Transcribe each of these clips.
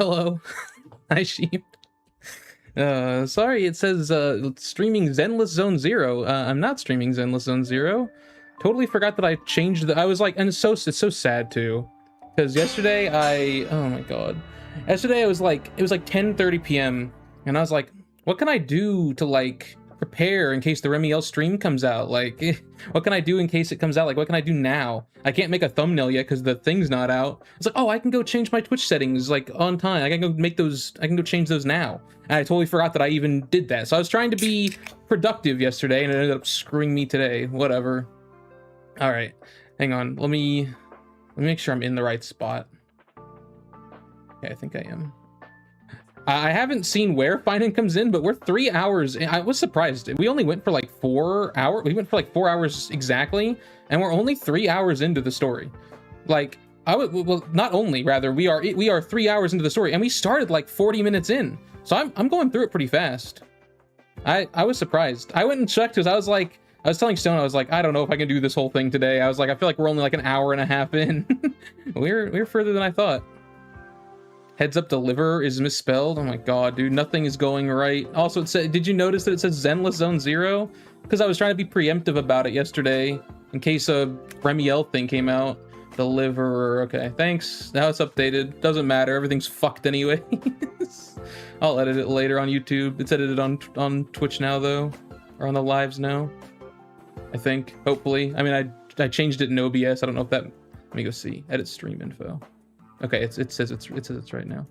Hello. Hi, sheep. Sorry, it says streaming Zenless Zone Zero. I'm not streaming Zenless Zone Zero. Totally forgot that I changed the. I was like, and it's so sad too, because yesterday oh my god, yesterday it was like 10:30 p.m. and I was like, what can I do to like prepare in case the Remiel stream comes out? Like, what can I do in case it comes out? Like, what can I do now? I can't make a thumbnail yet because the thing's not out. It's like, oh, I can go change my Twitch settings like on time. I can go make those. I can go change those now. And I totally forgot that I even did that. So I was trying to be productive yesterday, and it ended up screwing me today. Whatever. All right, hang on. Let me make sure I'm in the right spot. Okay, I think I am. I haven't seen where PHAINON comes in, but we're 3 hours. I was surprised. We only went for like 4 hours. We went for like 4 hours exactly, and we're only 3 hours into the story. Like, well, not only, rather, we are 3 hours into the story, and we started like 40 minutes in. So I'm going through it pretty fast. I was surprised. I went and checked because I was telling Stone, I was like, I don't know if I can do this whole thing today. I was like, I feel like we're only like an hour and a half in. we're further than I thought. Heads up, deliver is misspelled. Oh my god, dude, nothing is going right. Also, it said, did you notice that it says Zenless Zone Zero? Because I was trying to be preemptive about it yesterday in case a Remiel thing came out. Deliver, okay, thanks. Now it's updated. Doesn't matter, everything's fucked anyway. I'll edit it later on YouTube. It's edited on Twitch now though, or on the lives now. I think, hopefully. I mean, I changed it in OBS. I don't know if that. Let me go see. Edit stream info. Okay, it says it's right now.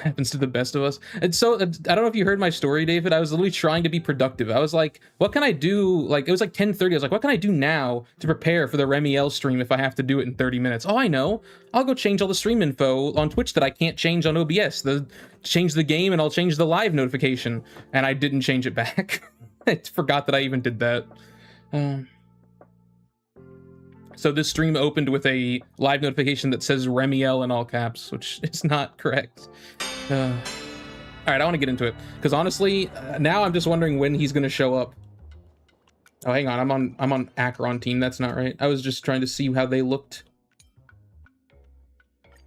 Happens to the best of us. And so I don't know if you heard my story, David. I was literally trying to be productive. I was like, what can I do? Like, it was like 10:30. I was like, what can I do now to prepare for the Remiel stream if I have to do it in 30 minutes? Oh, I know. I'll go change all the stream info on Twitch that I can't change on OBS. Change the game and I'll change the live notification. And I didn't change it back. I forgot that I even did that. So this stream opened with a live notification that says Remiel in all caps, which is not correct. All right, I want to get into it because honestly, now I'm just wondering when he's going to show up. Oh, hang on, I'm on Acheron team. That's not right. I was just trying to see how they looked.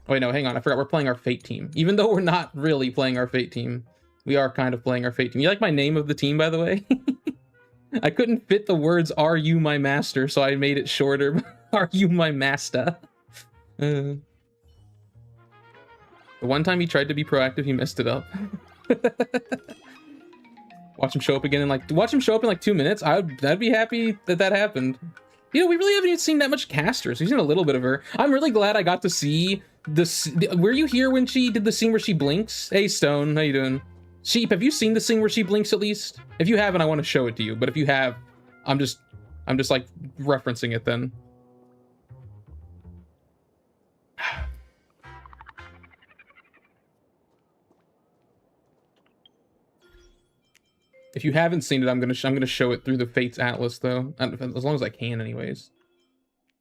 Oh, wait, no, hang on. I forgot we're playing our Fate team. Even though we're not really playing our Fate team, we are kind of playing our Fate team. You like my name of the team, by the way? I couldn't fit the words "Are you my master?" so I made it shorter. Are you my master? The one time he tried to be proactive, he messed it up. Watch him show up again in like, watch him show up in like 2 minutes. I'd be happy that that happened. You know, we really haven't even seen that much Casters. We've seen a little bit of her. I'm really glad I got to see this. Were you here when she did the scene where she blinks? Hey, Stone, how you doing? Sheep, have you seen the scene where she blinks at least? If you haven't, I want to show it to you. But if you have, I'm just like referencing it then. If you haven't seen it, I'm gonna show it through the Fates Atlas though, as long as I can, anyways.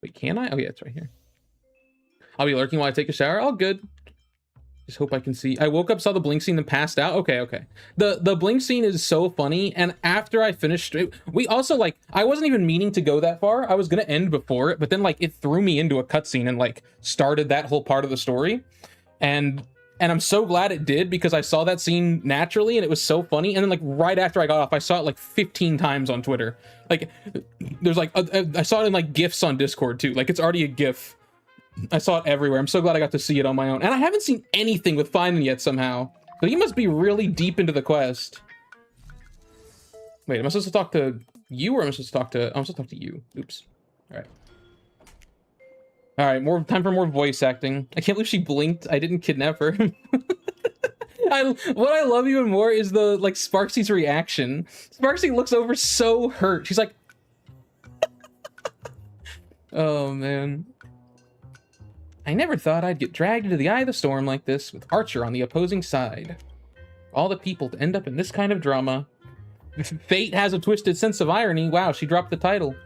Wait, can I? Oh yeah, it's right here. I'll be lurking while I take a shower. All good. Just hope I can see. I woke up, saw the blink scene, then passed out. Okay. The blink scene is so funny, and after I finished it, we also like, I wasn't even meaning to go that far. I was gonna end before it, but then like it threw me into a cutscene and like started that whole part of the story, and I'm so glad it did because I saw that scene naturally and it was so funny. And then like right after I got off, I saw it like 15 times on Twitter. Like there's like I saw it in like GIFs on Discord too. Like it's already a GIF I saw it everywhere. I'm so glad I got to see it on my own. And I haven't seen anything with PHAINON yet somehow. So he must be really deep into the quest. Wait, am I supposed to talk to you or am I supposed to talk to... I'm supposed to talk to you. Oops. Alright. Alright, more time for more voice acting. I can't believe she blinked. I didn't kidnap her. What I love even more is the, like, Sparksy's reaction. Sparksy looks over so hurt. She's like... Oh, man. I never thought I'd get dragged into the eye of the storm like this, with Archer on the opposing side. All the people to end up in this kind of drama. Fate has a twisted sense of irony. Wow, she dropped the title.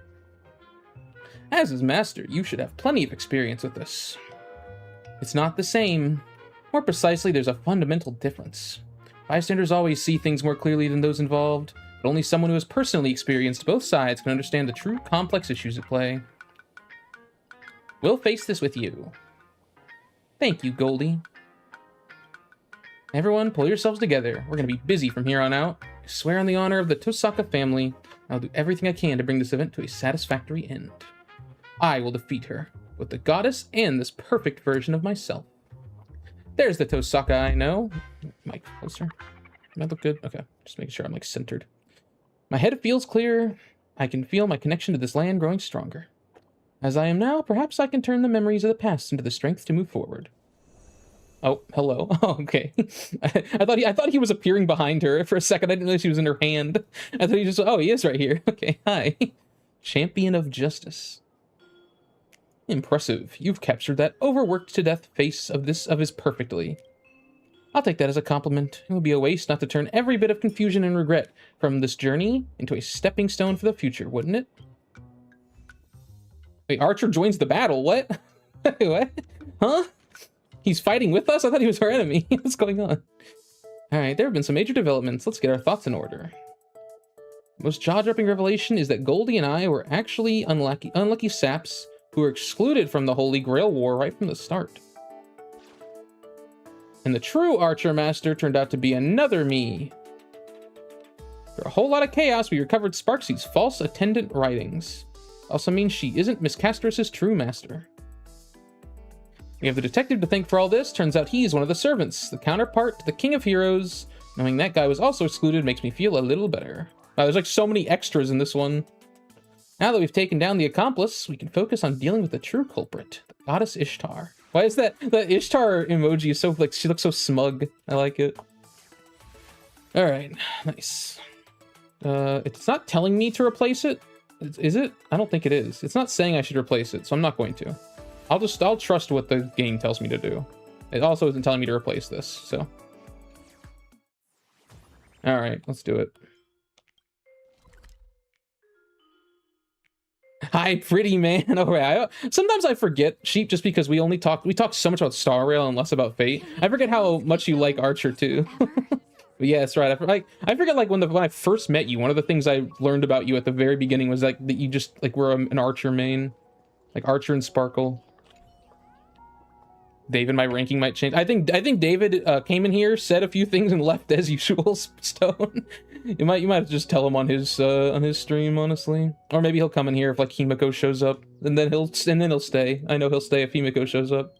As his master, you should have plenty of experience with this. It's not the same. More precisely, there's a fundamental difference. Bystanders always see things more clearly than those involved, but only someone who has personally experienced both sides can understand the true complex issues at play. We'll face this with you. Thank you, Goldie. Everyone, pull yourselves together. We're going to be busy from here on out. I swear on the honor of the Tosaka family, I'll do everything I can to bring this event to a satisfactory end. I will defeat her, with the goddess and this perfect version of myself. There's the Tosaka I know. Mic closer. Does that look good? Okay, just making sure I'm, like, centered. My head feels clear. I can feel my connection to this land growing stronger. As I am now, perhaps I can turn the memories of the past into the strength to move forward. Oh, hello. Oh, okay. I thought he was appearing behind her for a second. I didn't know she was in her hand. I thought he just... Oh, he is right here. Okay, hi. Champion of Justice. Impressive. You've captured that overworked to death face of his perfectly. I'll take that as a compliment. It would be a waste not to turn every bit of confusion and regret from this journey into a stepping stone for the future, wouldn't it? Wait, Archer joins the battle. What? What? Huh? He's fighting with us? I thought he was our enemy. What's going on? All right, there have been some major developments. Let's get our thoughts in order. The most jaw-dropping revelation is that Goldie and I were actually unlucky saps who were excluded from the Holy Grail War right from the start. And the true Archer Master turned out to be another me. After a whole lot of chaos, we recovered Sparksy's false attendant writings. Also means she isn't Miss Castros's true master. We have the detective to thank for all this. Turns out he's one of the servants, the counterpart to the King of Heroes. Knowing that guy was also excluded makes me feel a little better. Wow, there's like so many extras in this one. Now that we've taken down the accomplice, we can focus on dealing with the true culprit, the goddess Ishtar. Why is that? The Ishtar emoji is so, like, she looks so smug. I like it. All right, nice. It's not telling me to replace it. Is it? I don't think it is. It's not saying I should replace it, so I'm not going to. I'll trust what the game tells me to do. It also isn't telling me to replace this, so. All right, let's do it. Hi, pretty man. All right. Sometimes I forget Sheep just because we talk so much about Star Rail and less about Fate. I forget how much you like Archer too. But yeah, that's right. I forget, like, when I first met you, one of the things I learned about you at the very beginning was, like, that you just, like, were an Archer main. Like, Archer and Sparkle. David, my ranking might change. I think David came in here, said a few things, and left as usual, Stone. You might just tell him on his stream, honestly. Or maybe he'll come in here if, like, Himiko shows up, and then he'll stay. I know he'll stay if Himiko shows up.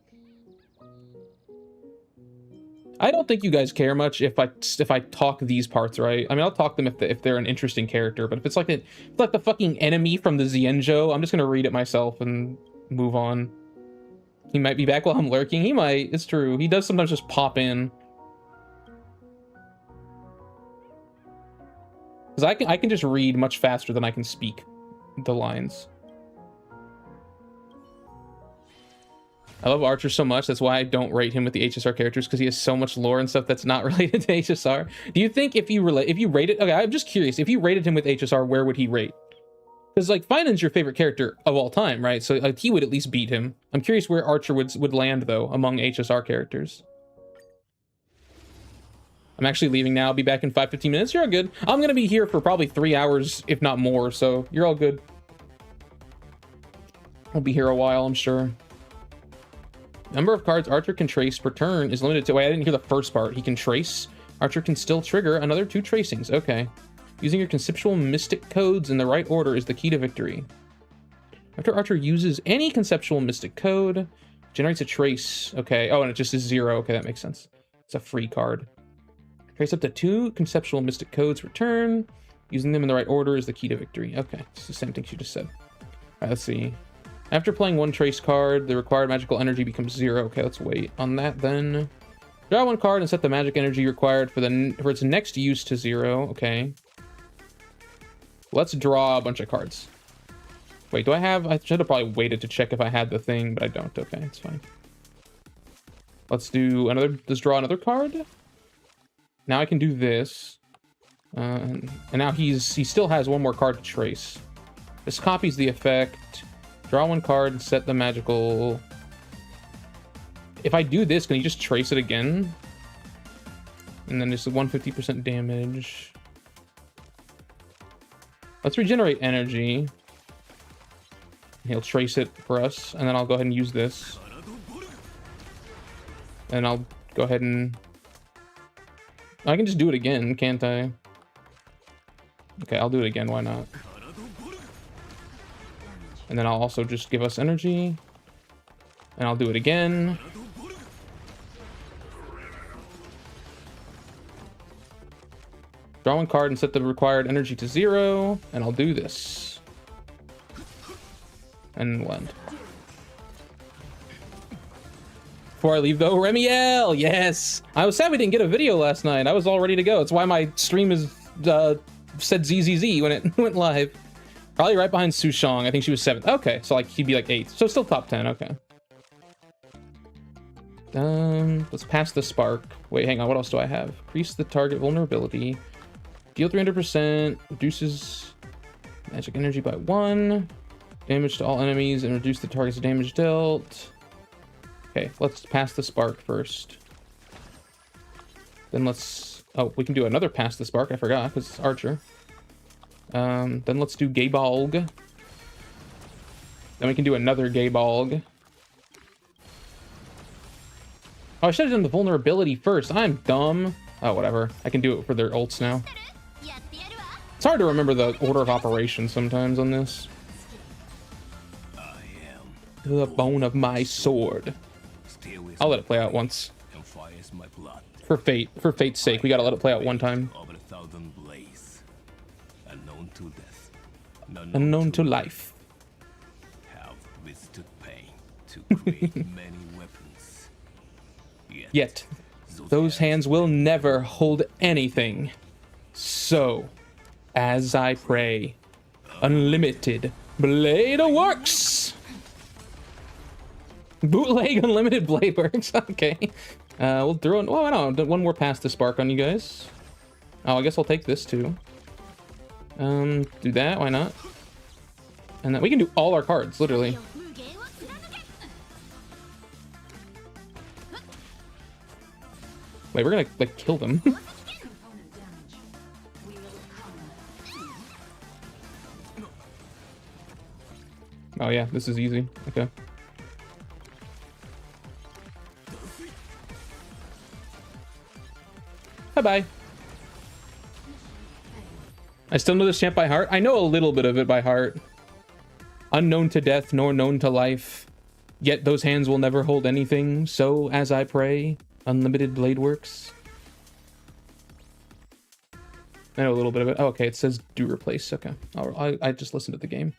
I don't think you guys care much if I talk these parts, right? I mean, I'll talk them if they're an interesting character, but if it's like the fucking enemy from the Xianzhou, I'm just gonna read it myself and move on. He might be back while I'm lurking. He might. It's true. He does sometimes just pop in. Because I can just read much faster than I can speak the lines. I love Archer so much. That's why I don't rate him with the HSR characters, because he has so much lore and stuff that's not related to HSR. Do you think if you rated... Okay, I'm just curious. If you rated him with HSR, where would he rate? Because, like, FAINON's your favorite character of all time, right? So like, he would at least beat him. I'm curious where Archer would land, though, among HSR characters. I'm actually leaving now. I'll be back in 5-15 minutes. You're all good. I'm going to be here for probably 3 hours, if not more, so you're all good. I'll be here a while, I'm sure. Number of cards Archer can trace per turn is limited to... Wait, I didn't hear the first part. He can trace. Archer can still trigger another 2 tracings. Okay. Using your conceptual mystic codes in the right order is the key to victory. After Archer uses any conceptual mystic code, Generates a trace. Okay. Oh, and it just is 0. Okay, that makes sense. It's a free card. Trace up to 2 conceptual mystic codes. Return. Using them in the right order is the key to victory. Okay, it's the same thing she just said. All right, let's see. After playing 1 trace card, the required magical energy becomes 0. Okay, let's wait on that then. Draw 1 card and set the magic energy required for its next use to 0. Okay. Let's draw a bunch of cards. Wait, do I have... I should have probably waited to check if I had the thing, but I don't. Okay, it's fine. Let's do another... Let's draw another card. Now I can do this. And now he still has 1 more card to trace. This copies the effect. Draw 1 card and set the magical... If I do this, can he just trace it again? And then just 150% damage. Let's regenerate energy. He'll trace it for us, and then I'll go ahead and use this. And I'll go ahead and... I can just do it again, can't I? Okay, I'll do it again, why not? And then I'll also just give us energy. And I'll do it again. Draw 1 card and set the required energy to 0. And I'll do this. And land. Before I leave though, Remiel! Yes! I was sad we didn't get a video last night. I was all ready to go. It's why my stream is said ZZZ when it went live. Probably right behind Sushong. I think she was 7th. Okay, so like he'd be like 8th. So still top 10, okay. Let's pass the spark. Wait, hang on, what else do I have? Increase the target vulnerability. Deal 300%, reduces magic energy by 1. Damage to all enemies and reduce the target's damage dealt. Okay, let's pass the spark first. Then let's... Oh, we can do another pass the spark. I forgot, because it's Archer. Then let's do Gaybolg. Then we can do another Gaybolg. Oh, I should have done the vulnerability first. I'm dumb. Oh, whatever. I can do it for their ults now. It's hard to remember the order of operations sometimes on this. The bone of my sword. I'll let it play out once. For fate's sake, we gotta let it play out one time. Unknown to life. Yet, those hands will never hold anything. So, as I pray, unlimited blade works. Bootleg unlimited blade works. Okay. We'll throw in... Oh, I don't know. One more pass the spark on you guys. Oh, I guess I'll take this too. Do that. Why not? And then we can do all our cards, literally. Wait, we're gonna, like, kill them. Oh, yeah. This is easy. Okay. Bye-bye. I still know this chant by heart. I know a little bit of it by heart. Unknown to death, nor known to life. Yet those hands will never hold anything. So, as I pray, unlimited blade works. I know a little bit of it. Oh, okay, it says do replace. Okay. I just listened to the game.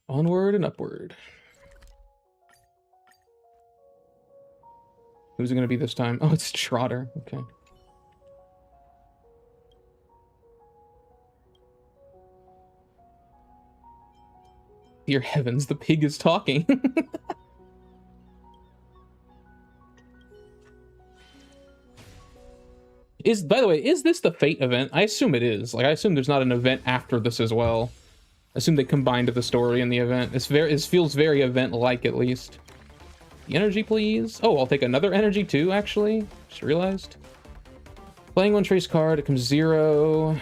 Onward and upward. Who's it going to be this time? Oh, it's Trotter. Okay. Dear heavens, the pig is talking. By the way, is this the Fate event? I assume it is. Like, I assume there's not an event after this as well. I assume they combined the story and the event. It feels very event-like, at least. The energy, please. Oh, I'll take another energy too, actually. Just realized. Playing one trace card, it comes 0.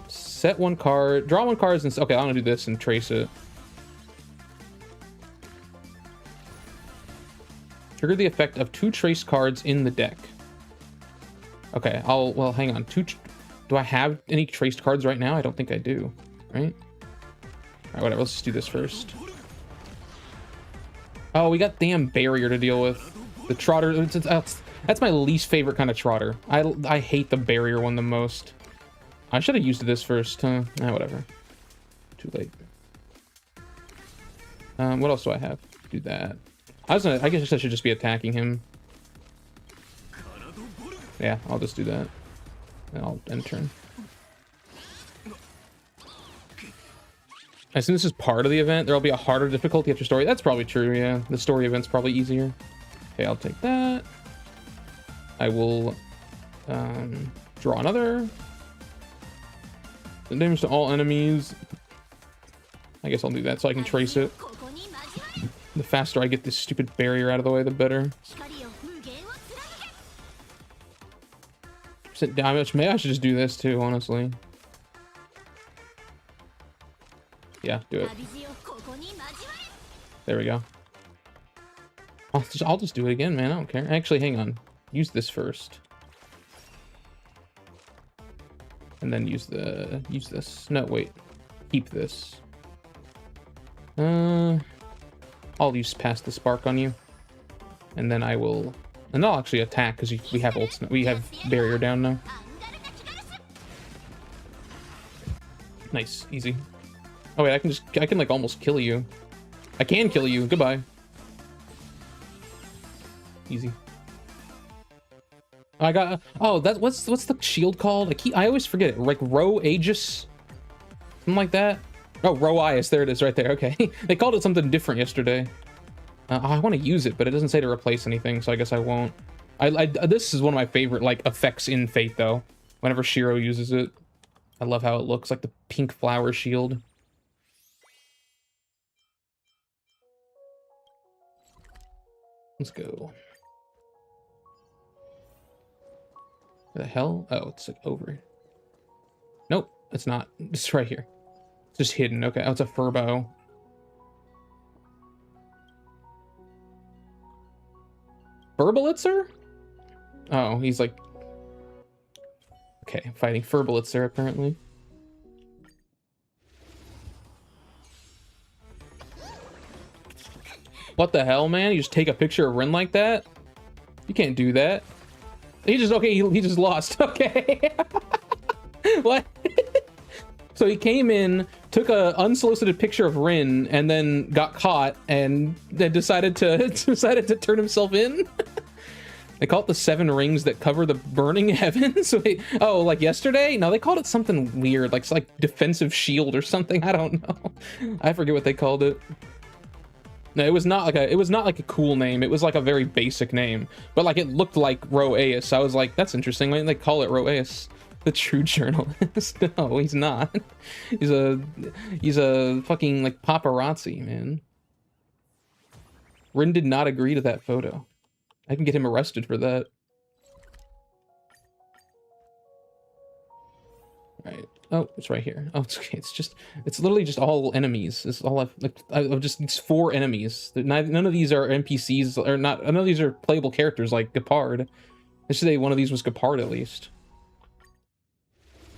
Set one card. Draw one card and... Okay, I'm gonna do this and trace it. Trigger the effect of 2 trace cards in the deck. Okay, well, hang on. Do I have any traced cards right now? I don't think I do, right? Alright, whatever, let's just do this first. Oh, we got damn barrier to deal with. The trotter, that's my least favorite kind of trotter. I hate the barrier one the most. I should have used this first, huh? Whatever. Too late. What else do I have? Do that. I guess I should just be attacking him. Yeah, I'll just do that. And I'll end turn. As soon as this is part of the event, there'll be a harder difficulty after story. That's probably true, yeah. The story event's probably easier. Okay, I'll take that. I will draw another. The damage to all enemies. I guess I'll do that so I can trace it. The faster I get this stupid barrier out of the way, the better. % damage. Maybe I should just do this too, honestly. Yeah, do it. There we go. I'll just do it again, man. I don't care. Actually, hang on. Use this first. And then use this. No, wait. Keep this. I'll use Pass the Spark on you. And then I will... And I'll actually attack, because we have ults. We have barrier down now. Nice. Easy. Oh wait, I can like almost kill you. I can kill you. Goodbye. Easy. I got... Oh, what's the shield called? I always forget it. Like Row Aegis? Something like that? Oh, Row Ias. There it is right there. Okay. They called it something different yesterday. I want to use it, but it doesn't say to replace anything, so I guess I won't. This is one of my favorite like effects in Fate, though. Whenever Shiro uses it. I love how it looks, like the pink flower shield. Let's go. Where the hell? Oh, it's like over. Nope, it's not. It's right here. It's just hidden. Okay, oh, it's a Furbo. Furbolitzer? Oh, he's like... Okay, fighting Furbolitzer, apparently. What the hell, man? You just take a picture of Rin like that? You can't do that. He just... Okay, he just lost. Okay. What? So he came in, took a unsolicited picture of Rin, and then got caught, and then decided to turn himself in. They call it the 7 rings that cover the burning heavens. Wait, oh, like yesterday? No, they called it something weird, like it's like defensive shield or something. I don't know. I forget what they called it. No, it was not like a cool name. It was like a very basic name, but like it looked like Roeus. I was like, that's interesting. Why didn't they call it Roeus? The true journalist. No, he's not. He's a fucking like paparazzi, man. Rin did not agree to that photo. I can get him arrested for that. Right. Oh, it's right here. Oh, it's okay. It's literally just all enemies. It's all it's 4 enemies. None of these are NPCs, or not. None of these are playable characters like Gepard. Let's say one of these was Gepard at least.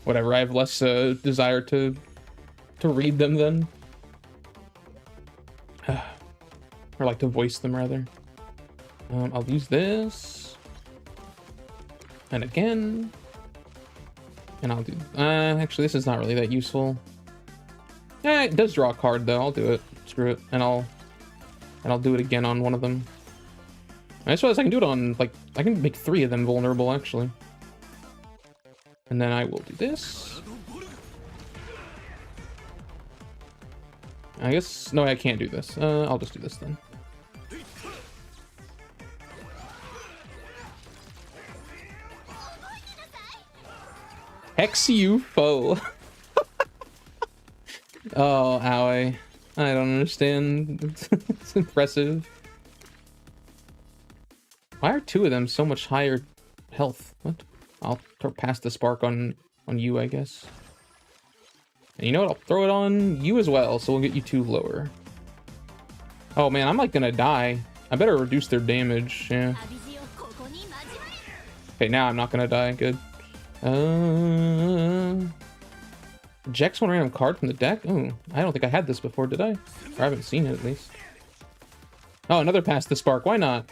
Whatever, I have less desire to read them then. Or like to voice them, rather. I'll use this. And again. And I'll do... actually, this is not really that useful. It does draw a card, though. I'll do it. Screw it. And I'll do it again on one of them. I suppose I can do it on, like... I can make 3 of them vulnerable, actually. And then I will do this. I guess... No, I can't do this. I'll just do this then. Hex you foe. Oh, owie. I don't understand. It's impressive. Why are 2 of them so much higher health? What? I'll pass the spark on you, I guess. And you know what? I'll throw it on you as well, so we'll get you 2 lower. Oh man, I'm like gonna die. I better reduce their damage. Yeah. Okay, now I'm not gonna die. Good. Ejects one random card from the deck? Ooh, I don't think I had this before, did I? Or I haven't seen it, at least. Oh, another Pass the Spark. Why not?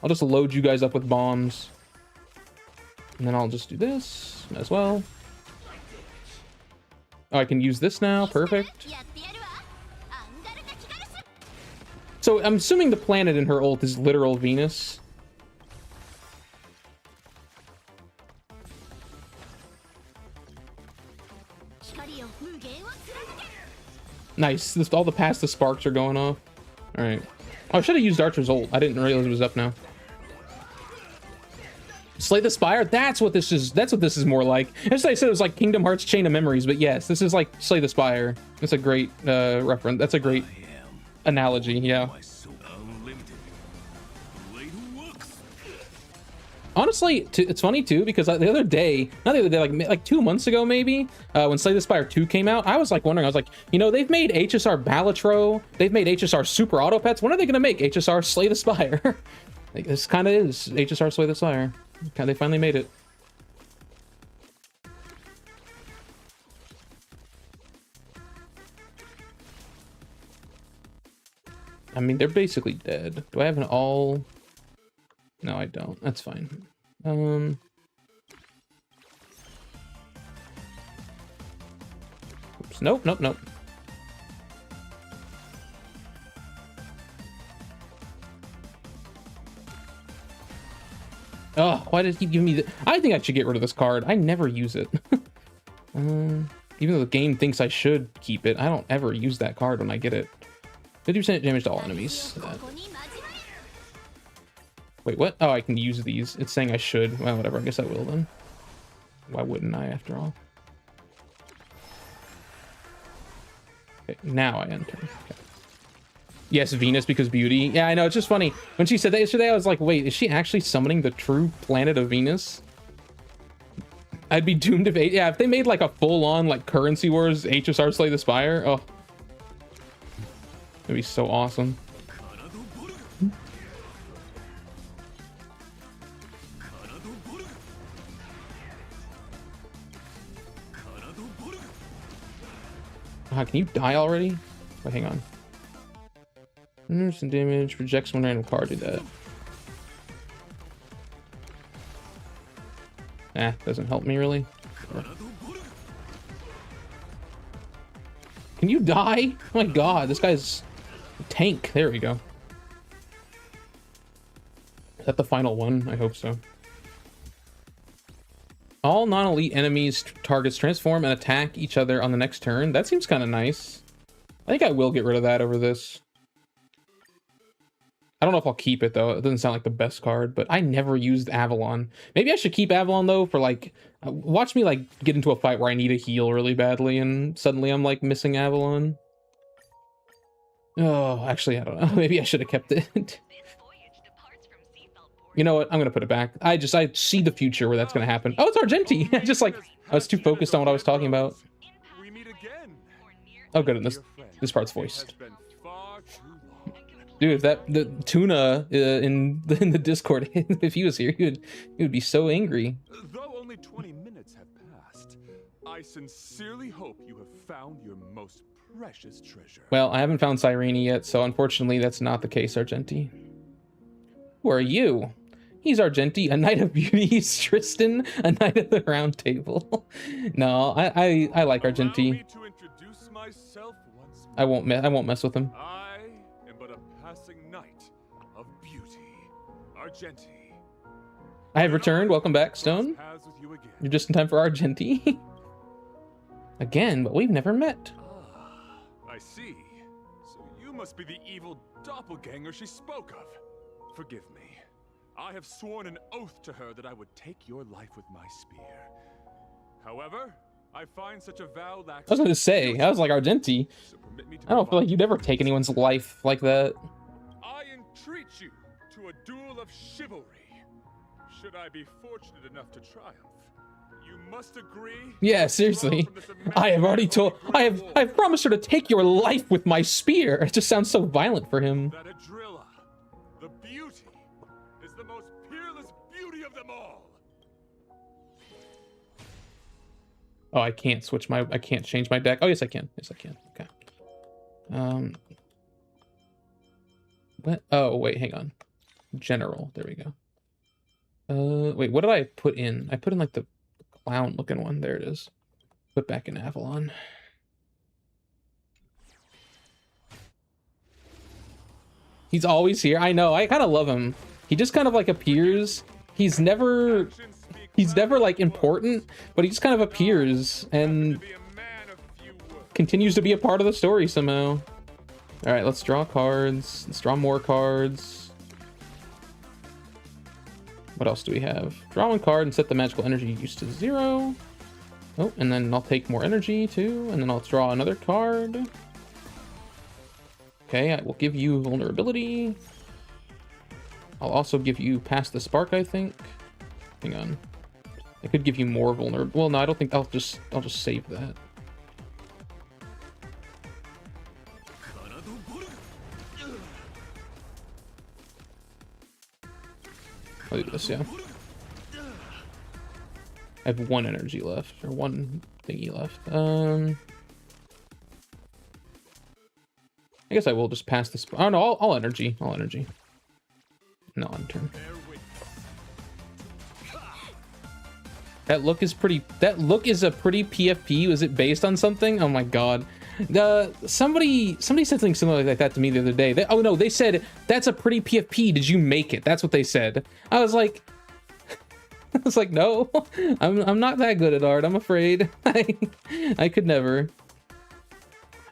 I'll just load you guys up with bombs. And then I'll just do this as well. Oh, I can use this now. Perfect. So I'm assuming the planet in her ult is literal Venus. Nice. All the Pass the Sparks are going off. All right. Oh, I should have used Archer's ult. I didn't realize it was up now. Slay the Spire? That's what this is. That's what this is more like. As I said, it was like Kingdom Hearts Chain of Memories, but yes, this is like Slay the Spire. That's a great reference. That's a great analogy. Yeah. Honestly, it's funny too, because the other day, not the other day, like 2 months ago maybe, when Slay the Spire 2 came out, I was like wondering, I was like, you know, they've made HSR Balatro, they've made HSR Super Auto Pets, when are they gonna make HSR Slay the Spire? Like, this kind of is HSR Slay the Spire. They finally made it. I mean, they're basically dead. Do I have an all? No, I don't. That's fine. Oops. Nope, nope, nope. Oh, why did he give me the... I think I should get rid of this card. I never use it. Even though the game thinks I should keep it, I don't ever use that card when I get it. 50% damage to all enemies. Wait, what? Oh, I can use these. It's saying I should. Well, whatever. I guess I will then. Why wouldn't I, after all? Okay, now I enter. Okay. Yes, Venus, because beauty. Yeah, I know. It's just funny. When she said that yesterday, I was like, wait, is she actually summoning the true planet of Venus? I'd be doomed if... Yeah, if they made like a full-on like Currency Wars HSR Slay the Spire. Oh. That'd be so awesome. Can you die already? Wait, hang on. Some damage, rejects one random card, do that. Doesn't help me really. Can you die? Oh my god, this guy's a tank. There we go. Is that the final one? I hope so. All non-elite enemies targets transform and attack each other on the next turn. That seems kind of nice. I think I will get rid of that over this. I don't know if I'll keep it though. It doesn't sound like the best card, but I never used Avalon. Maybe I should keep Avalon though for like, watch me like get into a fight where I need a heal really badly and suddenly I'm like missing Avalon. Oh, actually, I don't know. Maybe I should have kept it. You know what? I'm gonna put it back. I see the future where that's gonna happen. Oh, it's Argenti. I was too focused on what I was talking about. Oh goodness, this part's voiced. Dude, if the tuna in the Discord, if he was here, he would be so angry. Though only 20 minutes have passed, I sincerely hope you have found your most precious treasure. Well, I haven't found Cyrene yet, so unfortunately that's not the case, Argenti. Who are you? He's Argenti, a knight of beauty. He's Tristan, a knight of the round table. No, I like Argenti. I won't mess with him. I am but a passing knight of beauty, Argenti. I have returned. Welcome back, Stone. You're just in time for Argenti. Again, but we've never met. Ah, I see. So you must be the evil doppelganger she spoke of. Forgive me. I have sworn an oath to her that I would take your life with my spear. However, I find such a vow lacks... I was going to say, I was like, Argenti. So I don't feel like you'd ever take anyone's life like that. I entreat you to a duel of chivalry. Should I be fortunate enough to triumph, you must agree... Yeah, seriously. I have promised her to take your life with my spear. It just sounds so violent for him. That Adrilla, the beauty, is the most peerless beauty of them all. Oh, I can't switch my, I can't change my deck. Oh, yes, I can. Yes, I can. Okay. What? Oh, wait, hang on. General. There we go. Wait, what did I put in? I put in like the clown looking one. There it is. Put back in Avalon. He's always here. I know. I kind of love him. He just kind of like appears. He's never like important, but he just kind of appears and continues to be a part of the story somehow. All right, let's draw cards. Let's draw more cards. What else do we have? Draw one card and set the magical energy used to 0. Oh, and then I'll take more energy too, and then I'll draw another card. Okay, I will give you vulnerability. I'll also give you Pass the Spark, I think. Hang on. I could give you more vulnerability. Well, no, I don't think I'll just save that. I'll do this, yeah. I have 1 energy left, or 1 thingy left. I guess I will just pass this. Oh no, all energy, all energy. No, on turn. That look is pretty. That look is a pretty PFP. Was it based on something? Oh my god. Somebody said something similar like that to me the other day. Oh no, they said that's a pretty PFP. Did you make it? That's what they said. I was like, no, I'm not that good at art. I'm afraid. I could never.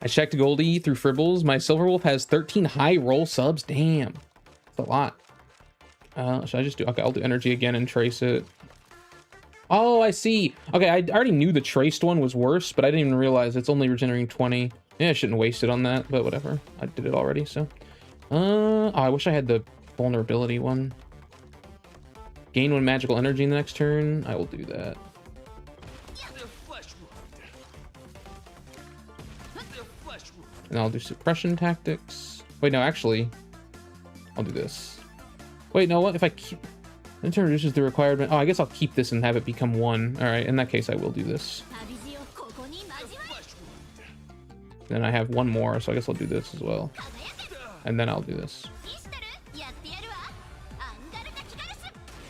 I checked Goldie through Fribbles. My Silverwolf has 13 high roll subs. Damn, that's a lot. Should I just do? Okay, I'll do energy again and trace it. Oh, I see. Okay, I already knew the traced one was worse, but I didn't even realize it's only regenerating 20. Yeah, I shouldn't waste it on that, but whatever. I did it already, so. Oh, I wish I had the vulnerability one. Gain 1 magical energy in the next turn. I will do that. And I'll do suppression tactics. Wait, no, actually, I'll do this. Wait, no, what if I keep... Enter reduces the requirement. Oh, I guess I'll keep this and have it become 1. All right, in that case, I will do this. Then I have 1 more, so I guess I'll do this as well. And then I'll do this. I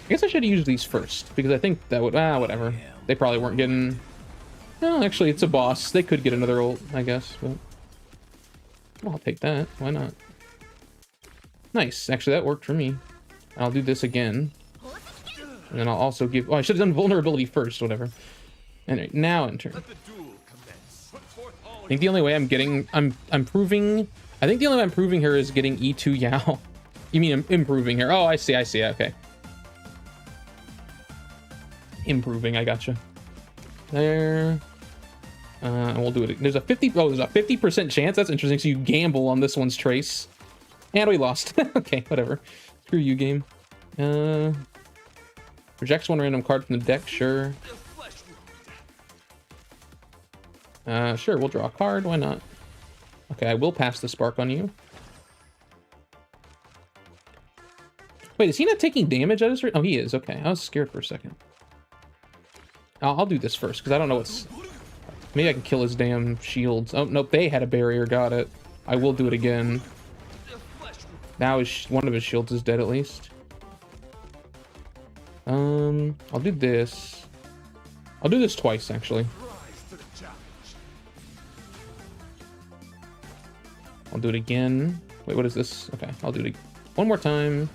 guess I should use these first, because I think that would... whatever. They probably weren't getting... No, actually, it's a boss. They could get another ult, I guess, but... Well, I'll take that. Why not? Nice. Actually, that worked for me. I'll do this again. And then I'll also give... Oh, I should have done vulnerability first, whatever. Anyway, now in turn. I think the only way I'm getting... I'm proving... I think the only way I'm proving her is getting E2 Yao. You mean I'm improving her. Oh, I see, okay. Improving, I gotcha. There. And we'll do it. There's a 50% chance. That's interesting. So you gamble on this one's trace. And we lost. Okay, whatever. Screw you, game. Rejects 1 random card from the deck, sure. Sure, we'll draw a card, why not? Okay, I will pass the spark on you. Wait, is he not taking damage? Oh, he is, okay. I was scared for a second. I'll do this first, because I don't know what's... Maybe I can kill his damn shields. Oh, nope, they had a barrier, got it. I will do it again. Now one of his shields is dead at least. I'll do this. I'll do this twice, actually. I'll do it again. Wait, what is this? Okay, I'll do it one more time.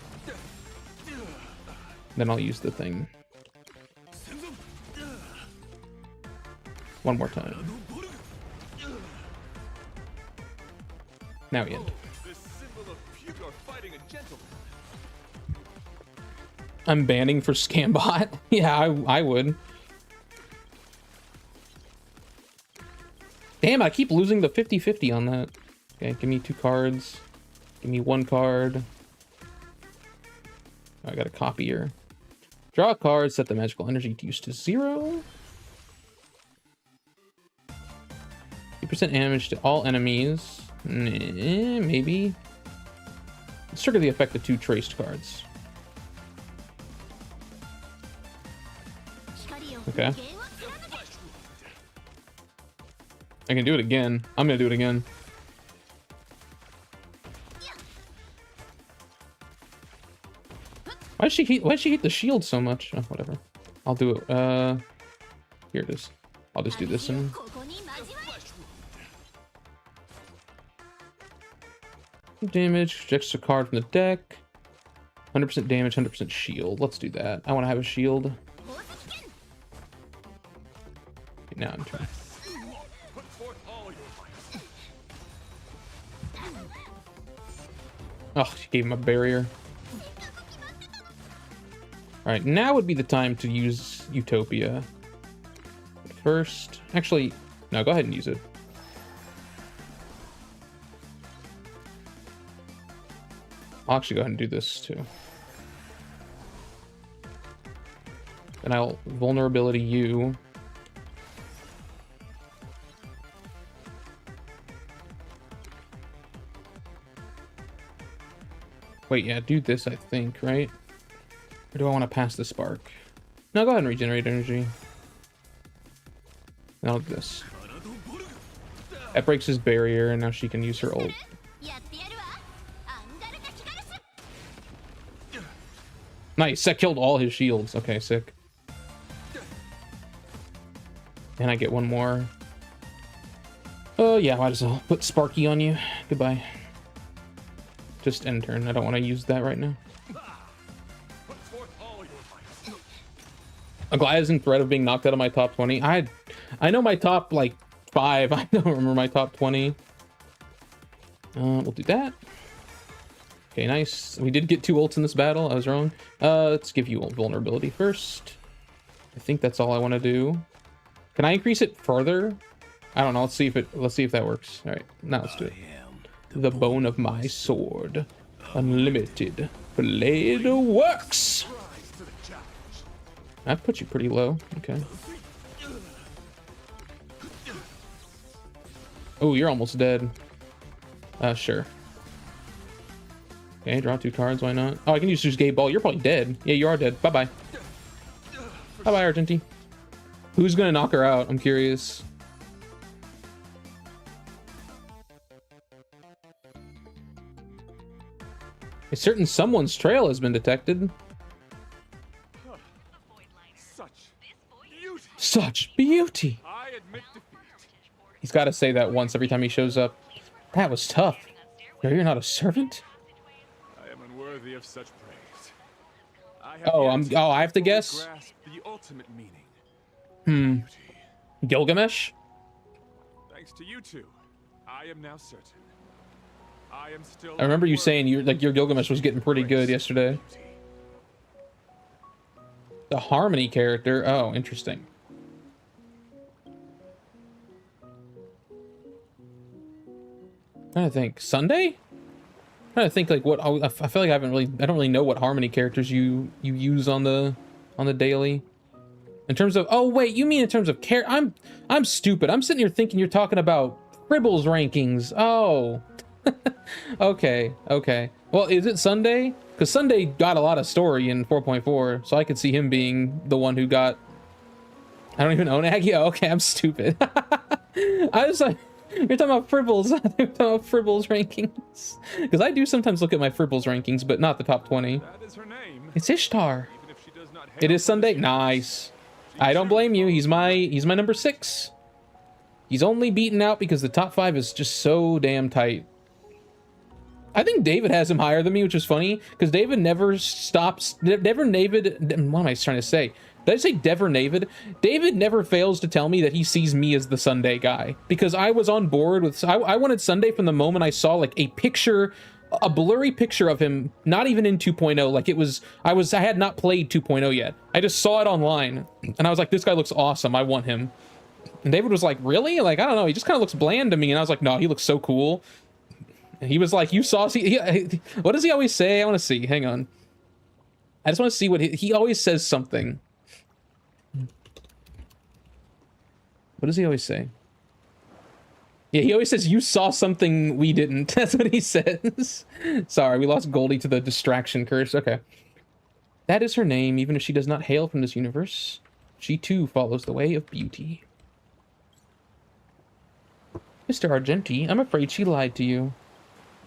Then I'll use the thing. One more time. Now we end. I'm banning for Scambot. Yeah, I would. Damn, I keep losing the 50-50 on that. Okay, give me 2 cards. Give me 1 card. I got a copier. Draw a card, set the magical energy used to 0. 2% damage to all enemies. Maybe. Let's trigger the effect of 2 traced cards. Okay. I can do it again. I'm gonna do it again. Why does she hate the shield so much? Oh, whatever. I'll do it. Here it is. I'll just do this and damage. Ejects a card from the deck. 100% damage, 100% shield. Let's do that. I want to have a shield. Okay, now I'm turn. Oh, she gave him a barrier. Alright, now would be the time to use Utopia. But first, actually, no, go ahead and use it. I'll actually go ahead and do this too. And I'll vulnerability you. Wait, yeah, do this, I think, right? Or do I want to pass the spark? No, go ahead and regenerate energy. Now this. That breaks his barrier, and now she can use her ult. Nice, that killed all his shields. Okay, sick. And I get one more. Oh, yeah, might as well put Sparky on you. Goodbye. Just end turn. I don't want to use that right now. Aglaia is in threat of being knocked out of my top 20. I know my top, like, 5. I don't remember my top 20. We'll do that. Okay, nice. We did get 2 ults in this battle. I was wrong. Let's give you ult vulnerability first. I think that's all I want to do. Can I increase it further? I don't know. Let's see if that works. All right, now let's do it. The bone of my sword. Unlimited. Blade works! I've put you pretty low. Okay. Oh, you're almost dead. Sure. Okay, draw 2 cards. Why not? Oh, I can use Gate Ball. You're probably dead. Yeah, you are dead. Bye-bye. Bye-bye, Argenti. Who's gonna knock her out? I'm curious. A certain someone's trail has been detected. Such beauty. I admit defeat. He's got to say that once every time he shows up. That was tough. You're not a servant? I am unworthy of such praise. I have to guess. The ultimate meaning. Gilgamesh? Thanks to you two, I am now certain. I am still. I remember you saying your Gilgamesh was getting pretty good yesterday. The Harmony character. Oh, interesting. I'm trying to think. Sunday? I'm trying to think like what I feel like I don't really know what Harmony characters you use on the daily. In terms of, oh wait, you mean in terms of I'm stupid. I'm sitting here thinking you're talking about Fribbles rankings. Oh. Okay. Well, is it Sunday? Because Sunday got a lot of story in 4.4, so I could see him being the one who got. I don't even own Aggie. Oh, okay, I'm stupid. I was like, you're talking about Fribbles. You're talking about Fribbles rankings. Because I do sometimes look at my Fribbles rankings, but not the top 20. That is her name. It's Ishtar. Even if she does not It is Sunday. Nice. I don't blame you. He's my number 6. He's only beaten out because the top 5 is just so damn tight. I think David has him higher than me, which is funny because David never stops. Never David. What am I trying to say? Did I say Dever Navid? David never fails to tell me that he sees me as the Sunday guy because I was on board with. I wanted Sunday from the moment I saw like a picture, a blurry picture of him, not even in 2.0. Like it was. I had not played 2.0 yet. I just saw it online and I was like, this guy looks awesome. I want him. And David was like, really? Like I don't know. He just kind of looks bland to me. And I was like, no, he looks so cool. He was like, you saw, what does he always say? I want to see, hang on. I just want to see what he always says something. What does he always say? Yeah, he always says, you saw something we didn't. That's what he says. Sorry, we lost Goldie to the distraction curse. Okay. That is her name, even if she does not hail from this universe. She too follows the way of beauty. Mr. Argenti, I'm afraid she lied to you.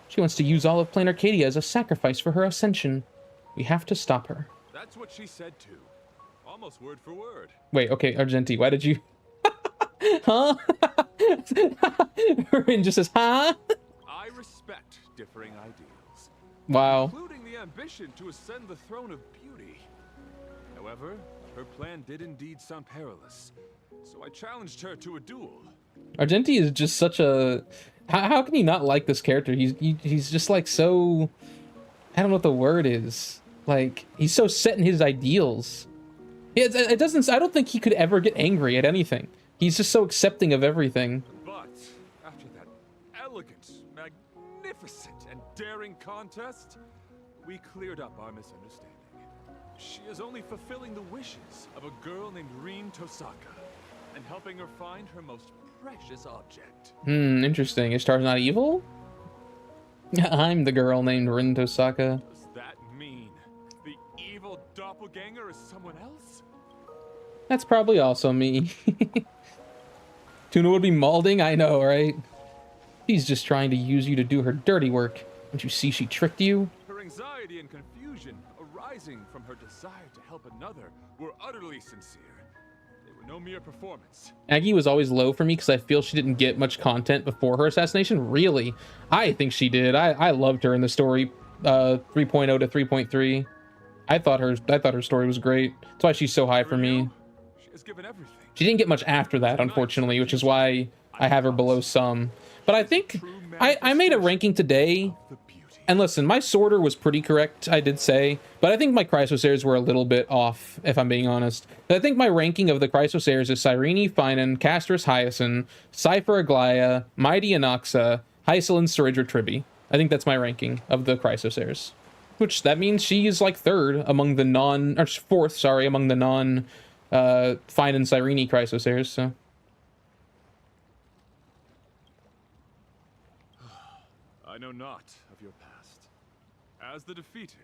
She wants to use all of Plain Arcadia as a sacrifice for her ascension. We have to stop her. That's what she said too. Almost word for word. Wait, okay, Argenti, why did you... Huh? Rin just says, huh? I respect differing ideals. Wow. Including the ambition to ascend the throne of beauty. However, her plan did indeed sound perilous. So I challenged her to a duel. Argenti is just such a... How can you not like this character? He's just like so... I don't know what the word is. Like, he's so set in his ideals. It doesn't... I don't think he could ever get angry at anything. He's just so accepting of everything. But after that elegant, magnificent, and daring contest, we cleared up our misunderstanding. She is only fulfilling the wishes of a girl named Rin Tosaka and helping her find her most precious object. Interesting. Ishtar's not evil? I'm the girl named Rin Tosaka. Does that mean the evil doppelganger is someone else? That's probably also me. Tuna would be malding, I know, right? She's just trying to use you to do her dirty work. Don't you see she tricked you? Her anxiety and confusion arising from her desire to help another were utterly sincere. They were no mere performance. Aggie was always low for me because I feel she didn't get much content before her assassination. Really? I think she did. I loved her in the story 3.0 to 3.3. I thought her story was great. That's why she's so high for me. She has given everything. She didn't get much after that, unfortunately, which is why I have her below some. But I think I made a ranking today. And listen, my sorter was pretty correct, I did say, but I think my Chrysosairs were a little bit off, if I'm being honest. But I think my ranking of the Chrysosairs is Cyrene, PHAINON, Castris, Hyacinth, Cypher, Aglaia, Mighty Anaxa, Hysil, and Saridra Tribi. I think that's my ranking of the Chrysosairs. Which, that means she is like third among the or fourth, sorry, among the PHAINON, Cyrene Chrysosairs, so... I know not of your past. As the defeated,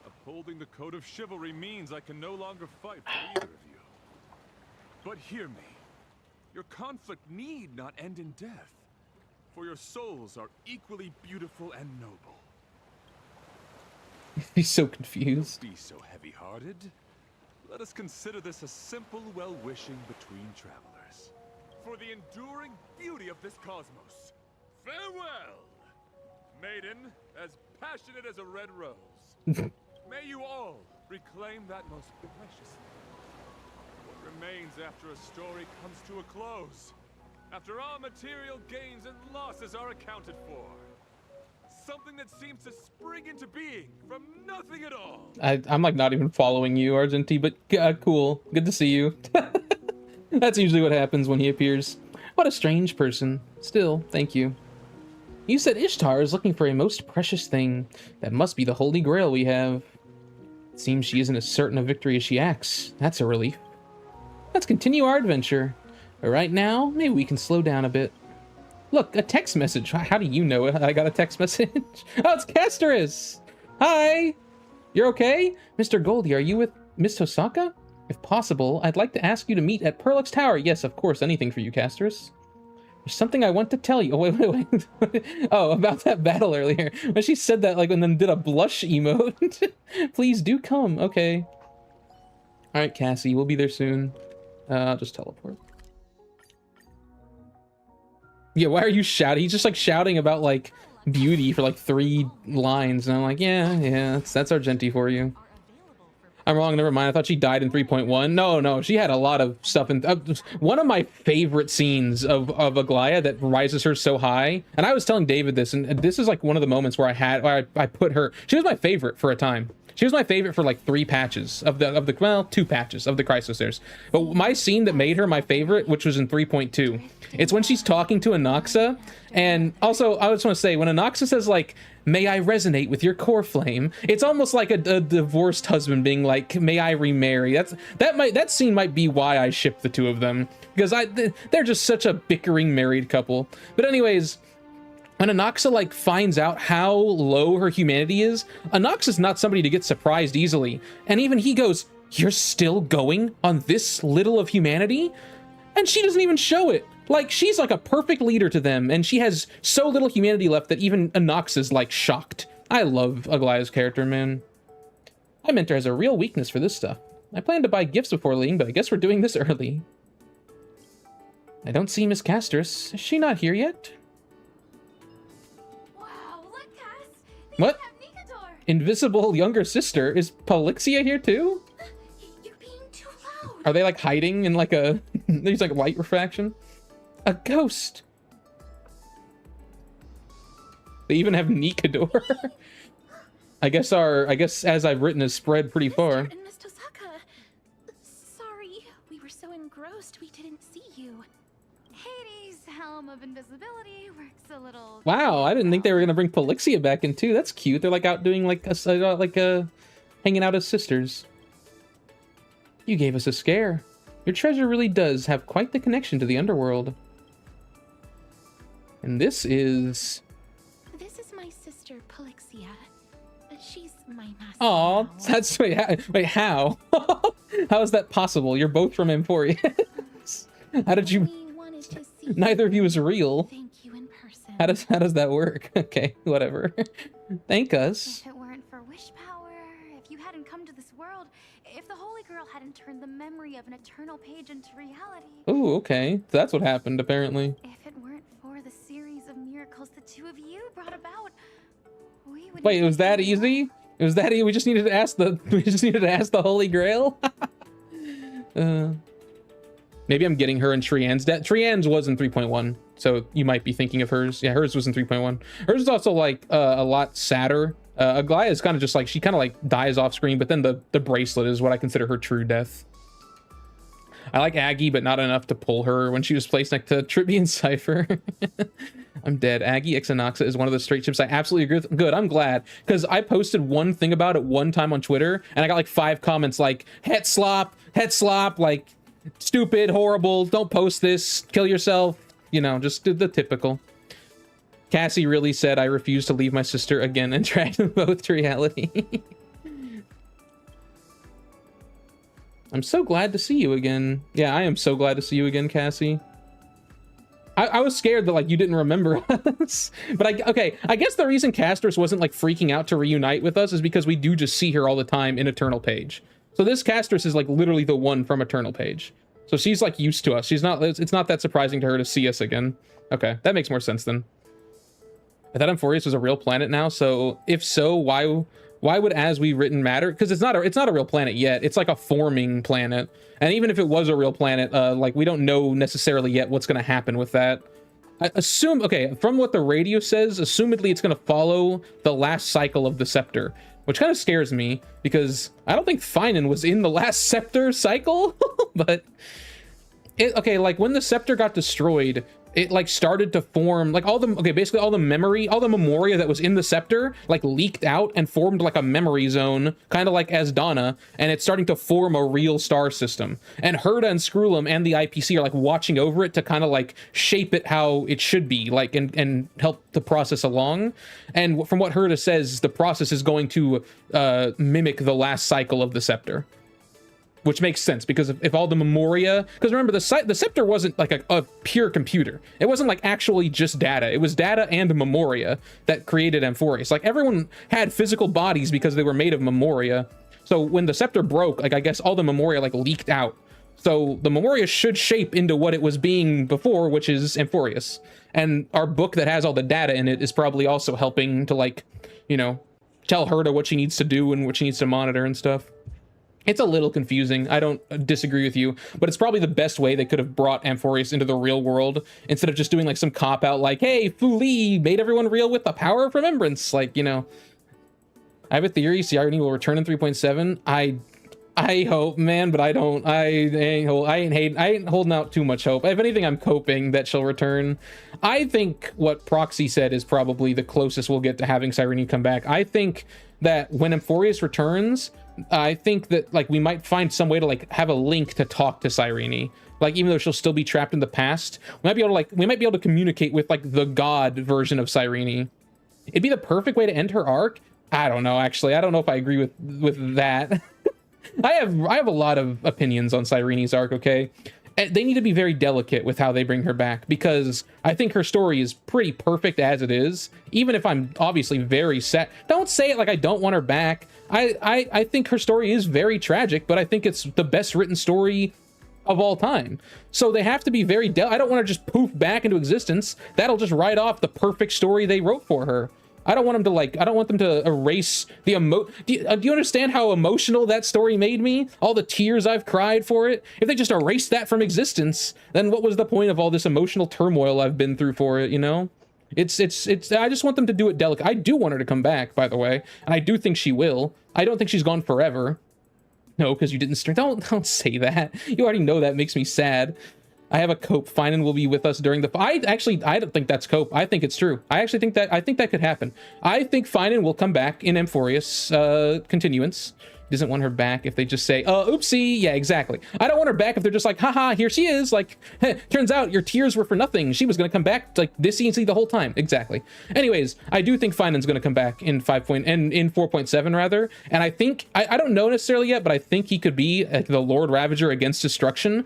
upholding the code of chivalry means I can no longer fight for either of you. But hear me. Your conflict need not end in death, for your souls are equally beautiful and noble. He's so confused. Don't be so heavy-hearted. Let us consider this a simple well-wishing between travelers. For the enduring beauty of this cosmos, farewell! Maiden, as passionate as a red rose. May you all reclaim that most precious thing. What remains after a story comes to a close, after all material gains and losses are accounted for. Something that seems to spring into being from nothing at all. I'm like not even following you, Argenti, but cool. Good to see you. That's usually what happens when he appears. What a strange person. Still, thank you. You said Ishtar is looking for a most precious thing. That must be the Holy Grail we have. It seems she isn't as certain of victory as she acts. That's a relief. Let's continue our adventure. But right now, maybe we can slow down a bit. Look, a text message. How do you know I got a text message? Oh, it's Castris! Hi! You're okay? Mr. Goldie, are you with Miss Tosaka? If possible, I'd like to ask you to meet at Perlix Tower. Yes, of course, anything for you, Castris. There's something I want to tell you. Oh, wait. Oh, about that battle earlier. When she said that, like, and then did a blush emote. Please do come. Okay. All right, Cassie, we'll be there soon. I'll just teleport. Yeah, why are you shouting? He's just, like, shouting about, like, beauty for, like, 3 lines. And I'm like, yeah, that's Argenti for you. I'm wrong, never mind. I thought she died in 3.1. No, she had a lot of stuff in... one of my favorite scenes of Aglaia that rises her so high, and I was telling David this, and this is like one of the moments where I put her... She was my favorite for a time. She was my favorite for like 3 patches of the well, 2 patches of the Chrysosairs. But my scene that made her my favorite, which was in 3.2, it's when she's talking to Anaxa, and also I just want to say, when Anaxa says like, "May I resonate with your core flame," it's almost like a divorced husband being like, "May I remarry." That scene might be why I ship the 2 of them, because they're just such a bickering married couple. But anyways, when Anaxa like finds out how low her humanity is, Anaxa's not somebody to get surprised easily, and even he goes, "You're still going on this little of humanity?" And she doesn't even show it. Like, she's like a perfect leader to them, and she has so little humanity left that even Anox is like shocked. I love Aglaya's character, man. My mentor has a real weakness for this stuff. I planned to buy gifts before leaving, but I guess we're doing this early. I don't see Miss Castress. Is she not here yet? Wow, look, Cass! What? Have Nikador! Invisible younger sister? Is Polixia here too? You're being too loud! Are they like hiding in like a... there's like light refraction? A ghost! They even have Nikador. I guess as I've written has spread pretty far. And Miss Tosaka, sorry, we were so engrossed we didn't see you. Hades' helm of invisibility works a little. Wow, I didn't think they were gonna bring Polixia back in too. That's cute. They're like out doing like hanging out as sisters. You gave us a scare. Your treasure really does have quite the connection to the underworld. And this is my sister Polixia. She's my master. Oh, that's wait, how? How is that possible? You're both from Emporius. How did you? Neither of you is real. Thank you in person. How does that work? Okay, whatever. Thank us. If it weren't for wish power, if you hadn't come to this world, if the Holy Girl hadn't turned the memory of an eternal page into reality. Oh, okay. So that's what happened apparently. If it weren't for the series of miracles the two of you brought about, we would. Wait, it was that easy? It was that easy? We just needed to ask the Holy Grail? Maybe I'm getting her in Trian's debt. Trian's was in 3.1, so you might be thinking of hers. Yeah, hers was in 3.1. Hers is also like a lot sadder. Aglaya is kind of just like, she kind of like dies off screen, but then the bracelet is what I consider her true death. I like Aggie, but not enough to pull her when she was placed next to Tribby and Cypher. I'm dead. Aggie Ixanoxa is one of the straight ships I absolutely agree with. Good, I'm glad. Because I posted one thing about it one time on Twitter, and I got like 5 comments like, het slop, like, stupid, horrible, don't post this, kill yourself. You know, just the typical. Cassie really said, I refuse to leave my sister again and drag them both to reality. I'm so glad to see you again. Yeah, I am so glad to see you again, Cassie. I was scared that like you didn't remember us. But I guess the reason Castress wasn't like freaking out to reunite with us is because we do just see her all the time in Eternal Page. So this Castress is like literally the one from Eternal Page. So she's like used to us. It's not that surprising to her to see us again. Okay, that makes more sense then. I thought Amphorius was a real planet now, so if so, why would as we written matter? Because it's not a real planet yet. It's like a forming planet. And even if it was a real planet, like we don't know necessarily yet what's going to happen with that. I assume, okay, from what the radio says, assumedly it's going to follow the last cycle of the Scepter, which kind of scares me because I don't think PHAINON was in the last Scepter cycle, but okay, like when the Scepter got destroyed, it like started to form like basically all the memoria that was in the Scepter like leaked out and formed like a memory zone, kind of like as Donna, and it's starting to form a real star system. And Herda and Screwlum and the IPC are like watching over it to kind of like shape it how it should be, like and help the process along. And from what Herda says, the process is going to mimic the last cycle of the Scepter. Which makes sense, because if all the memoria... Because remember, the Scepter wasn't like a pure computer. It wasn't like actually just data. It was data and memoria that created Amphorius. Like, everyone had physical bodies because they were made of memoria. So when the Scepter broke, like, I guess all the memoria, like, leaked out. So the memoria should shape into what it was being before, which is Amphorius. And our book that has all the data in it is probably also helping to, like, you know, tell Herda what she needs to do and what she needs to monitor and stuff. It's a little confusing. I don't disagree with you, but it's probably the best way they could have brought Amphorius into the real world instead of just doing like some cop-out like, hey, Fu Li made everyone real with the power of remembrance. Like, you know, I have a theory Cyrene will return in 3.7. I hope, man, but I don't. I ain't holding out too much hope. If anything, I'm coping that she'll return. I think what Proxy said is probably the closest we'll get to having Cyrene come back. I think that when Amphorius returns, I think that like we might find some way to like have a link to talk to Cyrene. Like, even though she'll still be trapped in the past, we might be able to communicate with like the god version of Cyrene. It'd be the perfect way to end her arc. I don't know, actually. I don't know if I agree with that. I have a lot of opinions on Cyrene's arc, okay? they need to be very delicate with how they bring her back, because I think her story is pretty perfect as it is, even if I'm obviously very sad. Don't say it like I don't want her back. I think her story is very tragic, but I think it's the best written story of all time. So they have to be very I don't want to just poof back into existence. That'll just write off the perfect story they wrote for her. I don't want them to I don't want them to erase the do you understand how emotional that story made me? All the tears I've cried for it. If they just erased that from existence, then what was the point of all this emotional turmoil I've been through for it, you know? It's I just want them to do it delicate. I do want her to come back, by the way, and I do think she will. I don't think she's gone forever. No, because you didn't stream. Don't say that. You already know that makes me sad. I have a cope. PHAINON will be with us during the... I don't think that's cope. I think it's true. I think that could happen. I think PHAINON will come back in Amphorius continuance. Doesn't want her back if they just say, oopsie. Yeah, exactly. I don't want her back if they're just like, haha, here she is. Like, turns out your tears were for nothing. She was going to come back like this easy the whole time. Exactly. Anyways, I do think PHAINON's going to come back in in 4.7 rather. And I think, I don't know necessarily yet, but I think he could be the Lord Ravager against destruction.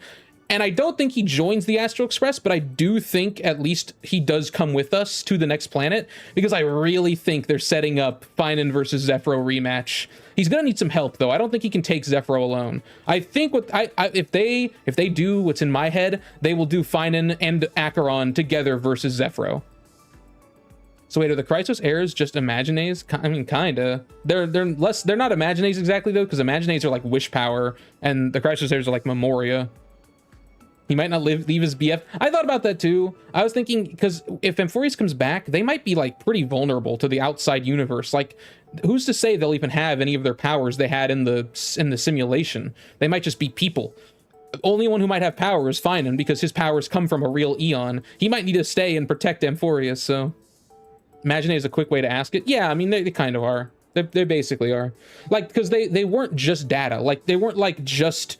And I don't think he joins the Astral Express, but I do think at least he does come with us to the next planet, because I really think they're setting up PHAINON versus Zephyro rematch. He's gonna need some help though. I don't think he can take Zephyro alone. I think if they do what's in my head, they will do PHAINON and Acheron together versus Zephyro. So wait, are the Chrysos heirs just Imagines? I mean, kinda. They're not Imagines exactly though, because Imagines are like wish power, and the Chrysos heirs are like Memoria. He might not leave his BF. I thought about that too. I was thinking, because if Amphorius comes back, they might be like pretty vulnerable to the outside universe. Like, who's to say they'll even have any of their powers they had in the simulation? They might just be people. The only one who might have power is PHAINON, because his powers come from a real Eon. He might need to stay and protect Amphorius, so... Imagine is a quick way to ask it. Yeah, I mean, they kind of are. They basically are. Like, because they weren't just data. Like, they weren't like just...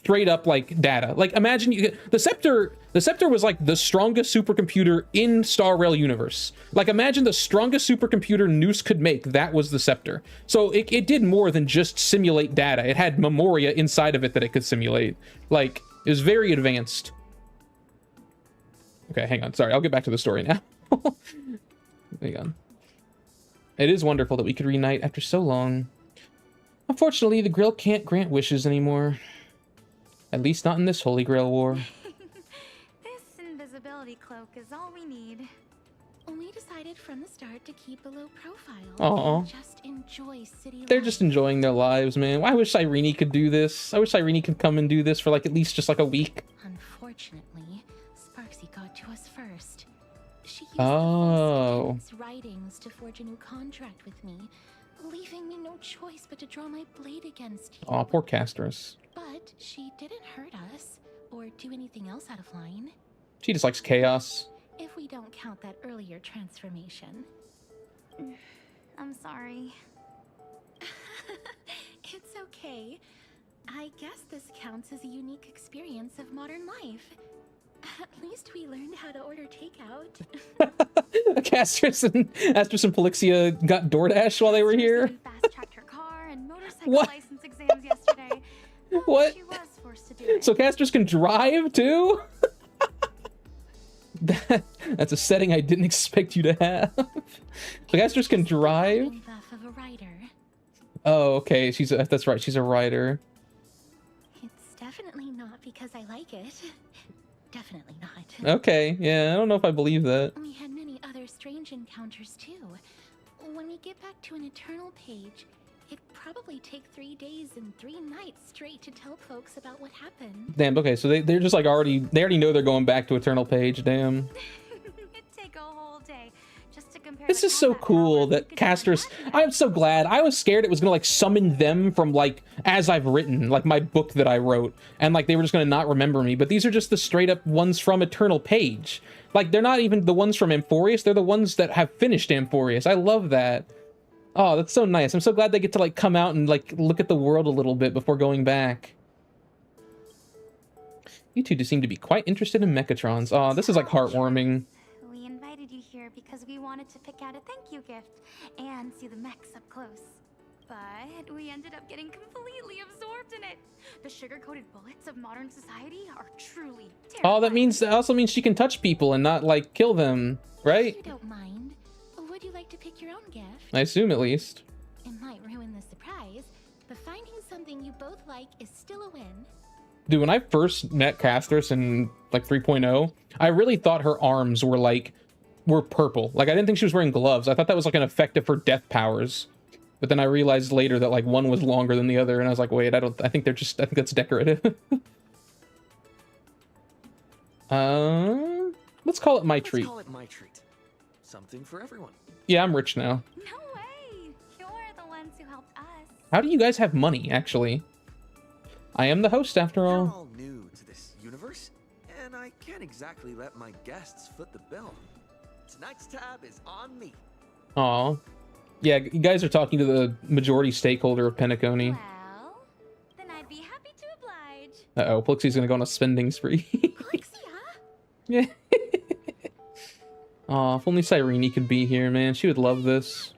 straight up like data. Like, imagine the scepter was like the strongest supercomputer in Star Rail universe. Like, imagine the strongest supercomputer Noose could make. That was the scepter. So it did more than just simulate data. It had Memoria inside of it that it could simulate. Like, it was very advanced. Okay, hang on. Sorry, I'll get back to the story now. Hang on. It is wonderful that we could reunite after so long. Unfortunately, the Grill can't grant wishes anymore. At least not in this Holy Grail war. This invisibility cloak is all we need. We decided from the start to keep a low profile. Aww. Just enjoy city They're life. just enjoying their lives, man. I wish Irene could do this. I wish Irene could come and do this for like at least just like a week. Unfortunately, Sparksy got to us first. She used Oh. the writings to forge a new contract with me, leaving me no choice but to draw my blade against you. Aw, poor Castris. But she didn't hurt us or do anything else out of line. She just likes chaos. If we don't count that earlier transformation. I'm sorry. It's okay. I guess this counts as a unique experience of modern life. At least we learned how to order takeout. Castris and Polixia got DoorDash while they were here. Fast-tracked her car and motorcycle What? license exams yesterday. What? She was forced to do it. So Castris can drive too? That's a setting I didn't expect you to have. So Castris can drive? Of a writer. Oh, okay. That's right. She's a writer. It's definitely not because I like it. Definitely not. Okay. Yeah, I don't know if I believe that. We had many other strange encounters too. When we get back to an Eternal page, it'd probably take 3 days and 3 nights straight to tell folks about what happened. Damn, okay, so they're just like they already know they're going back to Eternal Page, damn. It'd take a whole day just to compare. This is so cool that Castris, I'm so glad. I was scared it was gonna like summon them from like, as I've written, like my book that I wrote, and like they were just gonna not remember me, but these are just the straight up ones from Eternal Page. Like, they're not even the ones from Amphorius, they're the ones that have finished Amphorius. I love that. Oh, that's so nice. I'm so glad they get to like come out and like look at the world a little bit before going back. You two just seem to be quite interested in Mechatrons. Oh, this is like heartwarming. We invited you here because we wanted to pick out a thank you gift and see the mechs up close. But we ended up getting completely absorbed in it. The sugar-coated bullets of modern society are truly terrifying. Oh, that also means she can touch people and not like kill them, right? If you don't mind, would you like to pick your own gift? I assume at least. It might ruin the surprise, but finding something you both like is still a win. Dude, when I first met Castress in like 3.0, I really thought her arms were purple. Like, I didn't think she was wearing gloves. I thought that was like an effect of her death powers. But then I realized later that like one was longer than the other, and I was like, wait, I think that's decorative. Let's call it my treat. Let's call it my treat. Something for everyone. Yeah, I'm rich now. No way! You're the ones who helped us. How do you guys have money, actually? I am the host, after You're all. all new to this universe, and I can't exactly let my guests foot the bill. Tonight's tab is on me. Aw. Yeah, you guys are talking to the majority stakeholder of Penacony. Well, then I'd be happy to oblige. Uh-oh, Plixie's gonna go on a spending spree. Plixia? Yeah. Aw, if only Cyrene could be here, man. She would love this.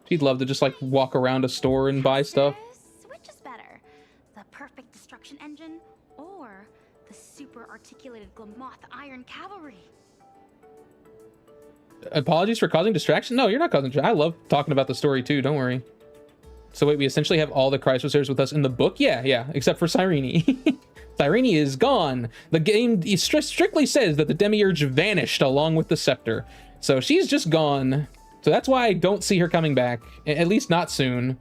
She'd love to just, like, walk around a store and buy stuff. Which is better? The perfect destruction engine or the super articulated Glamoth Iron Cavalry? Apologies for causing distraction? No, you're not causing distraction. I love talking about the story, too. Don't worry. So wait, we essentially have all the Chrysosers with us in the book? Yeah, except for Cyrene. Cyrene is gone. The game strictly says that the Demiurge vanished along with the scepter. So she's just gone. So that's why I don't see her coming back. At least not soon.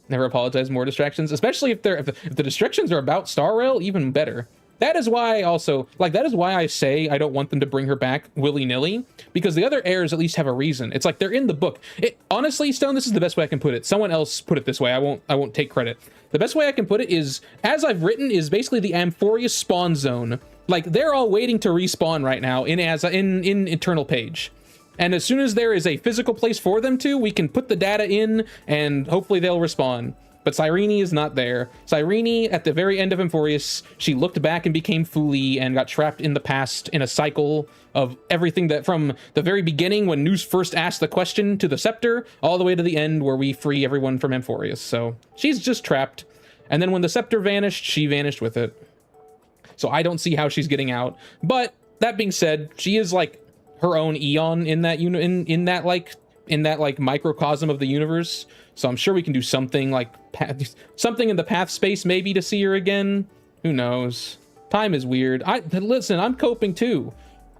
Never apologize, more distractions. Especially if the distractions are about Star Rail, even better. That is why I say I don't want them to bring her back willy-nilly, because the other heirs at least have a reason. It's like they're in the book. Honestly, Stone, this is the best way I can put it. Someone else put it this way. I won't take credit. The best way I can put it is, as I've written, is basically the Amphorius spawn zone. Like, they're all waiting to respawn right now in Eternal Page. And as soon as there is a physical place for them to, we can put the data in and hopefully they'll respawn. But Cyrene is not there. Cyrene, at the very end of Amphorius, she looked back and became Fuli and got trapped in the past in a cycle of everything that from the very beginning when Nous first asked the question to the Scepter, all the way to the end where we free everyone from Amphorius. So she's just trapped. And then when the Scepter vanished, she vanished with it. So I don't see how she's getting out. But that being said, she is like her own Eon in that in that microcosm of the universe. So I'm sure we can do something like something in the path space maybe to see her again. Who knows? Time is weird. Listen, I'm coping too.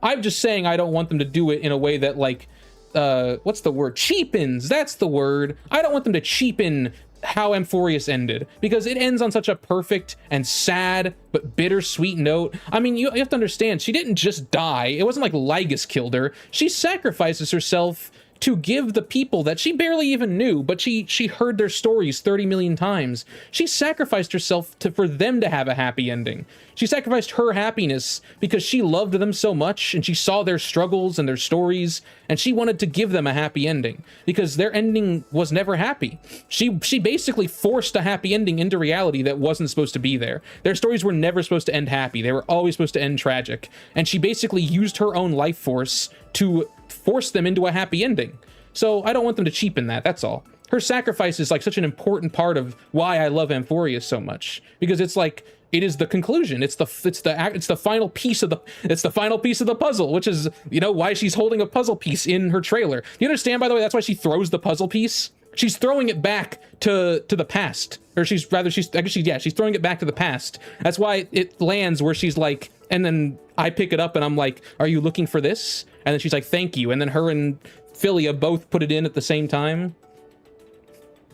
I'm just saying I don't want them to do it in a way that like what's the word? Cheapens. That's the word. I don't want them to cheapen how Amphorius ended, because it ends on such a perfect and sad but bittersweet note. I mean, you have to understand, she didn't just die. It wasn't like Lygus killed her. She sacrifices herself to give the people that she barely even knew, but she heard their stories 30 million times. She sacrificed herself for them to have a happy ending. She sacrificed her happiness because she loved them so much and she saw their struggles and their stories, and she wanted to give them a happy ending because their ending was never happy. She basically forced a happy ending into reality that wasn't supposed to be there. Their stories were never supposed to end happy. They were always supposed to end tragic. And she basically used her own life force to force them into a happy ending. So I don't want them to cheapen that, that's all. Her sacrifice is like such an important part of why I love Amphorius so much, because it's like it is the conclusion. It's the final piece of the puzzle, which is, you know, why she's holding a puzzle piece in her trailer. You understand, by the way, that's why she throws the puzzle piece. She's throwing it back to the past, or she's throwing it back to the past. That's why it lands where she's like, and then I pick it up and I'm like, "Are you looking for this?" And then she's like, "Thank you." And then her and Philia both put it in at the same time.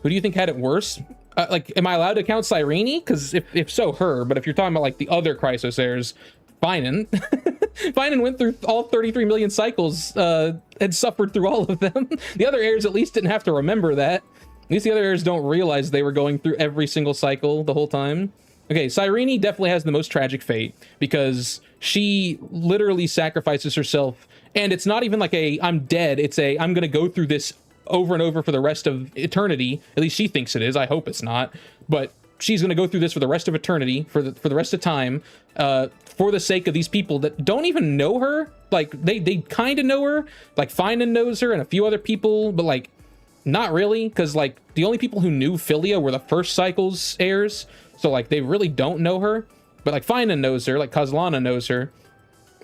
Who do you think had it worse? Like, am I allowed to count Cyrene? Because if so, her. But if you're talking about like the other Chrysosers, PHAINON. PHAINON went through all 33 million cycles and suffered through all of them. The other heirs at least didn't have to remember that. At least the other heirs don't realize they were going through every single cycle the whole time. Okay, Cyrene definitely has the most tragic fate because she literally sacrifices herself. And it's not even like I'm dead. It's I'm going to go through this over and over for the rest of eternity. At least she thinks it is. I hope it's not. But she's going to go through this for the rest of eternity, for the rest of time, for the sake of these people that don't even know her. Like, they kind of know her. Like, PHAINON knows her and a few other people. But, like, Not really, because like the only people who knew Philia were the first cycle's heirs, so like they really don't know her. But like PHAINON knows her, like Kozlana knows her.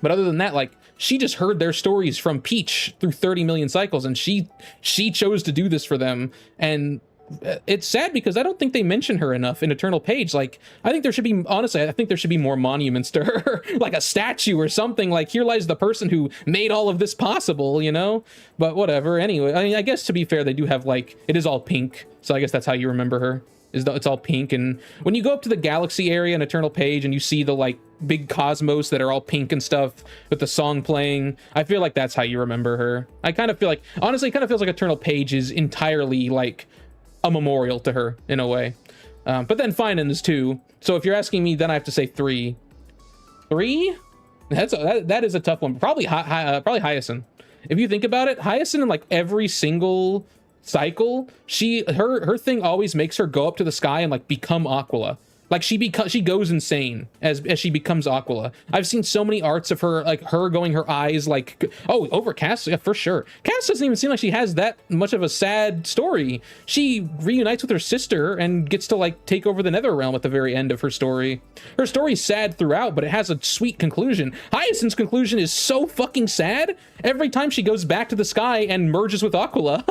But other than that, like she just heard their stories from Peach through 30 million cycles, and she chose to do this for them. And it's sad because I don't think they mention her enough in Eternal Page. Like, I think there should be, honestly, I think there should be more monuments to her, like a statue or something. Like, here lies the person who made all of this possible, you know? But whatever. Anyway, I mean, I guess to be fair, they do have like, it is all pink. So I guess that's how you remember her. It's all pink. And when you go up to the galaxy area in Eternal Page and you see the like big cosmos that are all pink and stuff with the song playing, I feel like that's how you remember her. I kind of feel like, honestly, it kind of feels like Eternal Page is entirely like a memorial to her in a way. But then PHAINON is 2. So if you're asking me, then I have to say 3. 3? That is a tough one. Probably probably Hyacinth. If you think about it, Hyacinth in like every single cycle, her thing always makes her go up to the sky and like become Aquila. Like she goes insane as she becomes Aquila. I've seen so many arts of her, like her going, her eyes like, oh, over Cass, yeah, for sure. Cass doesn't even seem like she has that much of a sad story. She reunites with her sister and gets to like take over the Nether Realm at the very end of her story. Her story's sad throughout, but it has a sweet conclusion. Hyacinth's conclusion is so fucking sad. Every time she goes back to the sky and merges with Aquila.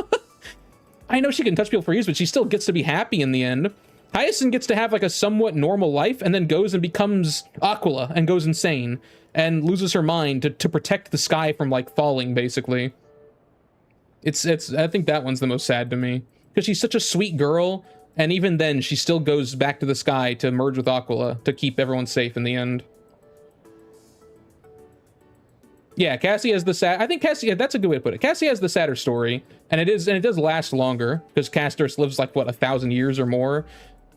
I know she can touch people for years, but she still gets to be happy in the end. Hyacinth gets to have like a somewhat normal life and then goes and becomes Aquila and goes insane and loses her mind to protect the sky from like falling, basically. It's I think that one's the most sad to me because she's such a sweet girl, and even then she still goes back to the sky to merge with Aquila to keep everyone safe in the end. Yeah, Cassie has the sad. I think Cassie. Yeah, that's a good way to put it. Cassie has the sadder story, and it does last longer because Castorus lives like what 1,000 years or more.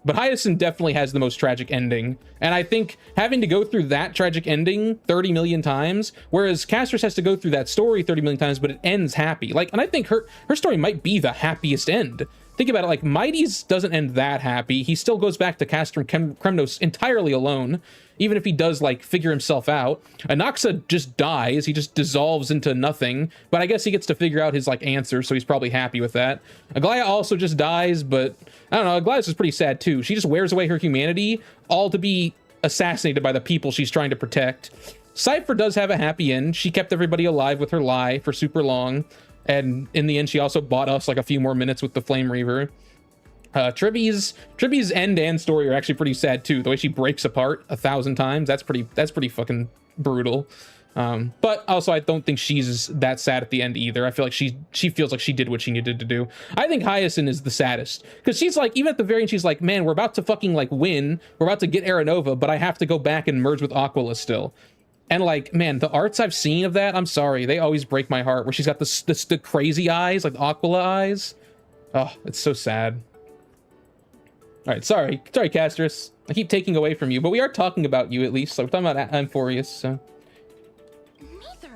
But Hyacinth definitely has the most tragic ending, and I think having to go through that tragic ending 30 million times, whereas Castorus has to go through that story 30 million times, but it ends happy. Like, and I think her story might be the happiest end. Think about it, like Mighty's doesn't end that happy. He still goes back to Castor and Kremnos entirely alone, even if he does like figure himself out. Anaxa just dies, he just dissolves into nothing, but I guess he gets to figure out his like answer, so he's probably happy with that. Aglaya also just dies, but I don't know, Aglaya's is pretty sad too. She just wears away her humanity, all to be assassinated by the people she's trying to protect. Cypher does have a happy end. She kept everybody alive with her lie for super long, and in the end she also bought us like a few more minutes with the Flame Reaver. Tribby's end and story are actually pretty sad too. The way she breaks apart 1,000 times, that's pretty fucking brutal. But also I don't think she's that sad at the end either. I feel like she feels like she did what she needed to do. I think Hyacinth is the saddest because she's like, even at the very end, she's like, man, we're about to fucking like win. We're about to get Aranova, but I have to go back and merge with Aquila still. And like, man, the arts I've seen of that, I'm sorry, they always break my heart. Where she's got the crazy eyes, like the Aquila eyes. Oh, it's so sad. All right, sorry, Castorus. I keep taking away from you, but we are talking about you at least. So we're talking about Amphorius. So. Neither.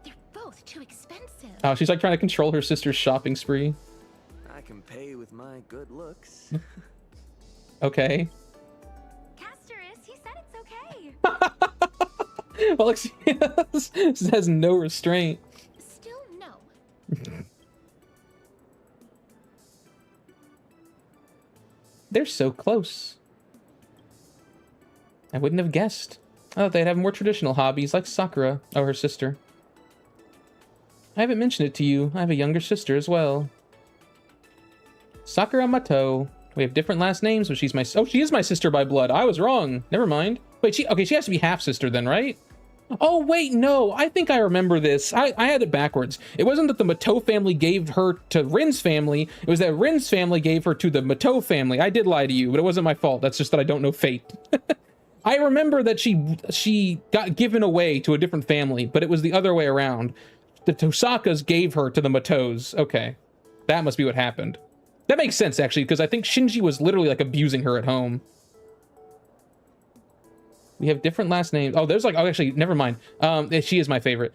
They're both too expensive. Oh, she's like trying to control her sister's shopping spree. I can pay with my good looks. Okay. Castorus, he said it's okay. Alexius has no restraint. Still no. They're so close. I wouldn't have guessed. I thought they'd have more traditional hobbies like Sakura, or her sister. I haven't mentioned it to you. I have a younger sister as well. Sakura Mato. We have different last names, but she is my sister by blood. I was wrong. Never mind. Wait, she has to be half sister then, right? Oh, wait, no, I think I remember this. I had it backwards. It wasn't that the Mato family gave her to Rin's family. It was that Rin's family gave her to the Mato family. I did lie to you, but it wasn't my fault. That's just that I don't know fate. I remember that she got given away to a different family, but it was the other way around. The Tosakas gave her to the Matos. Okay, that must be what happened. That makes sense, actually, because I think Shinji was literally like abusing her at home. We have different last names. Oh, there's like, oh, actually, never mind. She is my favorite.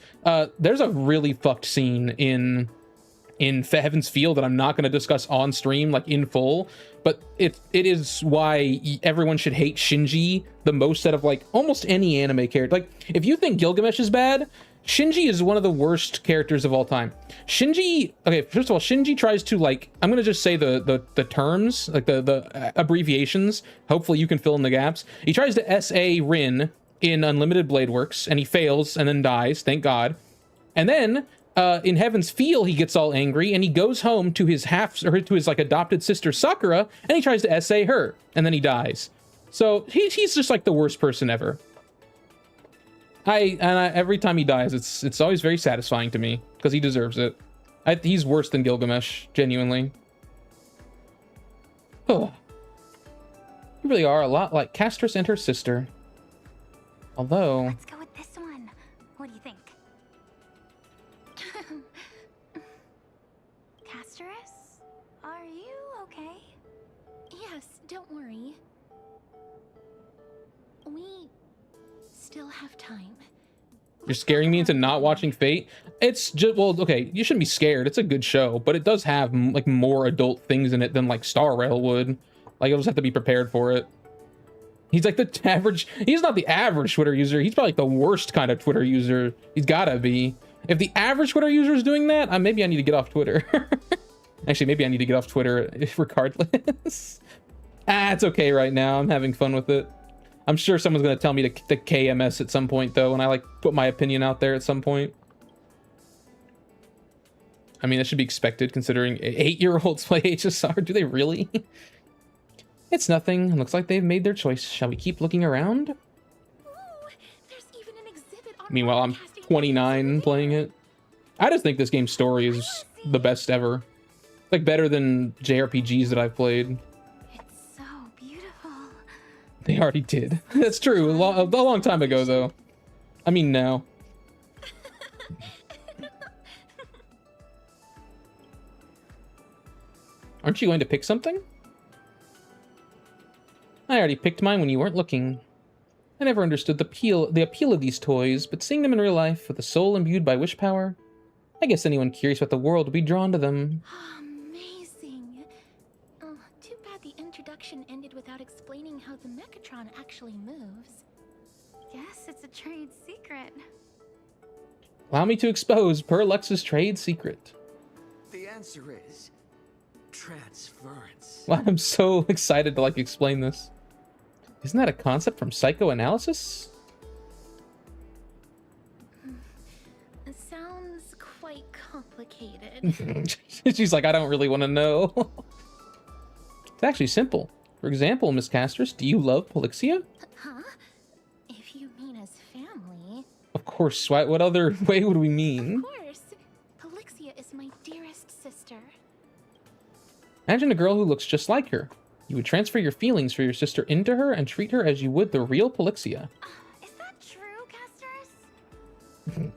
There's a really fucked scene in Heaven's Feel that I'm not going to discuss on stream, like in full, but it is why everyone should hate Shinji the most out of like almost any anime character. Like, if you think Gilgamesh is bad, Shinji is one of the worst characters of all time. Shinji, okay, first of all, Shinji tries to, like, I'm gonna just say the terms, like the abbreviations. Hopefully you can fill in the gaps. He tries to SA Rin in Unlimited Blade Works, and he fails and then dies, thank God. And then in Heaven's Feel, he gets all angry and he goes home to his like adopted sister Sakura, and he tries to SA her, and then he dies. So he's just like the worst person ever. Every time he dies, it's always very satisfying to me because he deserves it. He's worse than Gilgamesh, genuinely. Oh, you really are a lot like Castress and her sister. Although, Let's go with this one. What do you think? Castress, are you okay? Yes, don't worry. We still have time. you're scaring me into not watching Fate. It's just, well, okay, you shouldn't be scared. It's a good show, but it does have like more adult things in it than like Star Rail would. Like, you'll just have to be prepared for it. He's like the average, he's not the average Twitter user. He's probably like the worst kind of Twitter user. He's gotta be. If the average Twitter user is doing that, maybe I need to get off Twitter. Actually, maybe I need to get off Twitter regardless. It's okay right now. I'm having fun with it. I'm sure someone's going to tell me to KMS at some point, though, and I like put my opinion out there at some point. I mean, that should be expected considering 8-year-olds play HSR. Do they really? It's nothing. Looks like they've made their choice. Shall we keep looking around? Ooh, there's even an exhibit on Meanwhile, I'm broadcasting 29 playing it. I just think this game's story is the best ever. Like, better than JRPGs that I've played. It's so beautiful. They already did. That's true. A long time ago, though. I mean, now. Aren't you going to pick something? I already picked mine when you weren't looking. I never understood the appeal of these toys, but seeing them in real life with a soul imbued by wish power, I guess anyone curious about the world would be drawn to them. Amazing. Oh, too bad the introduction ended without explaining how the Mechatron actually moves. Guess it's a trade secret. Allow me to expose Per Lux's trade secret. The answer is transference. Wow, I'm so excited to like explain this. Isn't that a concept from psychoanalysis? It sounds quite complicated. She's like, I don't really want to know. It's actually simple. For example, Miss Castress, do you love Polixia? Huh? If you mean as family. Of course. What other way would we mean? Of course. Polixia is my dearest sister. Imagine a girl who looks just like her. You would transfer your feelings for your sister into her and treat her as you would the real Polixia. Is that true, Castress?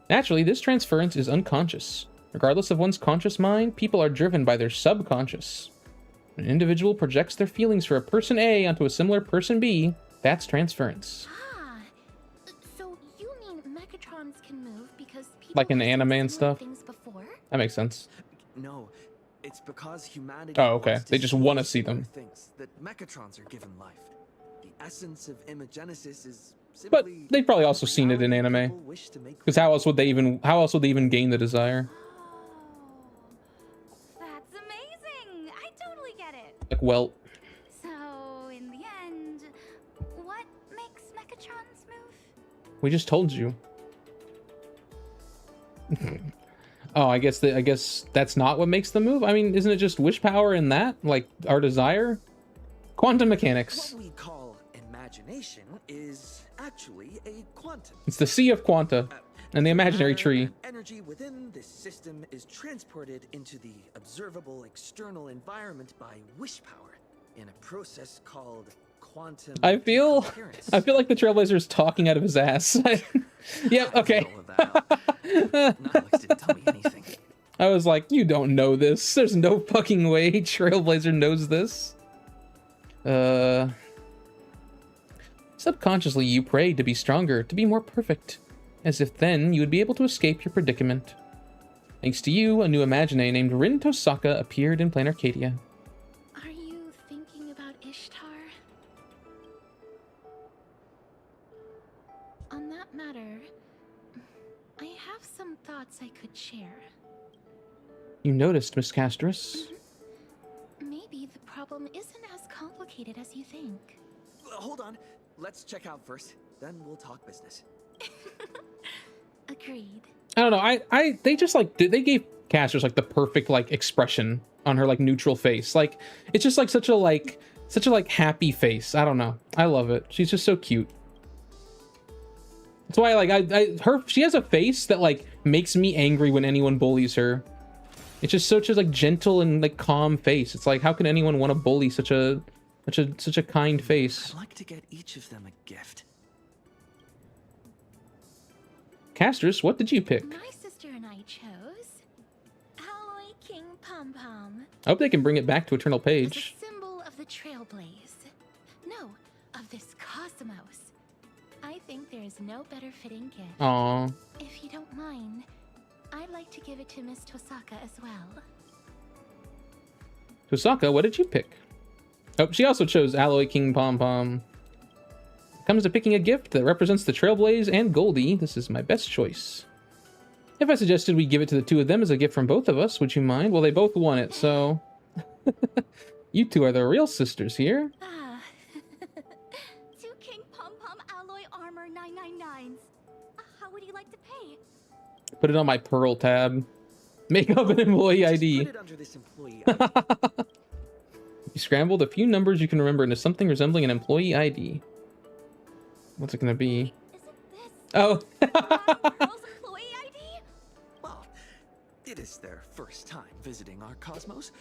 Naturally, this transference is unconscious. Regardless of one's conscious mind, people are driven by their subconscious. When an individual projects their feelings for a person A onto a similar person B, that's transference. Ah. So you mean Mechatrons can move because people Like in have anime seen and similar stuff? things before? That makes sense. No, it's because humanity. Oh, okay. wants to They just wanna see similar them. Things that Mechatrons are given life. The essence of imagenesis is But simply they've probably also seen it in reality anime. people wish to make Because how else would they even gain the desire? Oh, that's amazing. I totally get it. Like, well, So, in the end, what makes Mechatrons move? we just told you. Oh, I guess that's not what makes them move. I mean, isn't it just wish power and that, like our desire? Quantum mechanics. What we call imagination is actually a quantum. It's the sea of quanta and the imaginary Matter tree. and energy within this system is transported into the observable external environment by wish power in a process called quantum I feel decoherence. like the Trailblazer's talking out of his ass. Yep. Okay. All of that. Nihilix didn't tell me anything. I was like, you don't know this. There's no fucking way Trailblazer knows this. Subconsciously, you prayed to be stronger, to be more perfect, as if then you would be able to escape your predicament. Thanks to you, a new Imagine named Rin Tosaka appeared in Plain Arcadia. Are you thinking about Ishtar? On that matter, share. You noticed, Miss Castris. Maybe the problem isn't as complicated as you think. Hold on. Let's check out first. Then we'll talk business. Agreed. I don't know. They just like they gave Castris like the perfect like expression on her like neutral face. Like it's just like such a happy face. I don't know. I love it. She's just so cute. That's why she has a face that like makes me angry when anyone bullies her. It's just such a like gentle and like calm face. It's like, how can anyone want to bully such a kind face? I'd like to get each of them a gift. Castris, what did you pick? My sister and I chose Alloy King Pom Pom. I hope they can bring it back to Eternal As Page. a symbol of the Trailblaze. No, of this cosmos. I think there is no better fitting gift. Aw. If you don't mind, I'd like to give it to Miss Tosaka as well. Tosaka, what did you pick? Oh, she also chose Alloy King Pom Pom. Comes to picking a gift that represents the Trailblaze and Goldie. This is my best choice. If I suggested we give it to the two of them as a gift from both of us, would you mind? Well, they both want it, so... You two are the real sisters here. Ah. 2 King Pom Pom Alloy Armor 999s. How would you like to pay? Put it on my Pearl tab. Make up an employee ID. Put it under this employee ID. You scrambled a few numbers you can remember into something resembling an employee ID. What's it gonna be? Isn't this Oh. Pearl's employee ID? Well, it is their first time visiting our cosmos.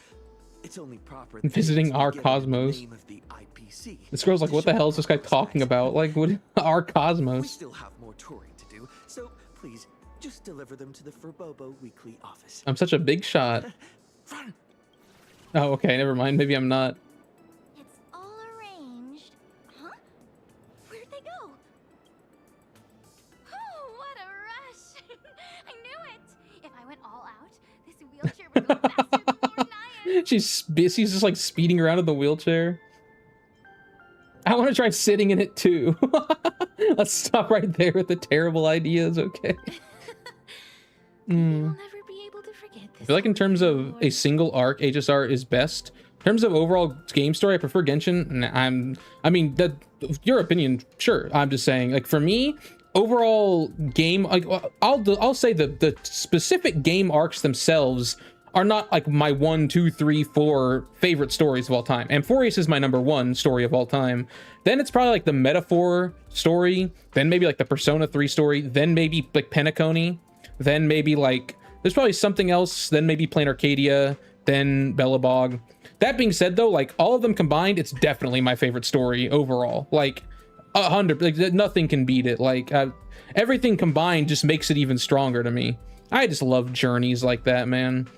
It's only proper that Visiting it's our given cosmos. the name of the IPC. This girl's like, what the hell is this guy talking about? Like, what? Our We cosmos. still have more touring to do, so please just deliver them to the Furbobo weekly office. I'm such a big shot. Run! Oh, okay, never mind. Maybe I'm not. It's all arranged. Huh? Where'd they go? Oh, what a rush! I knew it! If I went all out, this wheelchair would go faster than Lord Nyan. She's just like speeding around in the wheelchair. I want to try sitting in it too. Let's stop right there with the terrible ideas, okay? You'll never be able to forget this. I feel like in terms of a single arc, HSR is best. In terms of overall game story, I prefer Genshin. I mean, that your opinion, sure. I'm just saying, like for me, overall game, like I'll say the specific game arcs themselves are not like my 1, 2, 3, 4 favorite stories of all time. Amphorius is my #1 story of all time. Then it's probably like the Metaphor story. Then maybe like the Persona 3 story. Then maybe like Penacony. Then maybe like there's probably something else. Then maybe Plain Arcadia. Then Bellabog. That being said, though, like all of them combined, it's definitely my favorite story overall. Like 100, like nothing can beat it. Like everything combined just makes it even stronger to me. I just love journeys like that, man.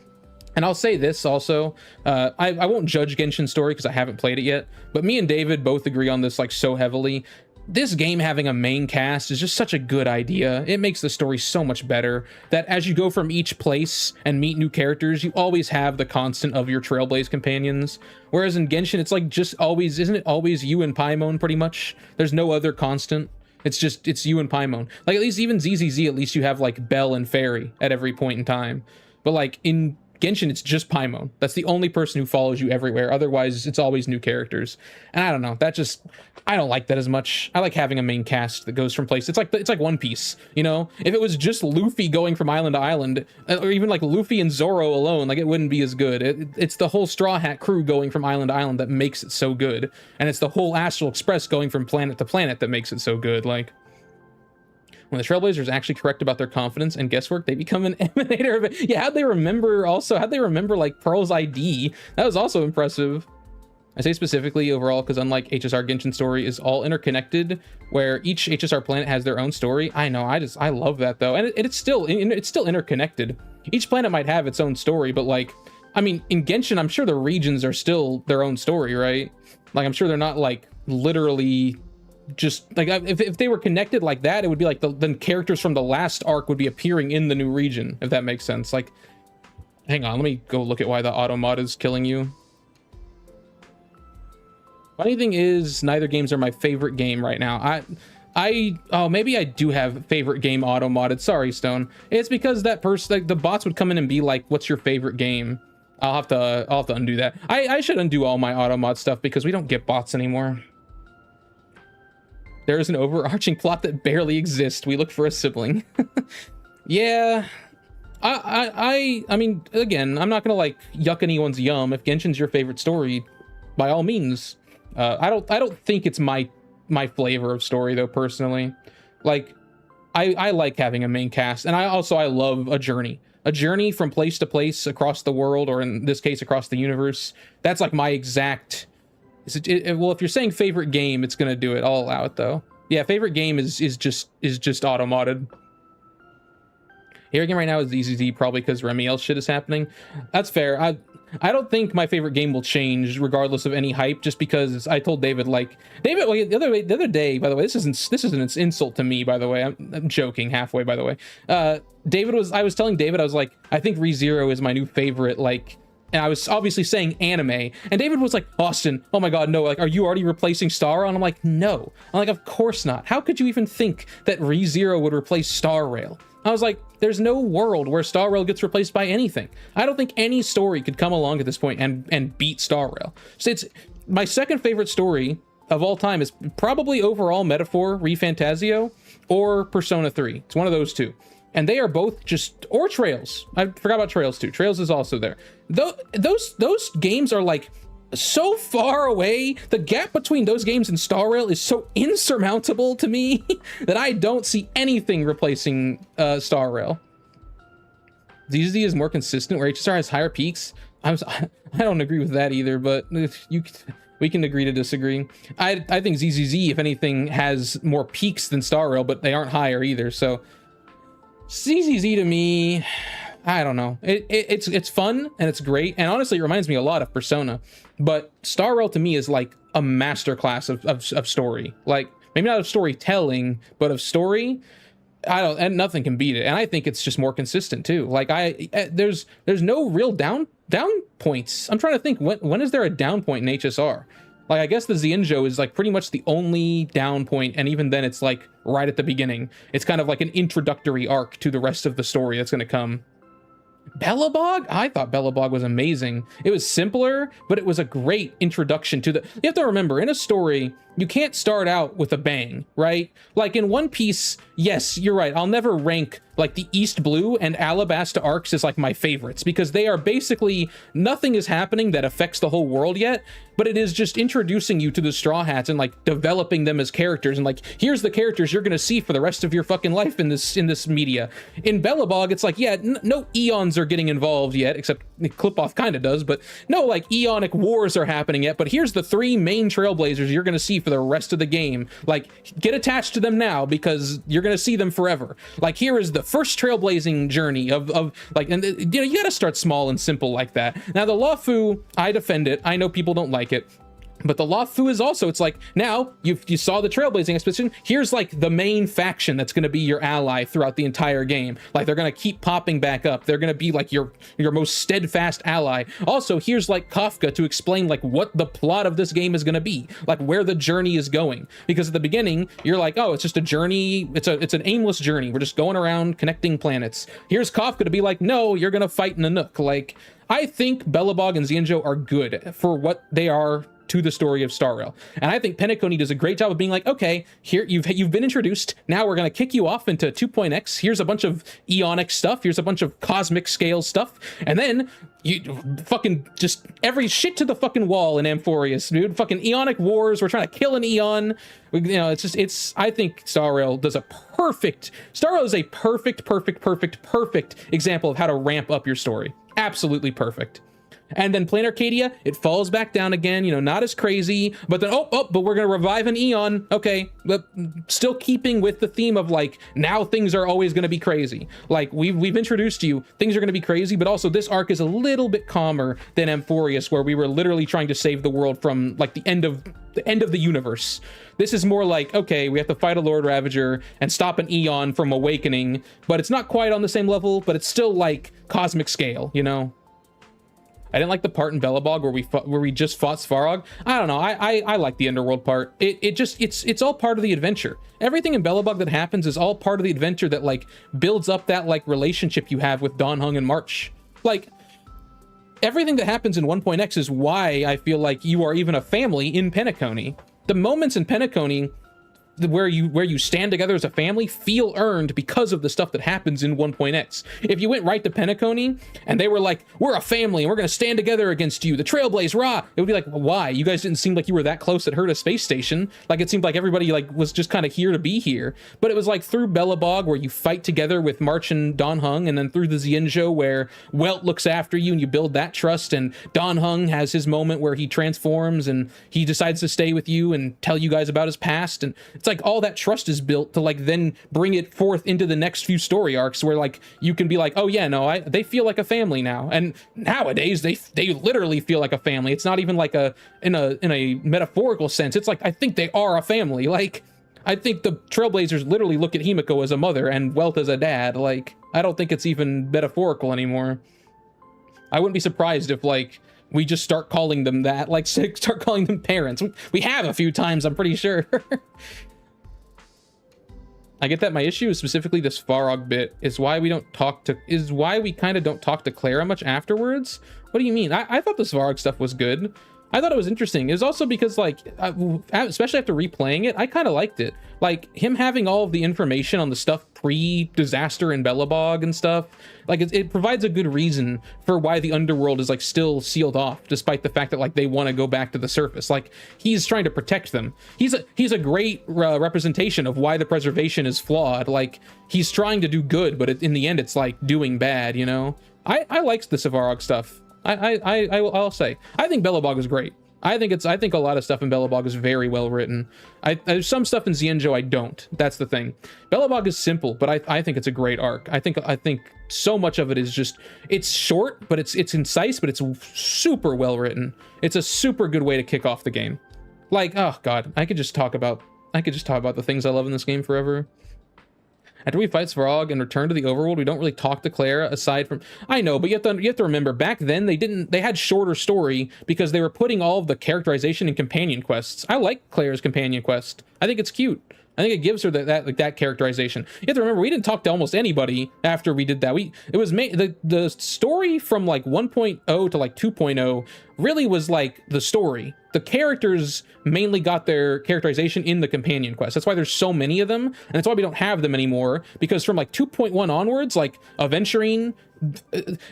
And I'll say this also, I won't judge Genshin's story because I haven't played it yet, but me and David both agree on this like so heavily. This game having a main cast is just such a good idea. It makes the story so much better that as you go from each place and meet new characters, you always have the constant of your Trailblaze companions. Whereas in Genshin, it's like just always, isn't it always you and Paimon pretty much? There's no other constant. It's you and Paimon. Like at least even ZZZ, at least you have like Belle and Fairy at every point in time. But like in Genshin, it's just Paimon. That's the only person who follows you everywhere. Otherwise, it's always new characters. And I don't know. I don't like that as much. I like having a main cast that goes from place. It's like One Piece, you know? If it was just Luffy going from island to island, or even like Luffy and Zoro alone, like it wouldn't be as good. It's the whole Straw Hat crew going from island to island that makes it so good. And it's the whole Astral Express going from planet to planet that makes it so good. Like, when the Trailblazers actually correct about their confidence and guesswork, they become an emanator of it. Yeah, how'd they remember like Pearl's ID? That was also impressive. I say specifically overall because unlike HSR, Genshin story is all interconnected, where each HSR planet has their own story. I know, I love that though. And it's still interconnected. Each planet might have its own story, but like, I mean, in Genshin, I'm sure the regions are still their own story, right? Like, I'm sure they're not like literally just like if they were connected like that, it would be like the characters from the last arc would be appearing in the new region, if that makes sense. Like, hang on, let me go look at why the automod is killing you. Funny thing is, neither games are my favorite game right now. Maybe I do have favorite game auto modded. Sorry, Stone. It's because that person, like, the bots would come in and be like, what's your favorite game? I'll have to undo that. I should undo all my auto mod stuff because we don't get bots anymore. There is an overarching plot that barely exists. We look for a sibling. Yeah. I mean, again, I'm not gonna like yuck anyone's yum. If Genshin's your favorite story, by all means. I don't think it's my flavor of story though, personally. Like, I like having a main cast, and I love a journey from place to place across the world, or in this case across the universe. That's like my exact. Well, if you're saying favorite game, it's gonna do it. I'll allow it though. Yeah, favorite game is just auto modded. Here again right now is ZZZ, probably because Remiel shit is happening. That's fair. I don't think my favorite game will change regardless of any hype, just because I told David, like, the other day, by the way, this isn't an insult to me, by the way. I'm joking halfway, by the way. I was telling David, I was like, I think ReZero is my new favorite, like, and I was obviously saying anime, and David was like, Austin, oh my god, no, like, are you already replacing Star Rail? And I'm like, no. I'm like, of course not. How could you even think that ReZero would replace Star Rail? I was like, there's no world where Star Rail gets replaced by anything. I don't think any story could come along at this point and beat Star Rail. So it's my second favorite story of all time is probably overall Metaphor, ReFantazio, or Persona 3. It's one of those two. And they are both just, or Trails. I forgot about Trails too. Trails is also there. Those games are like so far away. The gap between those games and Star Rail is so insurmountable to me that I don't see anything replacing Star Rail. ZZ is more consistent, where HSR has higher peaks. I don't agree with that either, but we can agree to disagree. I think ZZZ, if anything, has more peaks than Star Rail, but they aren't higher either. So ZZZ to me, I don't know. It's fun and it's great, and honestly, it reminds me a lot of Persona. But Star Rail to me is like a masterclass of story. Like, maybe not of storytelling, but of story. And nothing can beat it. And I think it's just more consistent too. Like, there's no real down points. I'm trying to think, when is there a down point in HSR? Like, I guess the Xianzhou is like pretty much the only down point, and even then it's like right at the beginning. It's kind of like an introductory arc to the rest of the story that's going to come. Belobog? I thought Belobog was amazing. It was simpler, but it was a great introduction to the... You have to remember, in a story, you can't start out with a bang, right? Like in One Piece, yes, you're right. I'll never rank like the East Blue and Alabasta arcs as like my favorites, because they are basically, nothing is happening that affects the whole world yet, but it is just introducing you to the Straw Hats and like developing them as characters, and like, here's the characters you're gonna see for the rest of your fucking life in this media. In Belobog, it's like, yeah, no Eons are getting involved yet, except Clip-Off kind of does, but no like Eonic wars are happening yet, but here's the 3 main trailblazers you're gonna see for the rest of the game. Like, get attached to them now, because you're gonna see them forever. Like, here is the first trailblazing journey of like, and you know, you gotta start small and simple like that. Now the Luofu, I defend it. I know people don't like it, but the Luofu is also, it's like, now you saw the trailblazing expedition, here's like the main faction that's going to be your ally throughout the entire game. Like, they're going to keep popping back up. They're going to be like your most steadfast ally. Also, here's like Kafka to explain like what the plot of this game is going to be, like where the journey is going. Because at the beginning, you're like, oh, it's just a journey. It's an aimless journey. We're just going around connecting planets. Here's Kafka to be like, no, you're going to fight Nanook. Like, I think Belobog and Xianzhou are good for what they are to the story of Star Rail. And I think Penacony does a great job of being like, okay, here you've been introduced. Now we're going to kick you off into 2.x. Here's a bunch of Eonic stuff. Here's a bunch of cosmic scale stuff. And then you fucking just every shit to the fucking wall in Amphorius, dude. Fucking Eonic wars. We're trying to kill an Eon. You know, I think Star Rail is a perfect example of how to ramp up your story. Absolutely perfect. And then Plain Arcadia, it falls back down again, you know, not as crazy, but then, but we're going to revive an Eon. Okay, but still keeping with the theme of like, now things are always going to be crazy. Like, we've introduced you, things are going to be crazy, but also this arc is a little bit calmer than Amphorius, where we were literally trying to save the world from like the end of the universe. This is more like, okay, we have to fight a Lord Ravager and stop an Eon from awakening, but it's not quite on the same level, but it's still like cosmic scale, you know? I didn't like the part in Belobog where we just fought Svarog. I don't know. I like the underworld part. It's all part of the adventure. Everything in Belobog that happens is all part of the adventure that like builds up that like relationship you have with Dawn Hung and March. Like everything that happens in 1.x is why I feel like you are even a family in Penacony. The moments in Penacony where you stand together as a family feel earned because of the stuff that happens in 1.x. If you went right to Penacony and they were like, we're a family and we're gonna stand together against you, the Trailblaze, rah, it would be like, why? You guys didn't seem like you were that close at Herta Space Station. Like it seemed like everybody like was just kind of here to be here. But it was like through Belobog where you fight together with March and Dawn Hung, and then through the Xianzhou where Welt looks after you and you build that trust, and Dawn Hung has his moment where he transforms and he decides to stay with you and tell you guys about his past, and it's like all that trust is built to like then bring it forth into the next few story arcs where like you can be like, oh yeah, no, they feel like a family now. And nowadays they literally feel like a family. It's not even like in a metaphorical sense. It's like I think they are a family. Like I think the Trailblazers literally look at Himiko as a mother and Welt as a dad. Like I don't think it's even metaphorical anymore. I wouldn't be surprised if like we just start calling them that, like start calling them parents. We have a few times, I'm pretty sure. I get that my issue is specifically this Svarog bit is why we kind of don't talk to Clara much afterwards. What do you mean? I thought the Svarog stuff was good. I thought it was interesting. It was also because like, especially after replaying it, I kind of liked it. Like him having all of the information on the stuff pre-disaster in Belobog and stuff, like it provides a good reason for why the underworld is like still sealed off, despite the fact that like they want to go back to the surface. Like he's trying to protect them. He's a great representation of why the preservation is flawed. Like he's trying to do good, but in the end, it's like doing bad. You know, I liked the Svarog stuff. I'll say I think Belobog is great. I think a lot of stuff in Belobog is very well written. There's some stuff in Xianzhou I don't. That's the thing. Belobog is simple, but I think it's a great arc. I think so much of it is just, it's short, but it's concise, but it's super well written. It's a super good way to kick off the game. Like, oh god, I could just talk about the things I love in this game forever. After we fight Svarog and return to the overworld, we don't really talk to Clara aside from... I know, but you have to remember, back then they had shorter story because they were putting all of the characterization in companion quests. I like Clara's companion quest. I think it's cute. I think it gives her that characterization. You have to remember, we didn't talk to almost anybody after we did that. The story from like 1.0 to like 2.0 really was like the story. The characters mainly got their characterization in the companion quest. That's why there's so many of them, and that's why we don't have them anymore, because from like 2.1 onwards, like Aventurine,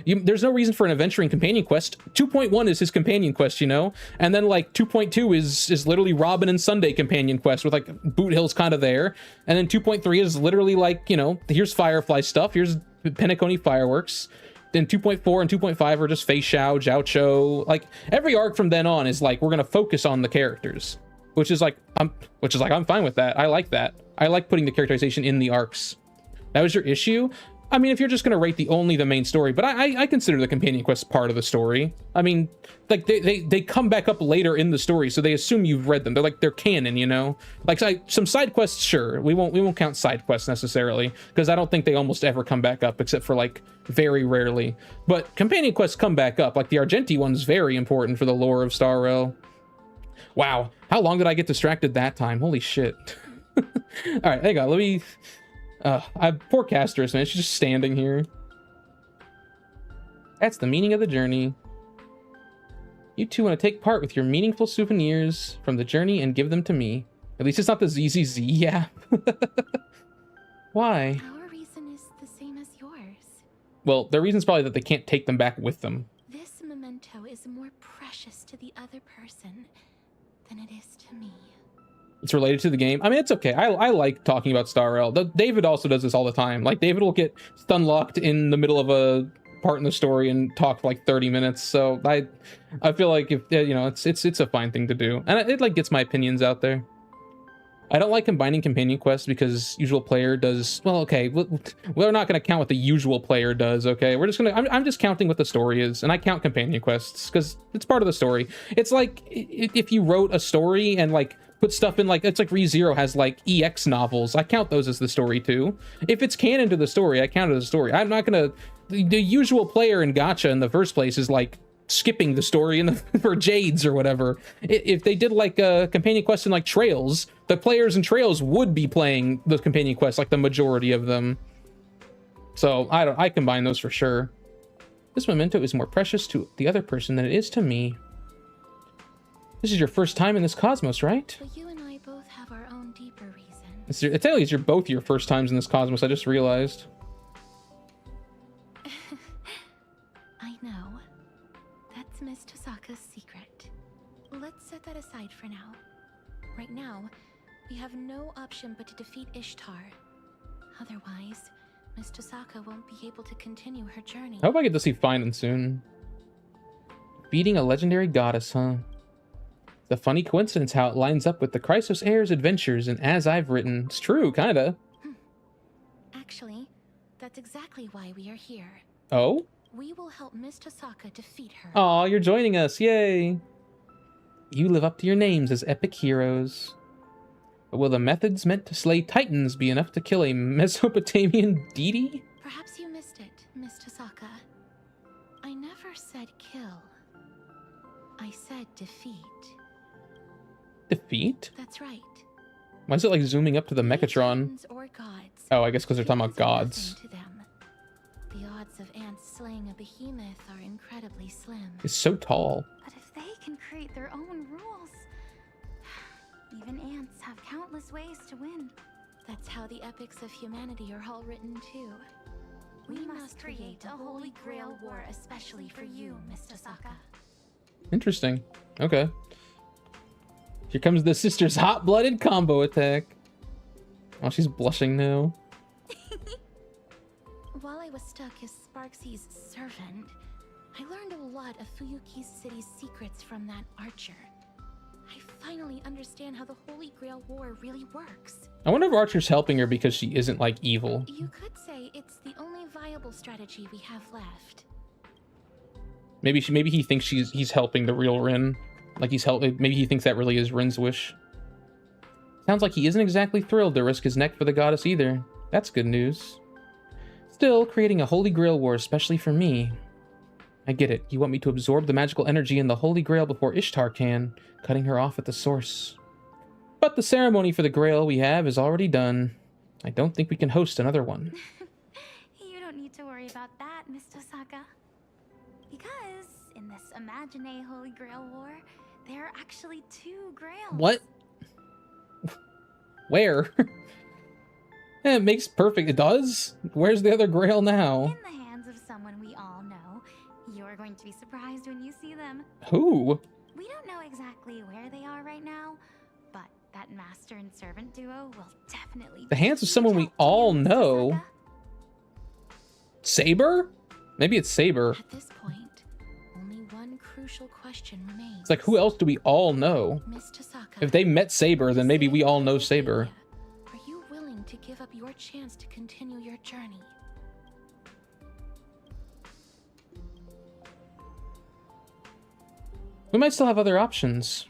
there's no reason for an Aventurine companion quest. 2.1 is his companion quest, you know? And then like 2.2 is literally Robin and Sunday companion quest with like Boot Hill's kind of there. And then 2.3 is literally like, you know, here's Firefly stuff, here's Penacony fireworks. Then 2.4 and 2.5 are just Fei Xiao, Zhao Cho. Like every arc from then on is like, we're gonna focus on the characters, which is like I'm fine with that. I like that. I like putting the characterization in the arcs. That was your issue? I mean, if you're just gonna rate only the main story, but I consider the companion quest part of the story. I mean, like they come back up later in the story, so they assume you've read them. They're canon, you know. Like some side quests, sure. We won't count side quests necessarily, because I don't think they almost ever come back up, except for like very rarely. But companion quests come back up. Like the Argenti one's very important for the lore of Star Rail. Wow, how long did I get distracted that time? Holy shit. All right, hang on. Let me. Poor Casterus, man. She's just standing here. That's the meaning of the journey. You two want to take part with your meaningful souvenirs from the journey and give them to me. At least it's not the ZZZ, yeah. Why? Our reason is the same as yours. Well, their reason's probably that they can't take them back with them. This memento is more precious to the other person than it is to me. It's related to the game. I mean, it's okay. I like talking about Star Rail. David also does this all the time. Like, David will get stun locked in the middle of a part in the story and talk for like 30 minutes. So I feel like if you know, it's a fine thing to do, and it like gets my opinions out there. I don't like combining companion quests because usual player does well. Okay, we're not going to count what the usual player does. Okay, we're just gonna. I'm just counting what the story is, and I count companion quests because it's part of the story. It's like if you wrote a story and like put stuff in, like, it's like ReZero has like EX novels. I count those as the story too. If it's canon to the story, I count it as a story. I'm not gonna. The usual player in gacha in the first place is like skipping the story in the for Jades or whatever. If they did like a companion quest in like Trails, the players in Trails would be playing the companion quests, like the majority of them. So I combine those for sure. This memento is more precious to the other person than it is to me. This is your first time in this cosmos, right? But you and I both have our own deeper reason. It's both your first times in this cosmos, I just realized. I know. That's Miss Tosaka's secret. Let's set that aside for now. Right now, we have no option but to defeat Ishtar. Otherwise, Miss Tosaka won't be able to continue her journey. I hope I get to see PHAINON soon. Beating a legendary goddess, huh? It's a funny coincidence how it lines up with the Chrysos Heir's adventures, and as I've written, it's true, kinda. Actually, that's exactly why we are here. Oh? We will help Miss Tosaka defeat her. Aw, you're joining us, yay! You live up to your names as epic heroes. But will the methods meant to slay titans be enough to kill a Mesopotamian deity? Perhaps you missed it, Miss Tosaka. I never said kill. I said defeat. Defeat? That's right. Why is it like zooming up to the Mechatron? Titans or gods. Oh, I guess because they're talking about Humans are gods. nothing to them. The odds of ants slaying a behemoth are incredibly slim. It's so tall. But if they can create their own rules, even ants have countless ways to win. That's how the epics of humanity are all written too. We must create a holy grail war especially for you, Miss Tosaka. Interesting. Okay. Here comes the sister's hot-blooded combo attack. Oh, she's blushing now. While I was stuck as Sparksy's servant, I learned a lot of Fuyuki's city's secrets from that archer. I finally understand how the Holy Grail War really works. I wonder if Archer's helping her because she isn't, like, evil. You could say it's the only viable strategy we have left. Maybe he thinks he's helping the real Rin. Like maybe he thinks that really is Rin's wish. Sounds like he isn't exactly thrilled to risk his neck for the goddess either. That's good news. Still, creating a Holy Grail war especially for me. I get it. You want me to absorb the magical energy in the Holy Grail before Ishtar can, cutting her off at the source. But the ceremony for the Grail we have is already done. I don't think we can host another one. You don't need to worry about that, Miss Tosaka. Because in this Imagine Holy Grail War, there are actually 2 grails. What? Where? It makes perfect. It does? Where's the other Grail now? In the hands of someone we all know. You're going to be surprised when you see them. Who? We don't know exactly where they are right now, but that master and servant duo will definitely The hands of be someone we help to all you, Miss know. Tosaka. Saber? Maybe it's Saber. At this point, only one crucial question remains. It's like, who else do we all know? Miss Tosaka, If they met Saber, then maybe we all know Saber. are you willing to give up your chance to continue your journey? We might still have other options.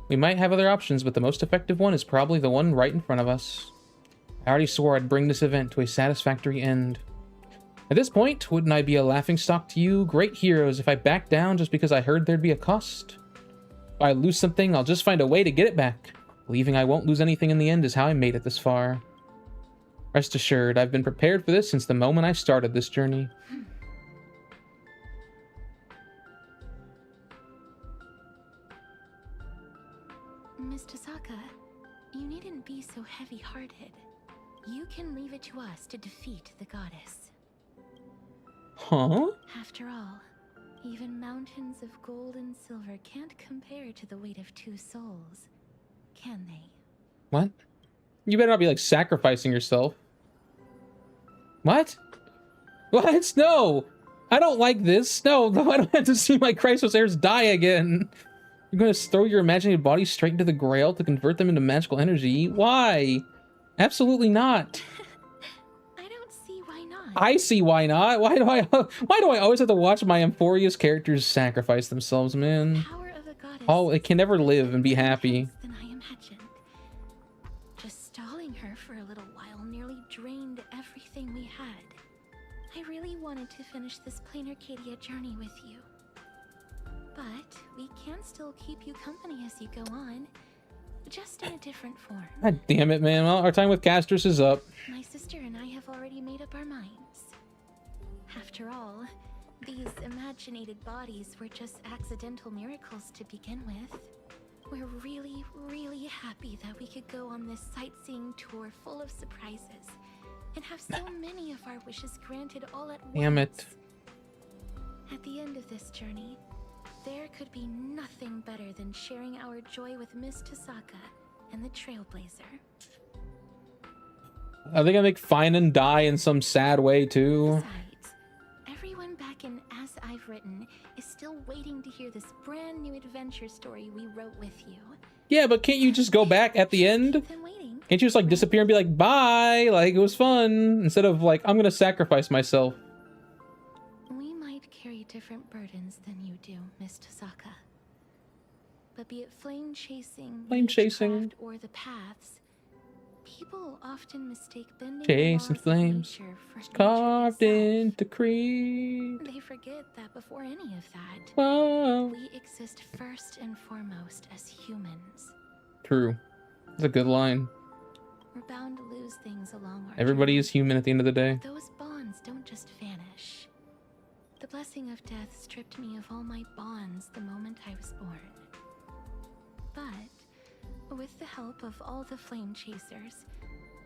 We might have other options, but the most effective one is probably the one right in front of us. I already swore I'd bring this event to a satisfactory end. At this point, wouldn't I be a laughingstock to you, great heroes, if I backed down just because I heard there'd be a cost? If I lose something, I'll just find a way to get it back. Believing I won't lose anything in the end is how I made it this far. Rest assured, I've been prepared for this since the moment I started this journey. Miss Tosaka, you needn't be so heavy-hearted. You can leave it to us to defeat the goddess. Huh? After all, even mountains of gold and silver can't compare to the weight of 2 souls, can they? What? You better not be, like, sacrificing yourself. What? What? No! I don't like this. No, I don't have to see my Chrysos heirs die again. You're going to throw your imaginary bodies straight into the Grail to convert them into magical energy? Why? Absolutely not. I don't see why not. I see why not. Why do I always have to watch my Emphoria's characters sacrifice themselves, man? Power of a goddess. Oh, it can never live and be happy. Than I imagined. Just stalling her for a little while nearly drained everything we had. I really really wanted to finish this plain Arcadia journey with you. But we can still keep you company as you go on, just in a different form. God damn it, man. Well, our time with Castris is up. My sister and I have already made up our minds. After all, these imaginated bodies were just accidental miracles to begin with. We're really, really happy that we could go on this sightseeing tour full of surprises and have so many of our wishes granted all at once. Damn it. At the end of this journey, there could be nothing better than sharing our joy with Miss Tosaka and the Trailblazer. Are they gonna make PHAINON die in some sad way too? Besides, everyone back in As I've Written is still waiting to hear this brand new adventure story we wrote with you. Yeah, but can't you just go back at the end? Keep them waiting. Can't you just like disappear and be like, bye, like it was fun, instead of like, I'm gonna sacrifice myself? We might carry different burdens than you do, Miss Tosaka. But be it flame chasing, witchcraft, or the paths, people often mistake bending Chasing the laws flames, of nature for nature carved itself. into creed. They forget that before any of that, Whoa. we exist first and foremost as humans. True. That's a good line. We're bound to lose things along our Everybody journey. is human at the end of the day. Those bonds don't just vanish. The blessing of death stripped me of all my bonds the moment I was born. But with the help of all the flame chasers,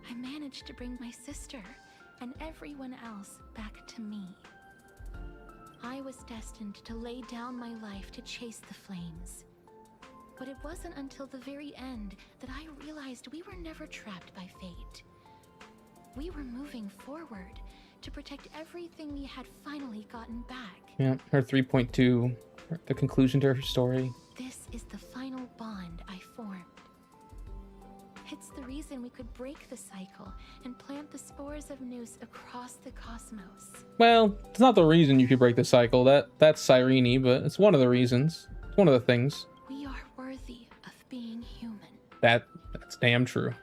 I managed to bring my sister and everyone else back to me. I was destined to lay down my life to chase the flames. But it wasn't until the very end that I realized we were never trapped by fate. We were moving forward to protect everything we had finally gotten back. Yeah, her 3.2, the conclusion to her story. This is the final bond I formed. It's the reason we could break the cycle and plant the spores of Noose across the cosmos. Well, it's not the reason you should break the cycle. That's Cyrene, but it's one of the reasons. It's one of the things. We are worthy of being human. That's damn true.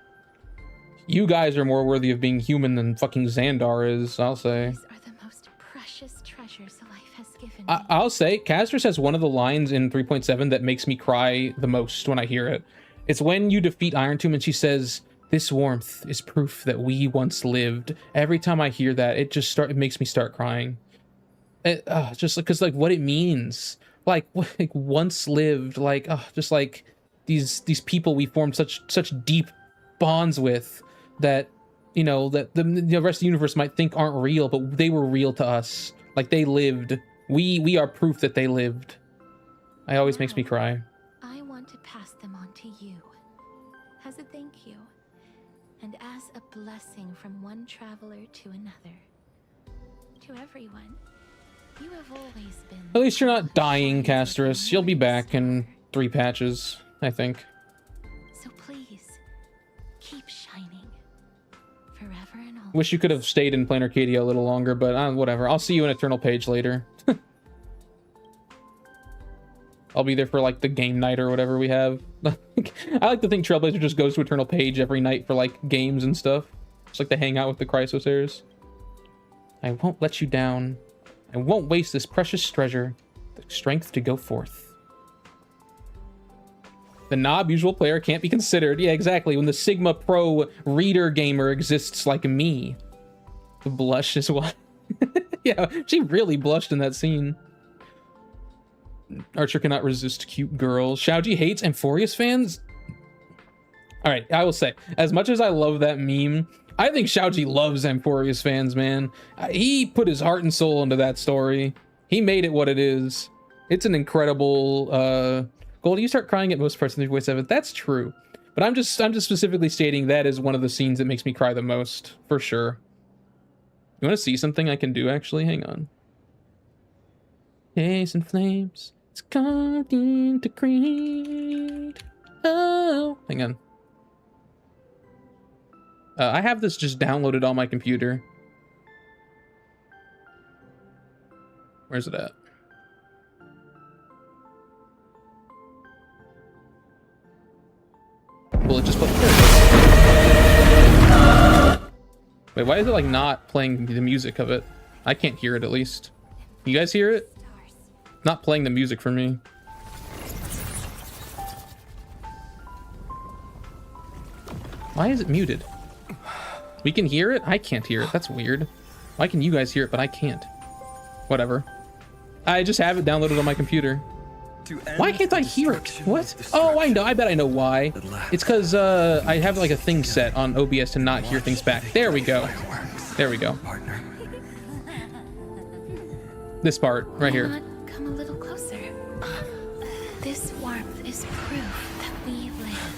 You guys are more worthy of being human than fucking Xandar is, I'll say. These are the most precious treasures life has given me. I'll say, Castris has one of the lines in 3.7 that makes me cry the most when I hear it. It's when you defeat Iron Tomb and she says, "This warmth is proof that we once lived." Every time I hear that, it makes me start crying. Just because like what it means, like once lived, like just like these people we formed such deep bonds with that, you know, that the rest of the universe might think aren't real, but they were real to us. Like they lived. We are proof that they lived. It always makes me cry. I want to pass them on to you as a thank you and as a blessing from one traveler to another. To everyone, you have always been. At least you're not dying, Castris. You'll be back in 3 patches, I think. So please, keep shining forever and always. Wish you could have stayed in Planar Arcadia a little longer, but whatever. I'll see you in Eternal Page later. I'll be there for like the game night or whatever we have. I like to think Trailblazer just goes to Eternal Page every night for like games and stuff. Just like to hang out with the Chrysosairs. I won't let you down. I won't waste this precious treasure. The strength to go forth. The knob usual player can't be considered. Yeah, exactly. When the Sigma Pro reader gamer exists like me. The blush is what. Yeah, she really blushed in that scene. Archer cannot resist cute girls. Xiaoji hates Amphorius fans? Alright, I will say, as much as I love that meme, I think Xiaoji loves Amphorius fans, man. He put his heart and soul into that story. He made it what it is. It's an incredible, Gold, you start crying at most parts of 3.7. That's true. But I'm just specifically stating that is one of the scenes that makes me cry the most, for sure. You want to see something I can do, actually? Hang on. Chasing flames. It's carved into creed. Oh, hang on. I have this just downloaded on my computer. Where's it at? Will it just play? Wait, why is it like not playing the music of it? I can't hear it, at least. You guys hear it? Not playing the music for me. Why is it muted? We can hear it? I can't hear it. That's weird. Why can you guys hear it, but I can't? Whatever. I just have it downloaded on my computer. Why can't I hear it? What? Oh, I know. I bet I know why. It's because I have like a thing set on OBS to not hear things back. There we go. There we go. This part right here. Why not come a little closer? This warmth is proof that we live.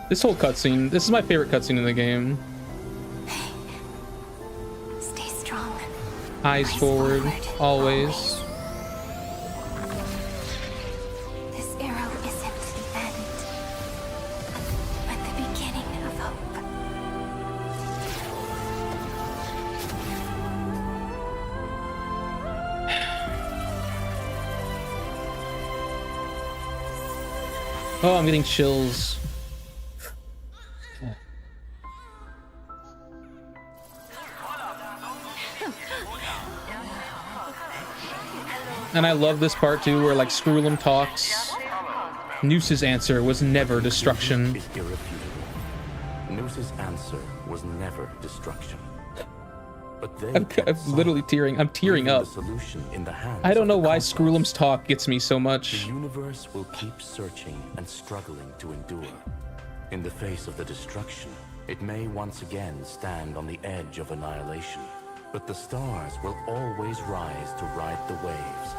This whole cutscene. This is my favorite cutscene in the game. Stay strong. Eyes forward, always. This arrow isn't the end, but the beginning of hope. Oh, I'm getting chills. And I love this part too, where like Scroolum talks. Noose's answer was never destruction. Is irrefutable. Noose's answer was never destruction. But they I'm literally tearing. I'm tearing up. the solution in the hands I don't of know the why complex. Scroolum's talk gets me so The much. universe will keep searching and struggling to endure. In the face of the destruction, it may once again stand on the edge of annihilation. But the stars will always rise to ride the waves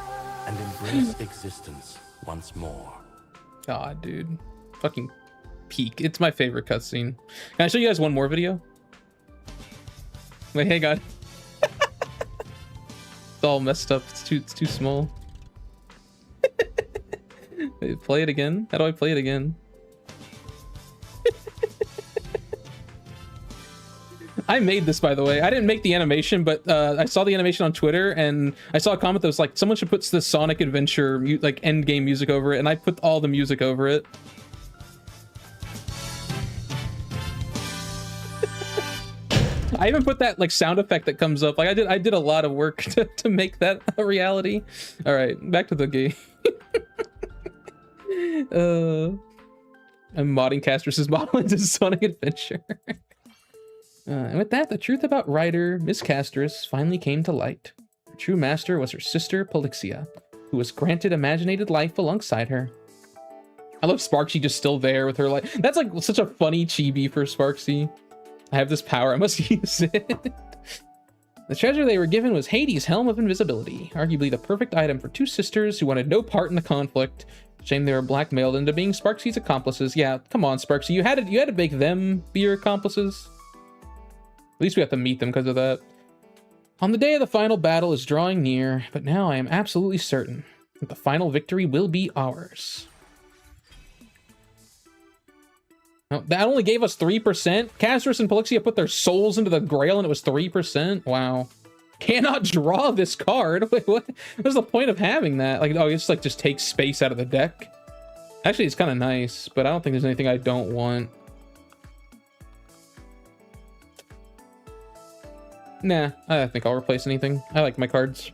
and embrace existence once more. God, dude. Fucking peak. It's my favorite cutscene. Can I show you guys one more video? Wait, hang on. It's all messed up. It's too small. Wait, play it again. How do I play it again? I made this, by the way. I didn't make the animation, but I saw the animation on Twitter, and I saw a comment that was like, someone should put the Sonic Adventure like end game music over it, and I put all the music over it. I even put that like sound effect that comes up. Like I did a lot of work to make that a reality. All right, back to the game. I'm modding Castrus's model into Sonic Adventure. And with that, the truth about Ryder, Miss Castrus, finally came to light. Her true master was her sister, Polixia, who was granted imaginated life alongside her. I love Sparksy just still there with her life. That's like such a funny chibi for Sparksy. I have this power, I must use it. The treasure they were given was Hades' Helm of Invisibility, arguably the perfect item for two sisters who wanted no part in the conflict. Shame they were blackmailed into being Sparksy's accomplices. Yeah, come on, Sparksy, you had to make them be your accomplices. At least we have to meet them because of that. On the day of the final battle is drawing near, but now I am absolutely certain that the final victory will be ours. Oh, that only gave us 3%. Castrus and Polixia put their souls into the Grail and it was 3%. Wow. Cannot draw this card. Wait, what's the point of having that? Like, oh, it's like just takes space out of the deck. Actually, it's kind of nice, but I don't think there's anything I don't want. Nah, I don't think I'll replace anything. I like my cards.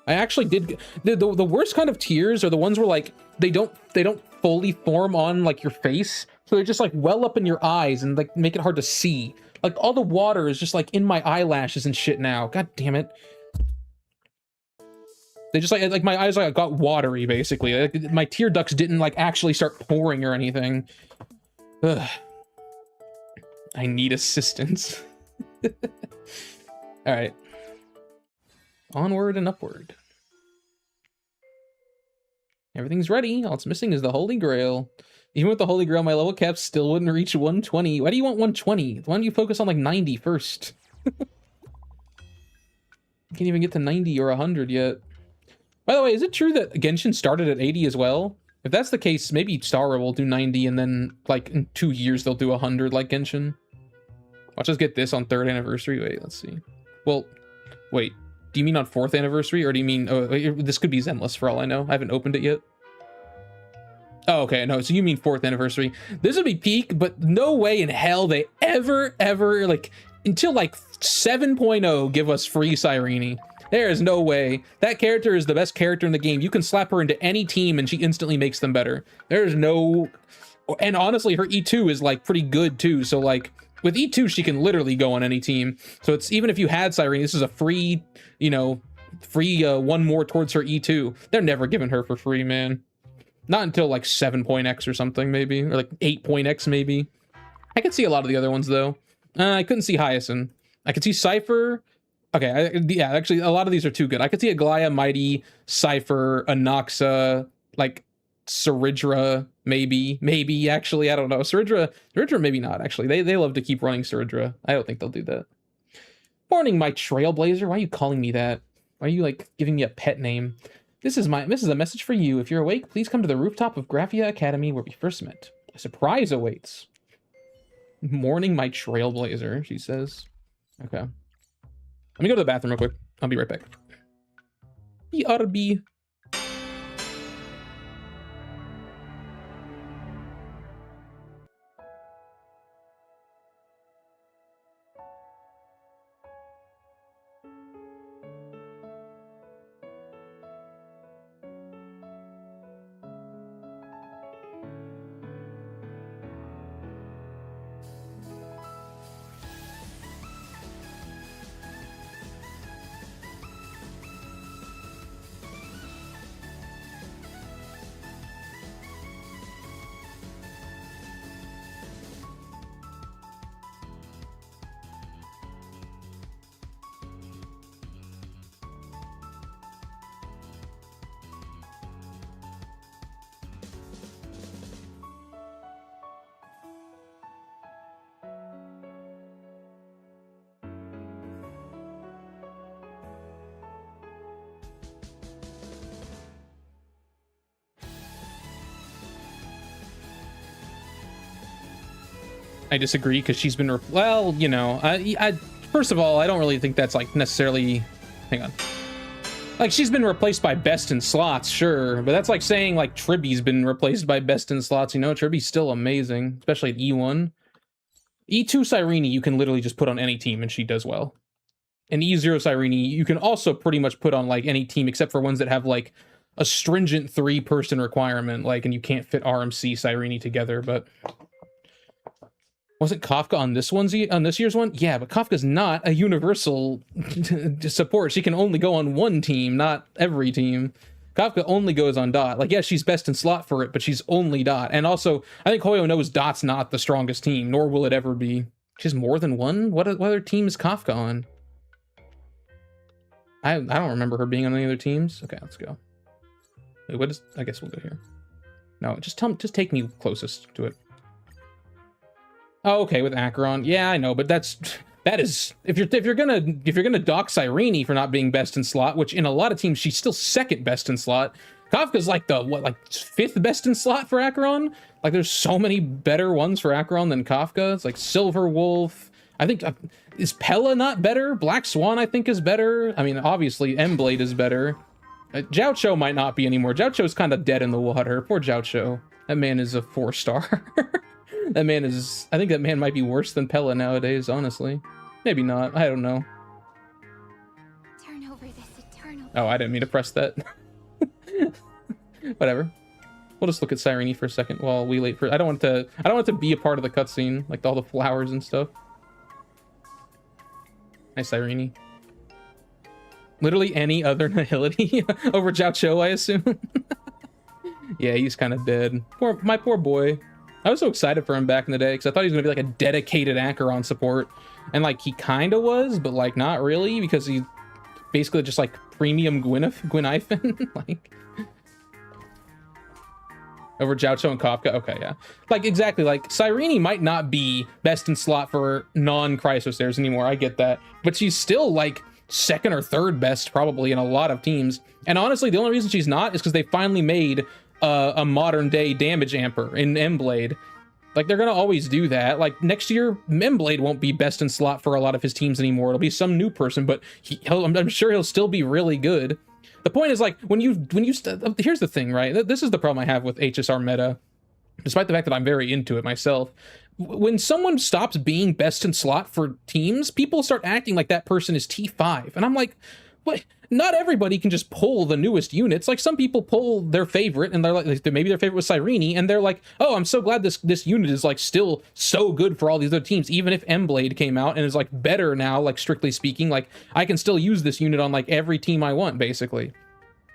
I actually did. The worst kind of tears are the ones where like they don't fully form on like your face, so they're just like well up in your eyes and like make it hard to see. Like all the water is just like in my eyelashes and shit now. God damn it. They just like my eyes like got watery basically. Like, my tear ducts didn't like actually start pouring or anything. Ugh. I need assistance. All right. Onward and upward. Everything's ready. All it's missing is the Holy Grail. Even with the Holy Grail, my level cap still wouldn't reach 120. Why do you want 120? Why don't you focus on like 90 first? You can't even get to 90 or 100 yet. By the way, is it true that Genshin started at 80 as well? If that's the case, maybe Star Rail will do 90 and then like in 2 years they'll do 100 like Genshin. Watch us get this on 3rd anniversary. Wait, let's see. Well, wait. Do you mean on 4th anniversary or do you mean... Oh, wait, this could be Zenless for all I know. I haven't opened it yet. Oh, okay. No, so you mean 4th anniversary. This would be peak, but no way in hell they ever, like, until like 7.0 give us free Cyrene. There is no way. That character is the best character in the game. You can slap her into any team and she instantly makes them better. There's no... And honestly, her E2 is like pretty good too. So like with E2, she can literally go on any team. So it's, even if you had Cyrene, this is a free, you know, free one more towards her E2. They're never giving her for free, man. Not until like 7.x or something, maybe, or like 8.x maybe. I could see a lot of the other ones though. I couldn't see Hyacinth. I could see Cypher. Okay, yeah, actually, a lot of these are too good. I could see Aglaya, Mighty, Cypher, Anoxa, like Saridra, maybe actually, I don't know. Saridra maybe not actually. They love to keep running Saridra. I don't think they'll do that. Morning, my Trailblazer. Why are you calling me that? Why are you like giving me a pet name? This is a message for you. If you're awake, please come to the rooftop of Graphia Academy where we first met. A surprise awaits. Morning, my Trailblazer, she says. Okay. Let me go to the bathroom real quick. I'll be right back. BRB. I disagree because she's been well, you know, I first of all, I don't really think that's like necessarily, hang on, like she's been replaced by best in slots, sure, but that's like saying like Tribby's been replaced by best in slots. You know, Tribby's still amazing, especially at E1. E2 Cyrene you can literally just put on any team and she does well, and E0 Cyrene you can also pretty much put on like any team except for ones that have like a stringent 3-person requirement, like, and you can't fit RMC Cyrene together. But wasn't Kafka on this year's one? Yeah, but Kafka's not a universal support. She can only go on one team, not every team. Kafka only goes on Dot. Like, yeah, she's best in slot for it, but she's only Dot. And also, I think Hoyo knows Dot's not the strongest team, nor will it ever be. She has more than one? What other team is Kafka on? I don't remember her being on any other teams. Okay, let's go. Wait, what is... I guess we'll go here. No, just take me closest to it. Oh, okay, with Acheron. Yeah, I know, but that is if you're gonna dock Cyrene for not being best in slot, which in a lot of teams she's still second best in slot. Kafka's like the like 5th best in slot for Acheron. Like there's so many better ones for Acheron than Kafka. It's like Silver Wolf. I think is Pella not better? Black Swan I think is better. I mean, obviously M-Blade is better. Jiao Cho might not be anymore. Jiao Cho's kind of dead in the water. Poor Jiao Cho. That man is a 4-star. That man is... I think that man might be worse than Pella nowadays, honestly. Maybe not. I don't know. Turn over this eternal... Oh, I didn't mean to press that. Whatever. We'll just look at Cyrene for a second while we wait for... I don't want it to be a part of the cutscene, like all the flowers and stuff. Nice, Cyrene. Literally any other Nihility over Jiao Cho, I assume. Yeah, he's kind of dead. My poor boy. I was so excited for him back in the day because I thought he was going to be like a dedicated Acheron support. And like he kind of was, but like not really because he's basically just like premium Gwynaifen. Like over Jiao Cho and Kafka. Okay, yeah. Like exactly, like Cyrene might not be best in slot for non-Chrysostairs anymore. I get that. But she's still like 2nd or 3rd best probably in a lot of teams. And honestly, the only reason she's not is because they finally made a modern day damage amper in M-Blade. Like they're gonna always do that. Like next year M-Blade won't be best in slot for a lot of his teams anymore. It'll be some new person, but I'm sure he'll still be really good. The point is like when you here's the thing, right? This is the problem I have with HSR meta, despite the fact that I'm very into it myself. when someone stops being best in slot for teams, people start acting like that person is T5. And I'm like, what? Not everybody can just pull the newest units. Like, some people pull their favorite, and they're like, maybe their favorite was Cyrene, and they're like, oh, I'm so glad this unit is like still so good for all these other teams. Even if M-Blade came out and is like better now, like strictly speaking, like I can still use this unit on like every team I want, basically.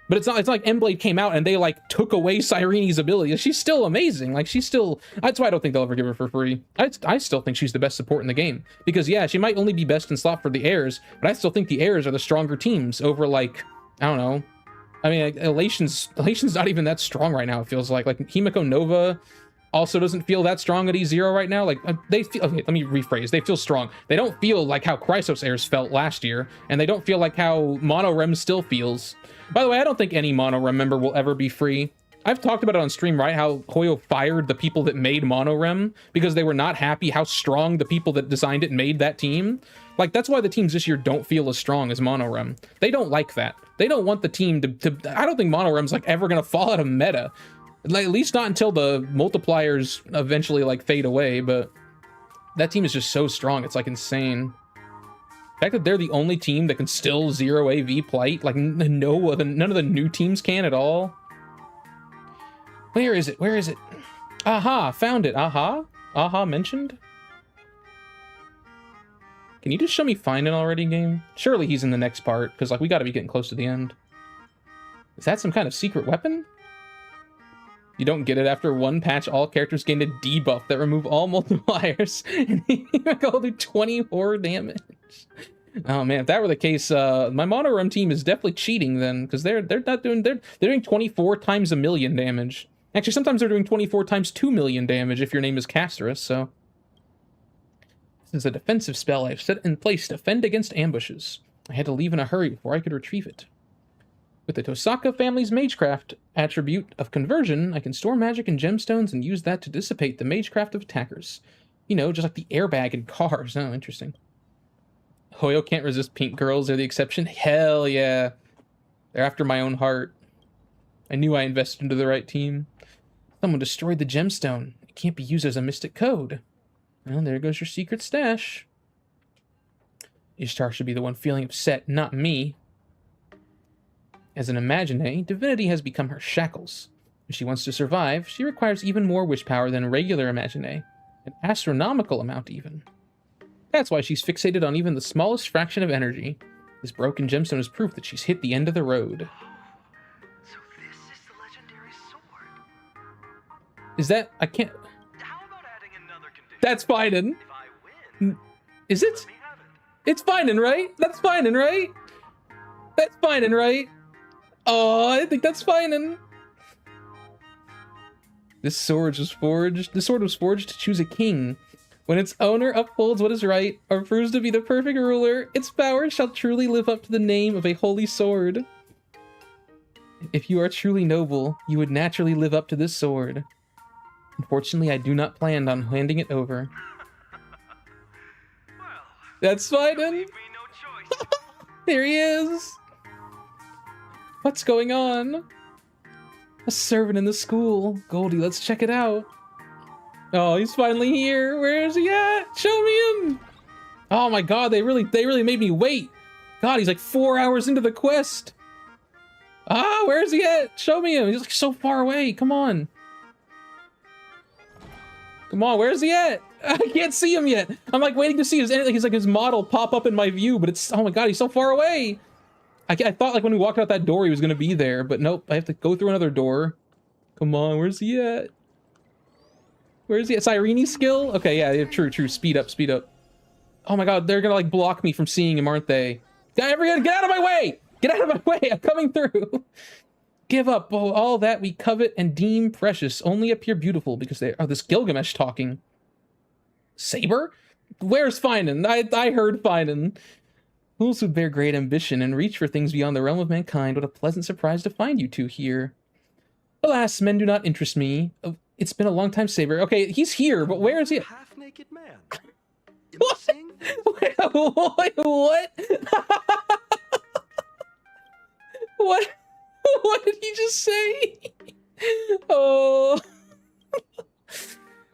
But it's not like M-Blade came out and they like took away Cyrene's ability. She's still amazing. Like, she's still, that's why I don't think they'll ever give her for free. I still think she's the best support in the game, because yeah, she might only be best in slot for the heirs, but I still think the heirs are the stronger teams over, like, I don't know. I mean, like, Elation's not even that strong right now, it feels like Himiko Nova also doesn't feel that strong at E0 right now. Like, they feel, okay, let me rephrase. They feel strong. They don't feel like how Chrysos heirs felt last year, and they don't feel like how Monorem still feels. By the way, I don't think any Monorem member will ever be free. I've talked about it on stream, right? How Hoyo fired the people that made Monorem because they were not happy how strong the people that designed it made that team. Like, that's why the teams this year don't feel as strong as Monorem. They don't like that. They don't want the team to I don't think Monorem's like ever gonna fall out of meta. Like, at least not until the multipliers eventually like fade away, but that team is just so strong, it's like insane. The fact that they're the only team that can still 0 AV plight, like none of the new teams can at all. Where is it? Where is it? Aha, found it. Aha? Aha mentioned? Can you just show me PHAINON already, game? Surely he's in the next part, because like we gotta be getting close to the end. Is that some kind of secret weapon? You don't get it after one patch. All characters gain a debuff that remove all multipliers, and you go do 24 damage. Oh man, if that were the case, my Monorem team is definitely cheating then, because they're doing 24 times a million damage. Actually, sometimes they're doing 24 times 2 million damage if your name is Casterus. So this is a defensive spell I've set in place to fend against ambushes. I had to leave in a hurry before I could retrieve it. With the Tosaka family's Magecraft attribute of conversion, I can store magic and gemstones and use that to dissipate the Magecraft of attackers. You know, just like the airbag in cars. Oh, interesting. Hoyo can't resist pink girls, they're the exception. Hell yeah. They're after my own heart. I knew I invested into the right team. Someone destroyed the gemstone. It can't be used as a mystic code. Well, there goes your secret stash. Ishtar should be the one feeling upset, not me. As an Imagine, divinity has become her shackles. If she wants to survive, she requires even more wish power than regular Imagine. An astronomical amount, even. That's why she's fixated on even the smallest fraction of energy. This broken gemstone is proof that she's hit the end of the road. So this is the legendary sword. Is that... I can't... How about adding another condition? That's PHAINON. If I win, Is it? let me have it. It's PHAINON, right? That's PHAINON, right? That's PHAINON, right? Oh, I think that's PHAINON. This sword was forged to choose a king. When its owner upholds what is right, or proves to be the perfect ruler, its power shall truly live up to the name of a holy sword. If you are truly noble, you would naturally live up to this sword. Unfortunately, I do not plan on handing it over. Well, That's PHAINON. leave me no choice. Here he is. What's going on? A servant in the school. Goldie, let's check it out. Oh, he's finally here. Where is he at? Show me him. Oh my god, they really made me wait. God, he's like 4 hours into the quest. Ah, where is he at? Show me him. He's like so far away. Come on. Come on, where's he at? I can't see him yet. I'm like waiting to see his model pop up in my view, but it's, oh my god, he's so far away. I thought like when we walked out that door he was gonna be there, but nope, I have to go through another door. Come on, where's he at? Where's he at? Cyrene's skill? Okay, yeah, true. Speed up. Oh my god, they're gonna like block me from seeing him, aren't they? Get out of my way! Get out of my way! I'm coming through! Give up all that we covet and deem precious only appear beautiful because they are this Gilgamesh talking. Saber? Where's PHAINON? I heard PHAINON. Fools who bear great ambition and reach for things beyond the realm of mankind, what a pleasant surprise to find you two here. Alas, men do not interest me. Oh, it's been a long time, Saber. Okay, he's here, but where is he? Half-naked man. What? Wait, what? What? What did he just say? Oh.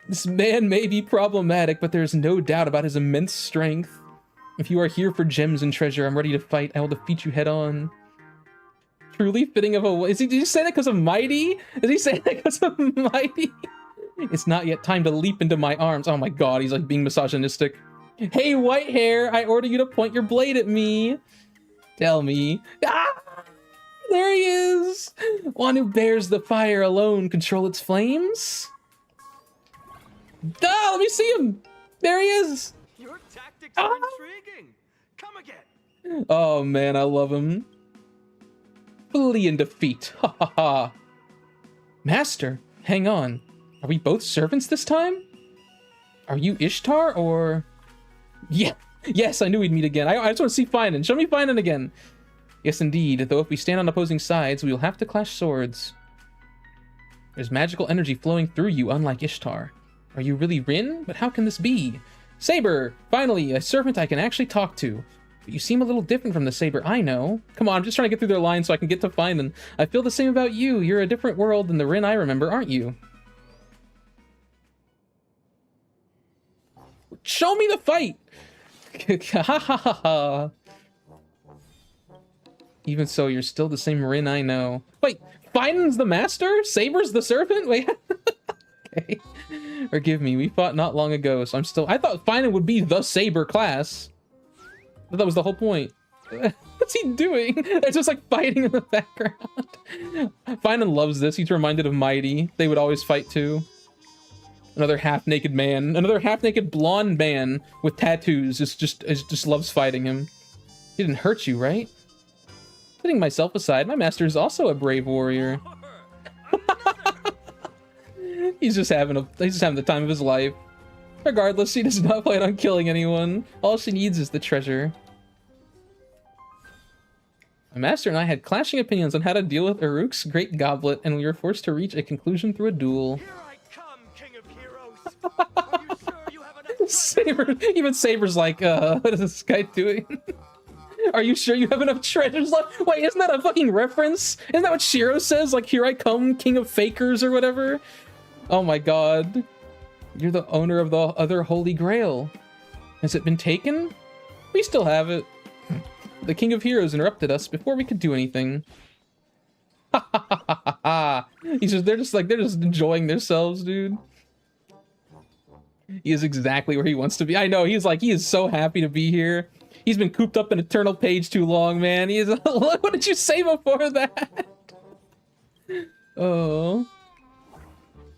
This man may be problematic, but there's no doubt about his immense strength. If you are here for gems and treasure, I'm ready to fight. I will defeat you head on. Truly fitting of a... Did he say that because of Mighty? Is he saying that because of Mighty? It's not yet time to leap into my arms. Oh my god, he's like being misogynistic. Hey, white hair, I order you to point your blade at me. Tell me. Ah! There he is! One who bears the fire alone control its flames? Ah, let me see him! There he is! Your tactics are intriguing. Come again. Oh man, I love him. Flee in defeat. Ha ha ha. Master, hang on. Are we both servants this time? Are you Ishtar or... Yeah, yes, I knew we'd meet again. I just want to see Finan. Show me Finan again. Yes, indeed. Though if we stand on opposing sides, we will have to clash swords. There's magical energy flowing through you, unlike Ishtar. Are you really Rin? But how can this be? Saber! Finally, a servant I can actually talk to. But you seem a little different from the Saber I know. Come on, I'm just trying to get through their lines so I can get to Finan. I feel the same about you. You're a different world than the Rin I remember, aren't you? Show me the fight! Ha ha ha ha! Even so, you're still the same Rin I know. Wait, Finan's the master? Saber's the servant? Wait. Okay. Forgive me, we fought not long ago, so I thought Finan would be the Saber class. I thought that was the whole point. What's he doing? They're just like fighting in the background. Finan loves this. He's reminded of Mighty. They would always fight too. Another half-naked man. Another half-naked blonde man with tattoos just loves fighting him. He didn't hurt you, right? Putting myself aside, my master is also a brave warrior. He's just having the time of his life. Regardless, she does not plan on killing anyone. All she needs is the treasure. My master and I had clashing opinions on how to deal with Uruk's great goblet, and we were forced to reach a conclusion through a duel. Here I come, King of Heroes. Are you sure you have enough Saber, even Saber's like, what is this guy doing? Are you sure you have enough treasures left? Wait, isn't that a fucking reference? Isn't that what Shiro says? Like, here I come, king of fakers or whatever? Oh my god. You're the owner of the other Holy Grail. Has it been taken? We still have it. The King of Heroes interrupted us before we could do anything. Ha ha ha ha ha. They're just enjoying themselves, dude. He is exactly where he wants to be. I know, he is so happy to be here. He's been cooped up in Eternal Page too long, man. He is. What did you say before that? Oh.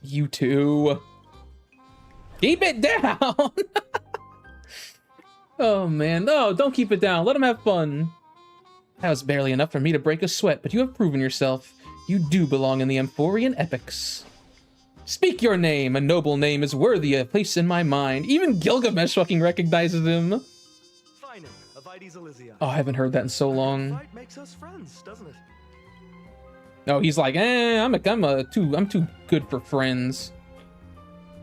You too. Keep it down! Oh man, no, don't keep it down. Let him have fun. That was barely enough for me to break a sweat, but you have proven yourself. You do belong in the Amphorian epics. Speak your name. A noble name is worthy a place in my mind. Even Gilgamesh fucking recognizes him. Finan of Ides Elysiae. Oh, I haven't heard that in so long. Fight makes us friends, doesn't it? No, he's like, I'm too good for friends.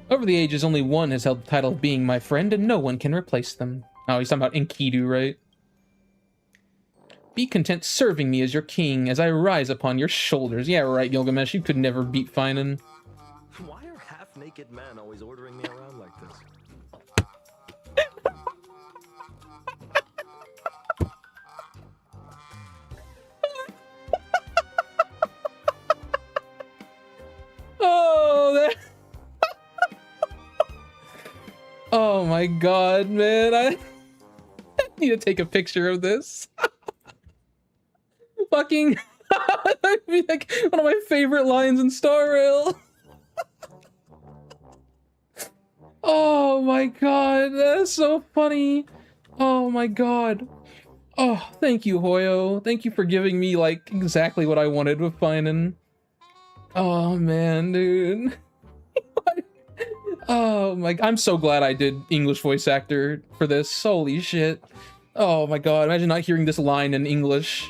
Over the ages, only one has held the title of being my friend, and no one can replace them. Oh, he's talking about Enkidu, right? Be content serving me as your king, as I rise upon your shoulders. Yeah, right, Gilgamesh, you could never beat Finan. Why are half-naked men always ordering me around like this? Oh, that... Oh my god, man. I need to take a picture of this. Fucking... That'd be like one of my favorite lines in Star Rail. Oh my god, that's so funny. Oh my god. Oh, thank you, Hoyo. Thank you for giving me, like, exactly what I wanted with Finan. Oh man, dude. Oh my, I'm so glad I did English voice actor for this. Holy shit. Oh my god, imagine not hearing this line in English.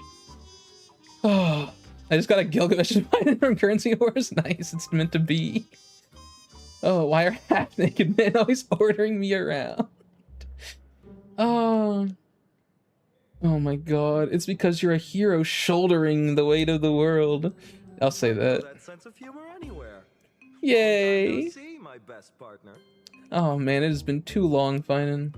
Oh, I just got a Gilgamesh from Currency Wars. Nice, it's meant to be. Oh, why are half-naked men always ordering me around? Oh. Oh my god, it's because you're a hero shouldering the weight of the world. I'll say that. That sense of humor anywhere. Yay. See, my best partner. Oh man, it has been too long, PHAINON.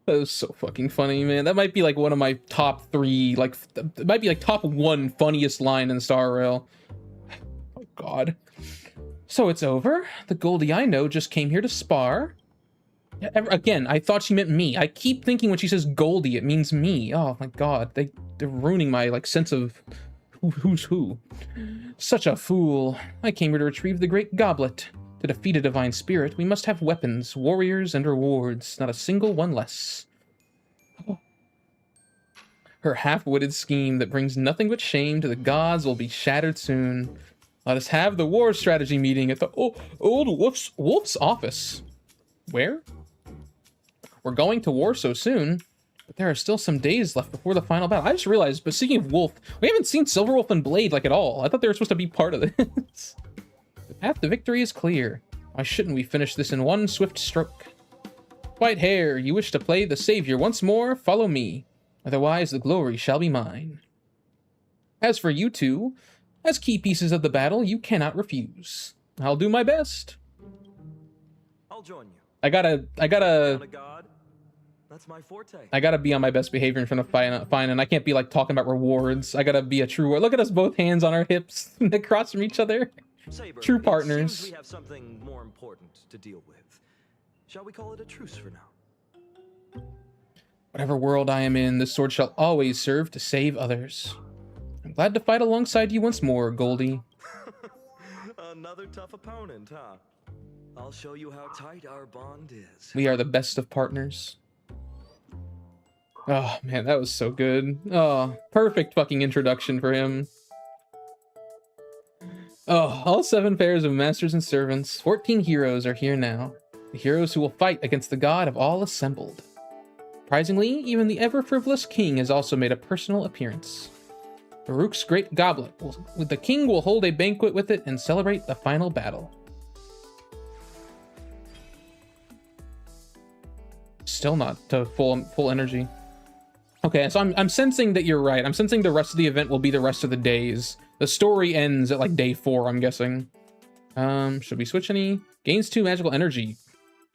That was so fucking funny, man. That might be like one of my top 3, like, it might be like top 1 funniest line in Star Rail. Oh god. So it's over? The Goldie I know just came here to spar? Yeah, again, I thought she meant me. I keep thinking when she says Goldie, it means me. Oh my god, they're ruining my, like, sense of who's who. Such a fool. I came here to retrieve the Great Goblet. To defeat a divine spirit, we must have weapons, warriors, and rewards, not a single one less. Her half-witted scheme that brings nothing but shame to the gods will be shattered soon. Let us have the war strategy meeting at the old Wolf's office. Where? We're going to war so soon, but there are still some days left before the final battle. I just realized, but speaking of Wolf, we haven't seen Silverwolf and Blade, like, at all. I thought they were supposed to be part of this. The path to victory is clear. Why shouldn't we finish this in one swift stroke? White hair, you wish to play the savior once more? Follow me. Otherwise, the glory shall be mine. As for you two, as key pieces of the battle, you cannot refuse. I'll do my best. I'll join you. I gotta Not a god. That's my forte. I gotta be on my best behavior in front of PHAINON. I can't be like talking about rewards. I gotta be a true warrior. Look at us, both hands on our hips across from each other. Saber, True it partners. seems we have something more important to deal with. Shall we call it a truce for now? Whatever world I am in, this sword shall always serve to save others. I'm glad to fight alongside you once more, Goldie. Another tough opponent, huh? I'll show you how tight our bond is. We are the best of partners. Oh man, that was so good. Oh, perfect fucking introduction for him. Oh, all 7 pairs of masters and servants, 14 heroes are here now. The heroes who will fight against the god have all assembled. Surprisingly, even the ever-frivolous king has also made a personal appearance. Baruch's great goblet. The king will hold a banquet with it and celebrate the final battle. Still not to full energy. Okay, so I'm sensing that you're right. I'm sensing the rest of the event will be the rest of the days. The story ends at like day 4, I'm guessing. Should we switch any? Gains 2 magical energy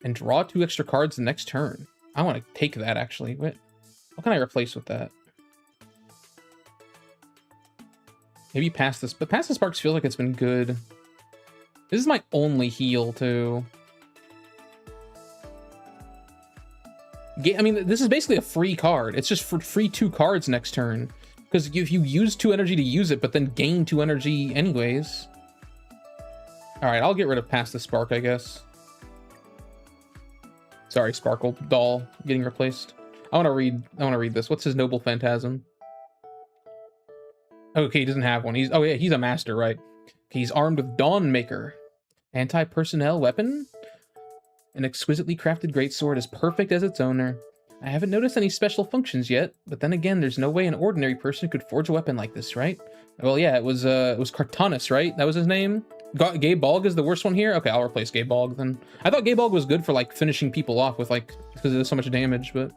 and draw 2 extra cards the next turn. I want to take that actually. What can I replace with that? Maybe Pass this, but Pass the Sparks feels like it's been good. This is my only heal too. I mean, this is basically a free card. It's just for free 2 cards next turn. Because if you use 2 energy to use it, but then gain 2 energy anyways. Alright, I'll get rid of Pass the Spark, I guess. Sorry, Sparkle Doll getting replaced. I want to read this. What's his noble phantasm? Okay, he doesn't have one. Oh yeah, he's a master, right? Okay, he's armed with Dawnmaker. Anti-personnel weapon? An exquisitely crafted greatsword as perfect as its owner. I haven't noticed any special functions yet, but then again, there's no way an ordinary person could forge a weapon like this, right? Well, yeah, it was Cartanus, right? That was his name? Gabe Balg is the worst one here? Okay, I'll replace Gabe Balg then. I thought Gabe Balg was good for, like, finishing people off with, like, because it does so much damage, but...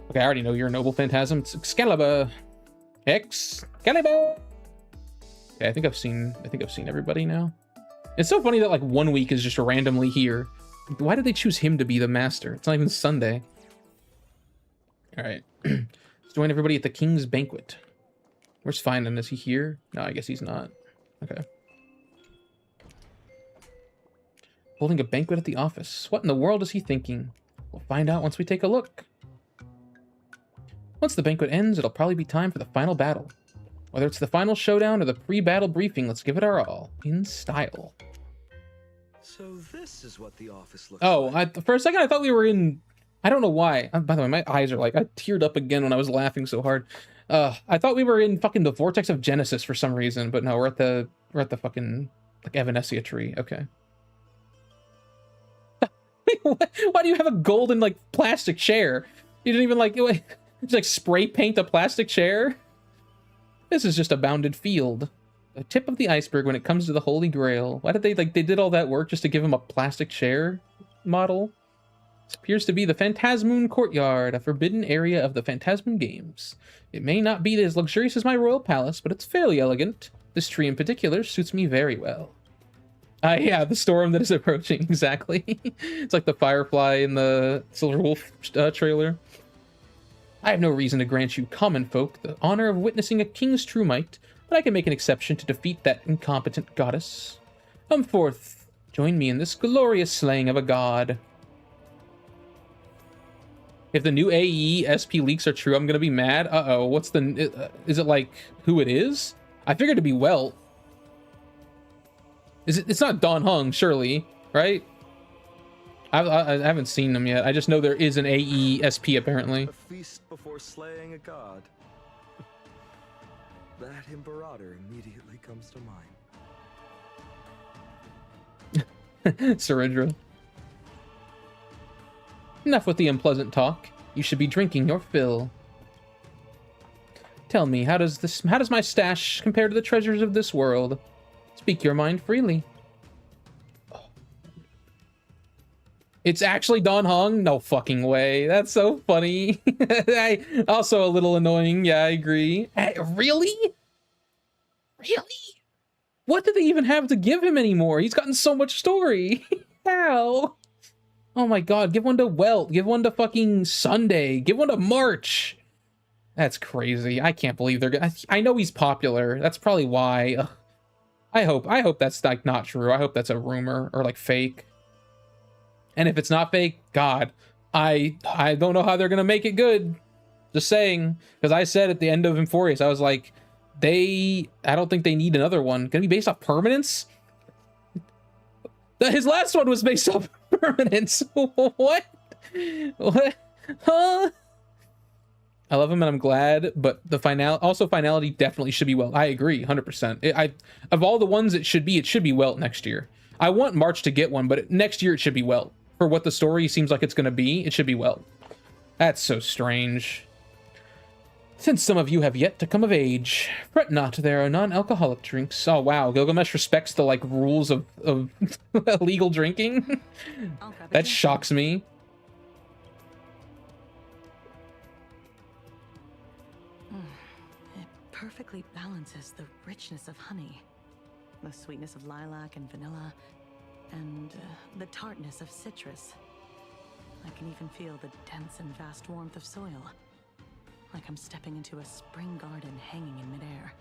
Okay, I already know you're a noble phantasm. It's Excalibur! Excalibur! Okay, I think I've seen everybody now. It's so funny that, like, 1 week is just randomly here. Why did they choose him to be the master? It's not even Sunday. Alright. Let's join everybody at the King's Banquet. Where's PHAINON? Is he here? No, I guess he's not. Okay. Holding a banquet at the office. What in the world is he thinking? We'll find out once we take a look. Once the banquet ends, it'll probably be time for the final battle. Whether it's the final showdown or the pre-battle briefing, let's give it our all. In style. So this is what the office looks Oh, like. for a second I thought we were in... I don't know why. By the way, my eyes are like... I teared up again when I was laughing so hard. I thought we were in fucking the Vortex of Genesis for some reason, but no, we're at the fucking, like, Evanescia tree. Okay. Why do you have a golden, like, plastic chair? You didn't even, like... Just, like, spray paint a plastic chair? This is just a bounded field. The tip of the iceberg when it comes to the Holy Grail. Why did they did all that work just to give him a plastic chair model? This appears to be the Phantasmoon Courtyard, a forbidden area of the Phantasmoon games. It may not be as luxurious as my royal palace, but it's fairly elegant. This tree in particular suits me very well. Yeah, the storm that is approaching, exactly. It's like the Firefly in the Silver Wolf trailer. I have no reason to grant you common folk the honor of witnessing a king's true might, but I can make an exception to defeat that incompetent goddess. Come forth, join me in this glorious slaying of a god. If the new AE SP leaks are true, I'm gonna be mad. Uh-oh, what's the... is it like who it is? I figured it'd be Welt. It's not Don Hung, surely, right? I haven't seen them yet. I just know there is an AE SP apparently. A feast before slaying a god. That imperator immediately comes to mind. Saridra. Enough with the unpleasant talk. You should be drinking your fill. Tell me, how does my stash compare to the treasures of this world? Speak your mind freely. It's actually Don Hong? No fucking way. That's so funny. Also a little annoying. Yeah, I agree. Really? Really? What do they even have to give him anymore? He's gotten so much story. How? Oh my god, give one to Welt. Give one to fucking Sunday. Give one to March. That's crazy. I can't believe they're gonna... I know he's popular. That's probably why. Ugh. I hope that's like not true. I hope that's a rumor or like fake. And if it's not fake, God, I don't know how they're gonna make it good. Just saying, because I said at the end of Inforius, I was like, I don't think they need another one. Gonna be based off permanence? His last one was based off permanence. What? What? Huh? I love him and I'm glad, but the finality definitely should be Welt. I agree, 100%. Of all the ones it should be Welt next year. I want March to get one, but next year it should be Welt. For what the story seems like it's going to be, it should be Welt. That's so strange. Since some of you have yet to come of age, fret not, there are non-alcoholic drinks. Oh wow, Gilgamesh respects the like rules of illegal drinking. That shocks me. It perfectly balances the richness of honey, the sweetness of lilac and vanilla, and the tartness of citrus. I can even feel the dense and vast warmth of soil. Like I'm stepping into a spring garden hanging in midair.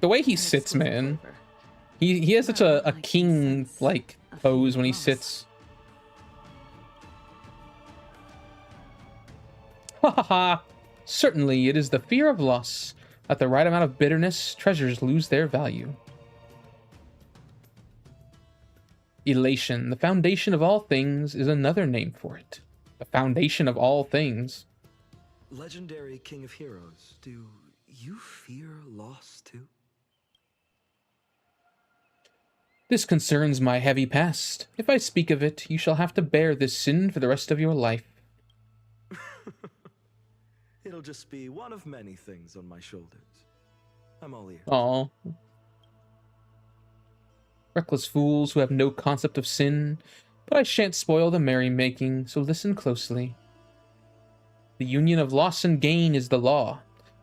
The way he sits, man. He has such a king like pose when he sits. Ha ha ha. Certainly it is the fear of loss. At the right amount of bitterness, treasures lose their value. Elation, the foundation of all things, is another name for it. The foundation of all things. Legendary King of Heroes, do you fear loss too? This concerns my heavy past. If I speak of it, you shall have to bear this sin for the rest of your life. It'll just be one of many things on my shoulders. I'm all ears. Aww. Reckless fools who have no concept of sin. But I shan't spoil the merrymaking, so listen closely. The union of loss and gain is the law.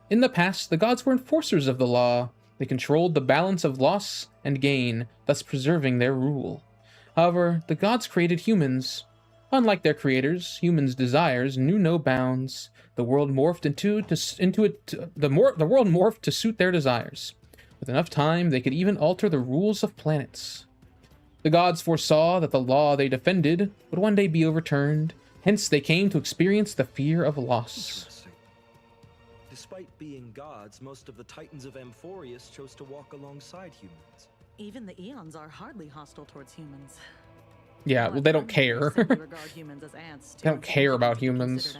In the past, the gods were enforcers of the law. They controlled the balance of loss and gain, thus preserving their rule. However, the gods created humans. Unlike their creators, humans' desires knew no bounds. The world morphed the world morphed to suit their desires. With enough time, they could even alter the rules of planets. The gods foresaw that the law they defended would one day be overturned, hence they came to experience the fear of loss. Interesting. Despite being gods, most of the titans of Amphorius chose to walk alongside humans. Even the Eons are hardly hostile towards humans. Yeah, well, they don't care. They don't care about humans.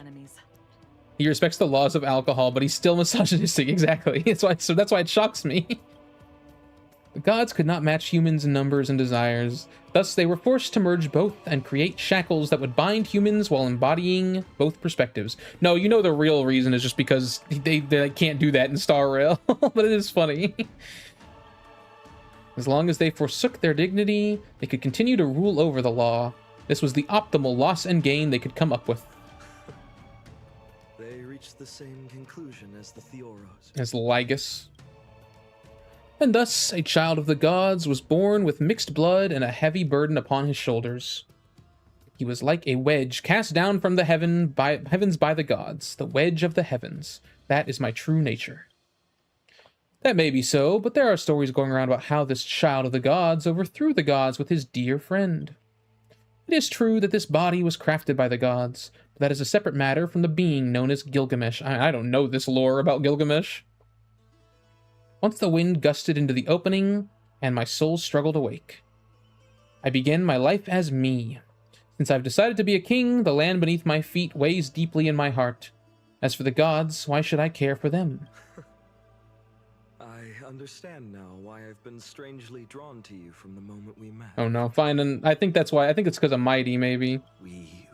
He respects the laws of alcohol, but he's still misogynistic, exactly. That's why it shocks me. The gods could not match humans in numbers and desires. Thus, they were forced to merge both and create shackles that would bind humans while embodying both perspectives. No, you know the real reason is just because they can't do that in Star Rail, but it is funny. As long as they forsook their dignity, they could continue to rule over the law. This was the optimal loss and gain they could come up with. They reached the same conclusion as the Theoros. As Lygus. And thus a child of the gods was born with mixed blood and a heavy burden upon his shoulders. He was like a wedge cast down from the heavens by the gods, the wedge of the heavens. That is my true nature. That may be so, but there are stories going around about how this child of the gods overthrew the gods with his dear friend. It is true that this body was crafted by the gods, but that is a separate matter from the being known as Gilgamesh. I don't know this lore about Gilgamesh. Once the wind gusted into the opening, and my soul struggled awake. I began my life as me. Since I've decided to be a king, the land beneath my feet weighs deeply in my heart. As for the gods, why should I care for them? I understand now why I've been strangely drawn to you from the moment we met. Oh no, fine, and I think that's why. I think it's because of Mighty, maybe. We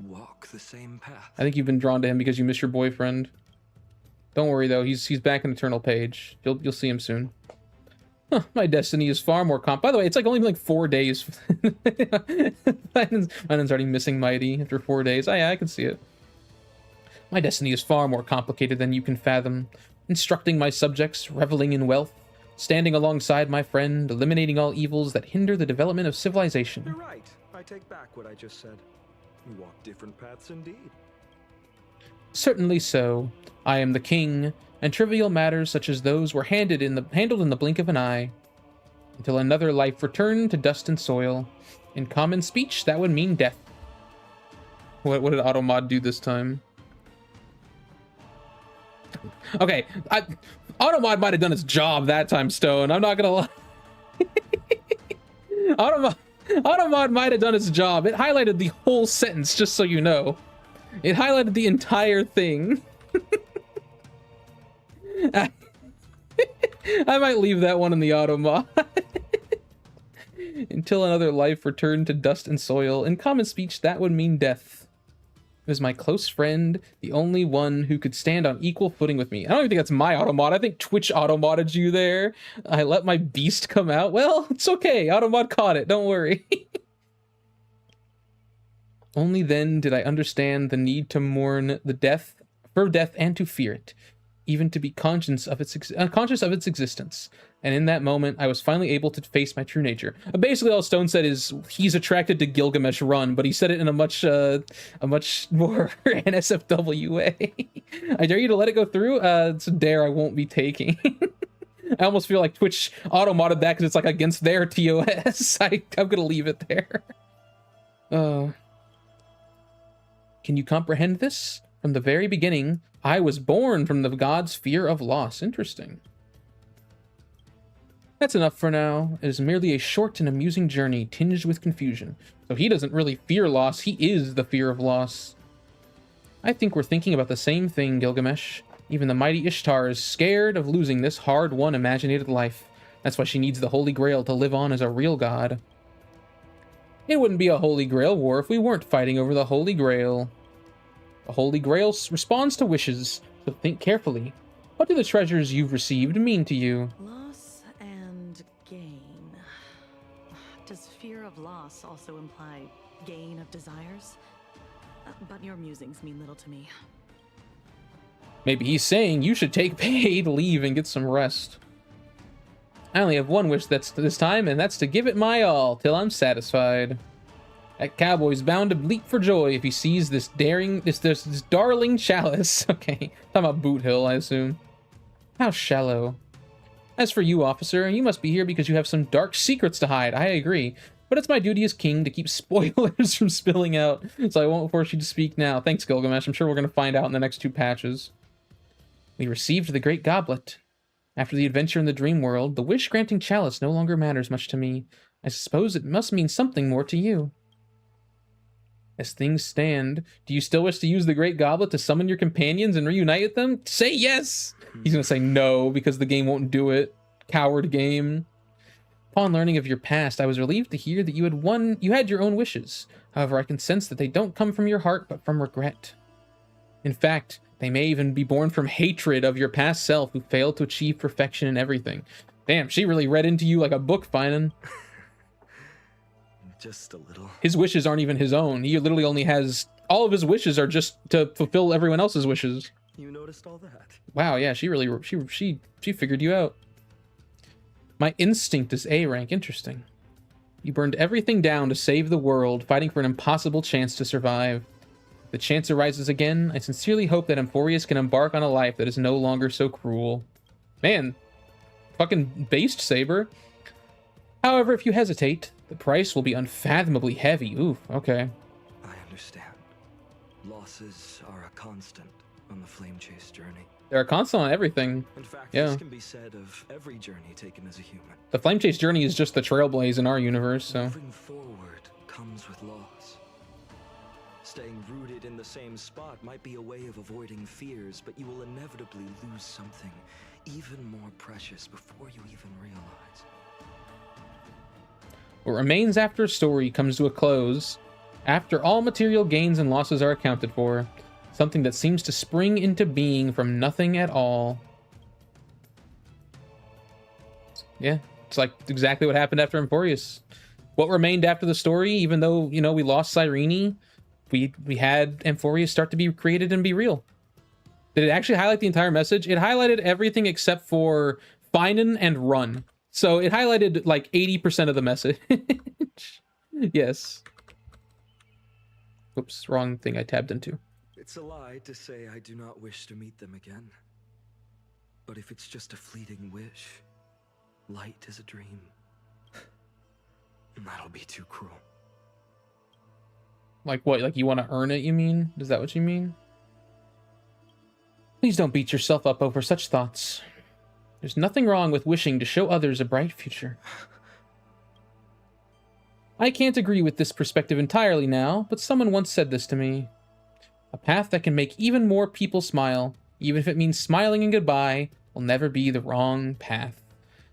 walk the same path. I think you've been drawn to him because you miss your boyfriend. Don't worry though, he's back in Eternal Page. You'll see him soon. Huh, my destiny is far more By the way, it's like only been like 4 days. Finon's already missing Mighty after 4 days. Oh yeah, I can see it. My destiny is far more complicated than you can fathom. Instructing my subjects, reveling in wealth, standing alongside my friend, eliminating all evils that hinder the development of civilization. You're right. I take back what I just said. We walk different paths indeed. Certainly so. I am the king, and trivial matters such as those were handled in the blink of an eye. Until another life returned to dust and soil. In common speech, that would mean death. What did Automod do this time? Okay, Automod might have done its job that time, Stone. I'm not gonna lie. Automod might have done its job. It highlighted the whole sentence, just so you know. It highlighted the entire thing. I might leave that one in the Automod. Until another life returned to dust and soil. In common speech, that would mean death. It was my close friend, the only one who could stand on equal footing with me. I don't even think that's my Automod. I think Twitch Automodded you there. I let my beast come out. Well, it's okay. Automod caught it. Don't worry. Only then did I understand the need to mourn the death and to fear it, even to be conscious of its existence. And in that moment, I was finally able to face my true nature. Basically, all Stone said is he's attracted to Gilgamesh Run, but he said it in a much more NSFW way. I dare you to let it go through. It's a dare I won't be taking. I almost feel like Twitch auto-modded that because it's like against their TOS. I'm gonna leave it there. Can you comprehend this? From the very beginning, I was born from the god's fear of loss. Interesting. That's enough for now. It is merely a short and amusing journey tinged with confusion. So he doesn't really fear loss, he is the fear of loss. I think we're thinking about the same thing, Gilgamesh. Even the mighty Ishtar is scared of losing this hard-won imaginated life. That's why she needs the Holy Grail to live on as a real god. It wouldn't be a Holy Grail war if we weren't fighting over the Holy Grail. The Holy Grail responds to wishes, so think carefully. What do the treasures you've received mean to you? Loss and gain. Does fear of loss also imply gain of desires? But your musings mean little to me. Maybe he's saying you should take paid leave and get some rest. I only have one wish this time, and that's to give it my all till I'm satisfied. That cowboy's bound to leap for joy if he sees this darling chalice. Okay, talking about Boot Hill, I assume. How shallow. As for you, officer, you must be here because you have some dark secrets to hide. I agree, but it's my duty as king to keep spoilers from spilling out, so I won't force you to speak now. Thanks, Gilgamesh. I'm sure we're going to find out in the next 2 patches. We received the Great Goblet. After the adventure in the dream world, the wish-granting chalice no longer matters much to me. I suppose it must mean something more to you. As things stand, do you still wish to use the Great Goblet to summon your companions and reunite with them? Say yes! He's gonna say no, because the game won't do it. Coward game. Upon learning of your past, I was relieved to hear that you had your own wishes. However, I can sense that they don't come from your heart, but from regret. In fact, they may even be born from hatred of your past self who failed to achieve perfection in everything. Damn, she really read into you like a book, Finan. Just a little. His wishes aren't even his own. He literally only has... All of his wishes are just to fulfill everyone else's wishes. You noticed all that? Wow, yeah, she really... She figured you out. My instinct is A rank. Interesting. You burned everything down to save the world, fighting for an impossible chance to survive. If the chance arises again, I sincerely hope that Amphorius can embark on a life that is no longer so cruel. Man, fucking based saber. However, if you hesitate, the price will be unfathomably heavy. Ooh, okay. I understand. Losses are a constant on the flame chase journey. They're a constant on everything. In fact, Yeah. this can be said of every journey taken as a human. The flame chase journey is just the trailblaze in our universe, so. Moving forward comes with loss. Staying rooted in the same spot might be a way of avoiding fears, but you will inevitably lose something even more precious before you even realize. What remains after a story comes to a close, after all material gains and losses are accounted for, something that seems to spring into being from nothing at all. Yeah, it's like exactly what happened after Amphorius. What remained after the story, even though, you know, we lost Cyrene, we had Amphorius start to be created and be real. Did it actually highlight the entire message? It highlighted everything except for PHAINON and run. So it highlighted like 80% of the message. Yes. Oops, wrong thing I tabbed into. It's a lie to say I do not wish to meet them again. But if it's just a fleeting wish, light is a dream. That'll be too cruel. Like what? Like you want to earn it, you mean? Is that what you mean? Please don't beat yourself up over such thoughts. There's nothing wrong with wishing to show others a bright future. I can't agree with this perspective entirely now, but someone once said this to me. A path that can make even more people smile, even if it means smiling and goodbye, will never be the wrong path.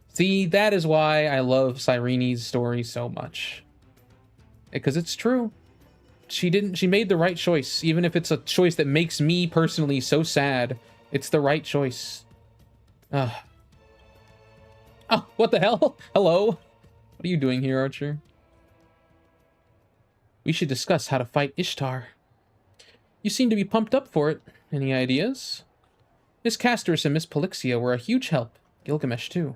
See, that is why I love Cyrene's story so much. Because it's true. She made the right choice, even if it's a choice that makes me personally so sad. It's the right choice. Oh, what the hell? Hello? What are you doing here, Archer? We should discuss how to fight Ishtar. You seem to be pumped up for it. Any ideas? Miss Castorus and Miss Polixia were a huge help. Gilgamesh, too.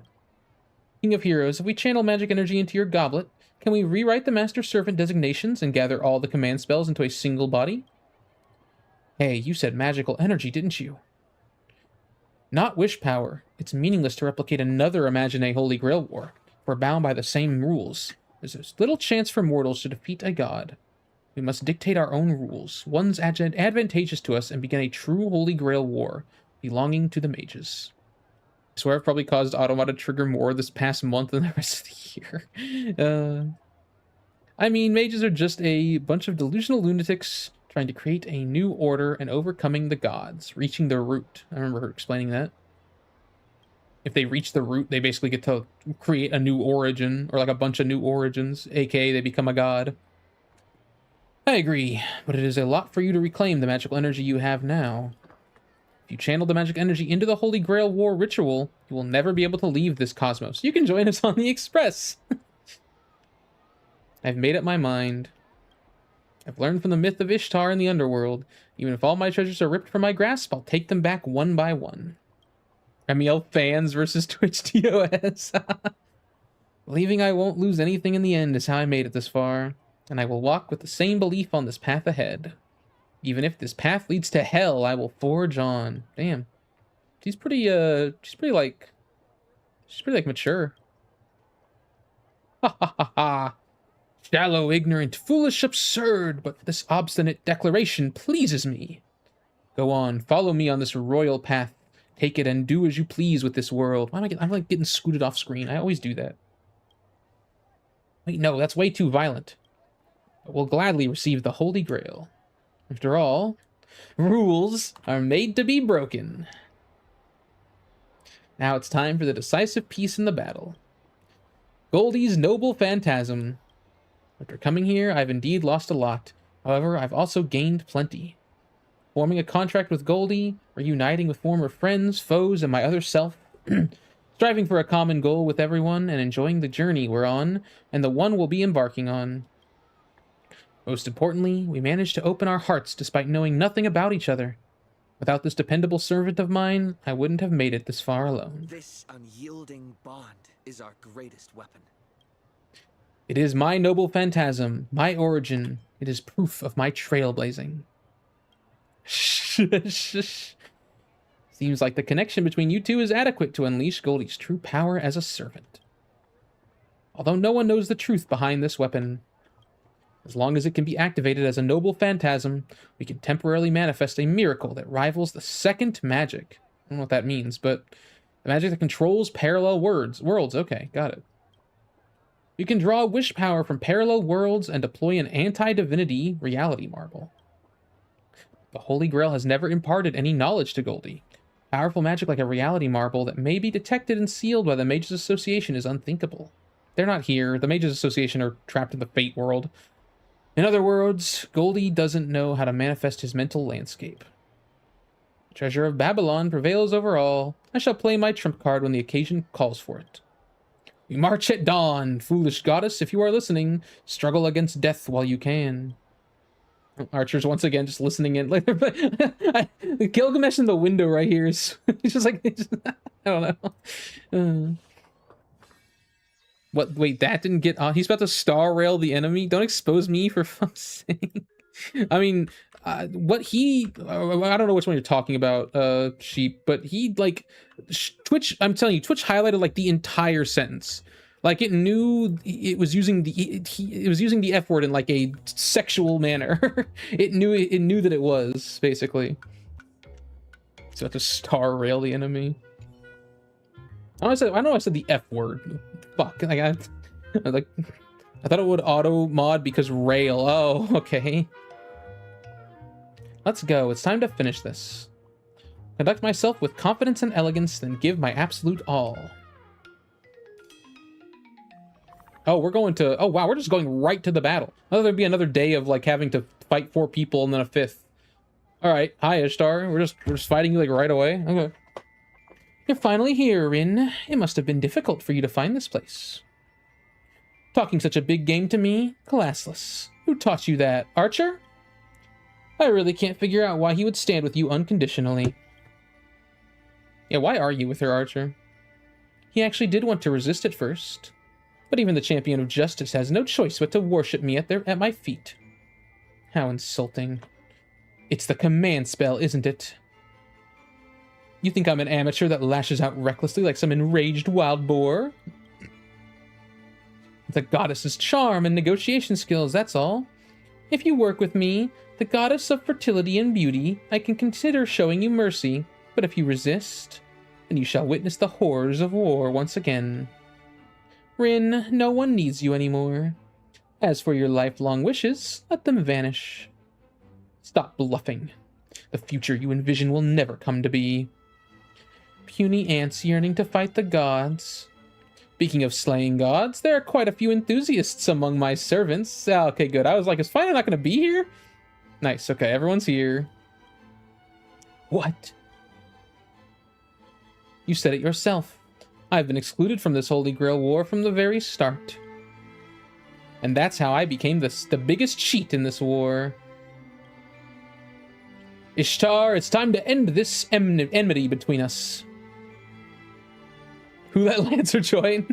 King of Heroes, if we channel magic energy into your goblet, can we rewrite the Master Servant designations and gather all the command spells into a single body? Hey, you said magical energy, didn't you? Not wish power. It's meaningless to replicate another Imagine Holy Grail war. We're bound by the same rules. There's little chance for mortals to defeat a god. We must dictate our own rules, ones advantageous to us, and begin a true Holy Grail war, belonging to the mages. I swear I've probably caused Automata to trigger more this past month than the rest of the year. I mean, mages are just a bunch of delusional lunatics trying to create a new order and overcoming the gods, reaching the root. I remember her explaining that. If they reach the root, they basically get to create a new origin, or like a bunch of new origins, aka they become a god. I agree, but it is a lot for you to reclaim the magical energy you have now. If you channel the magic energy into the Holy Grail War ritual, you will never be able to leave this cosmos. You can join us on the Express. I've made up my mind. I've learned from the myth of Ishtar in the underworld. Even if all my treasures are ripped from my grasp, I'll take them back one by one. Remiel fans versus Twitch TOS. Believing I won't lose anything in the end is how I made it this far, and I will walk with the same belief on this path ahead. Even if this path leads to hell, I will forge on. Damn. She's pretty like mature. Ha ha ha ha. Shallow, ignorant, foolish, absurd, but this obstinate declaration pleases me. Go on, follow me on this royal path. Take it and do as you please with this world. Why am I'm like getting scooted off screen. I always do that. Wait, no, that's way too violent. But we'll gladly receive the Holy Grail. After all, rules are made to be broken. Now it's time for the decisive piece in the battle. Goldie's noble phantasm. After coming here, I've indeed lost a lot. However, I've also gained plenty. Forming a contract with Goldie, reuniting with former friends, foes, and my other self, striving for a common goal with everyone, and enjoying the journey we're on, and the one we'll be embarking on. Most importantly, we managed to open our hearts despite knowing nothing about each other. Without this dependable servant of mine, I wouldn't have made it this far alone. This unyielding bond is our greatest weapon. It is my noble phantasm, my origin. It is proof of my trailblazing. Seems like the connection between you two is adequate to unleash Goldie's true power as a servant. Although no one knows the truth behind this weapon, as long as it can be activated as a noble phantasm, we can temporarily manifest a miracle that rivals the second magic. I don't know what that means, but the magic that controls parallel worlds. Okay, got it. You can draw wish power from parallel worlds and deploy an anti-divinity reality marble. The Holy Grail has never imparted any knowledge to Goldie. Powerful magic like a reality marble that may be detected and sealed by the Mages Association is unthinkable. They're not here. The Mages Association are trapped in the Fate world. In other words, Goldie doesn't know how to manifest his mental landscape. The treasure of Babylon prevails over all. I shall play my trump card when the occasion calls for it. We march at dawn, foolish goddess, if you are listening. Struggle against death while you can. Archer's once again just listening in. Like, Gilgamesh in the window right here is he's just like, I don't know. What? Wait, that didn't get on. He's about to star rail the enemy. Don't expose me for fuck's sake. I mean, what he, I don't know which one you're talking about, Sheep, but he like Twitch. I'm telling you, Twitch highlighted like the entire sentence. Like it knew it was using the it was using the F word in like a sexual manner. it knew that it was basically. So about to star rail the enemy. I know I said the F word. Fuck. Like I thought it would auto mod because rail. Oh, okay. Let's go. It's time to finish this. Conduct myself with confidence and elegance, then give my absolute all. Oh, we're going to... Oh, wow, we're just going right to the battle. I thought there'd be another day of, like, having to fight 4 people and then a 5th. Alright, hi, Ishtar. We're just fighting you, like, right away? Okay. You're finally here, Rin. It must have been difficult for you to find this place. Talking such a big game to me? Classless. Who taught you that? Archer? I really can't figure out why he would stand with you unconditionally. Yeah, why are you with her, Archer? He actually did want to resist at first. But even the champion of justice has no choice but to worship me at my feet. How insulting. It's the command spell, isn't it? You think I'm an amateur that lashes out recklessly like some enraged wild boar? The goddess's charm and negotiation skills, that's all. If you work with me, the goddess of fertility and beauty, I can consider showing you mercy, but if you resist, then you shall witness the horrors of war once again. Rin, no one needs you anymore. As for your lifelong wishes, let them vanish. Stop bluffing. The future you envision will never come to be. Puny ants yearning to fight the gods. Speaking of slaying gods, there are quite a few enthusiasts among my servants. Okay, good. I was like, is Fiona not going to be here? Nice, okay, everyone's here. What? You said it yourself. I've been excluded from this Holy Grail war from the very start. And that's how I became the biggest cheat in this war. Ishtar, it's time to end this enmity between us. Who let Lancer join?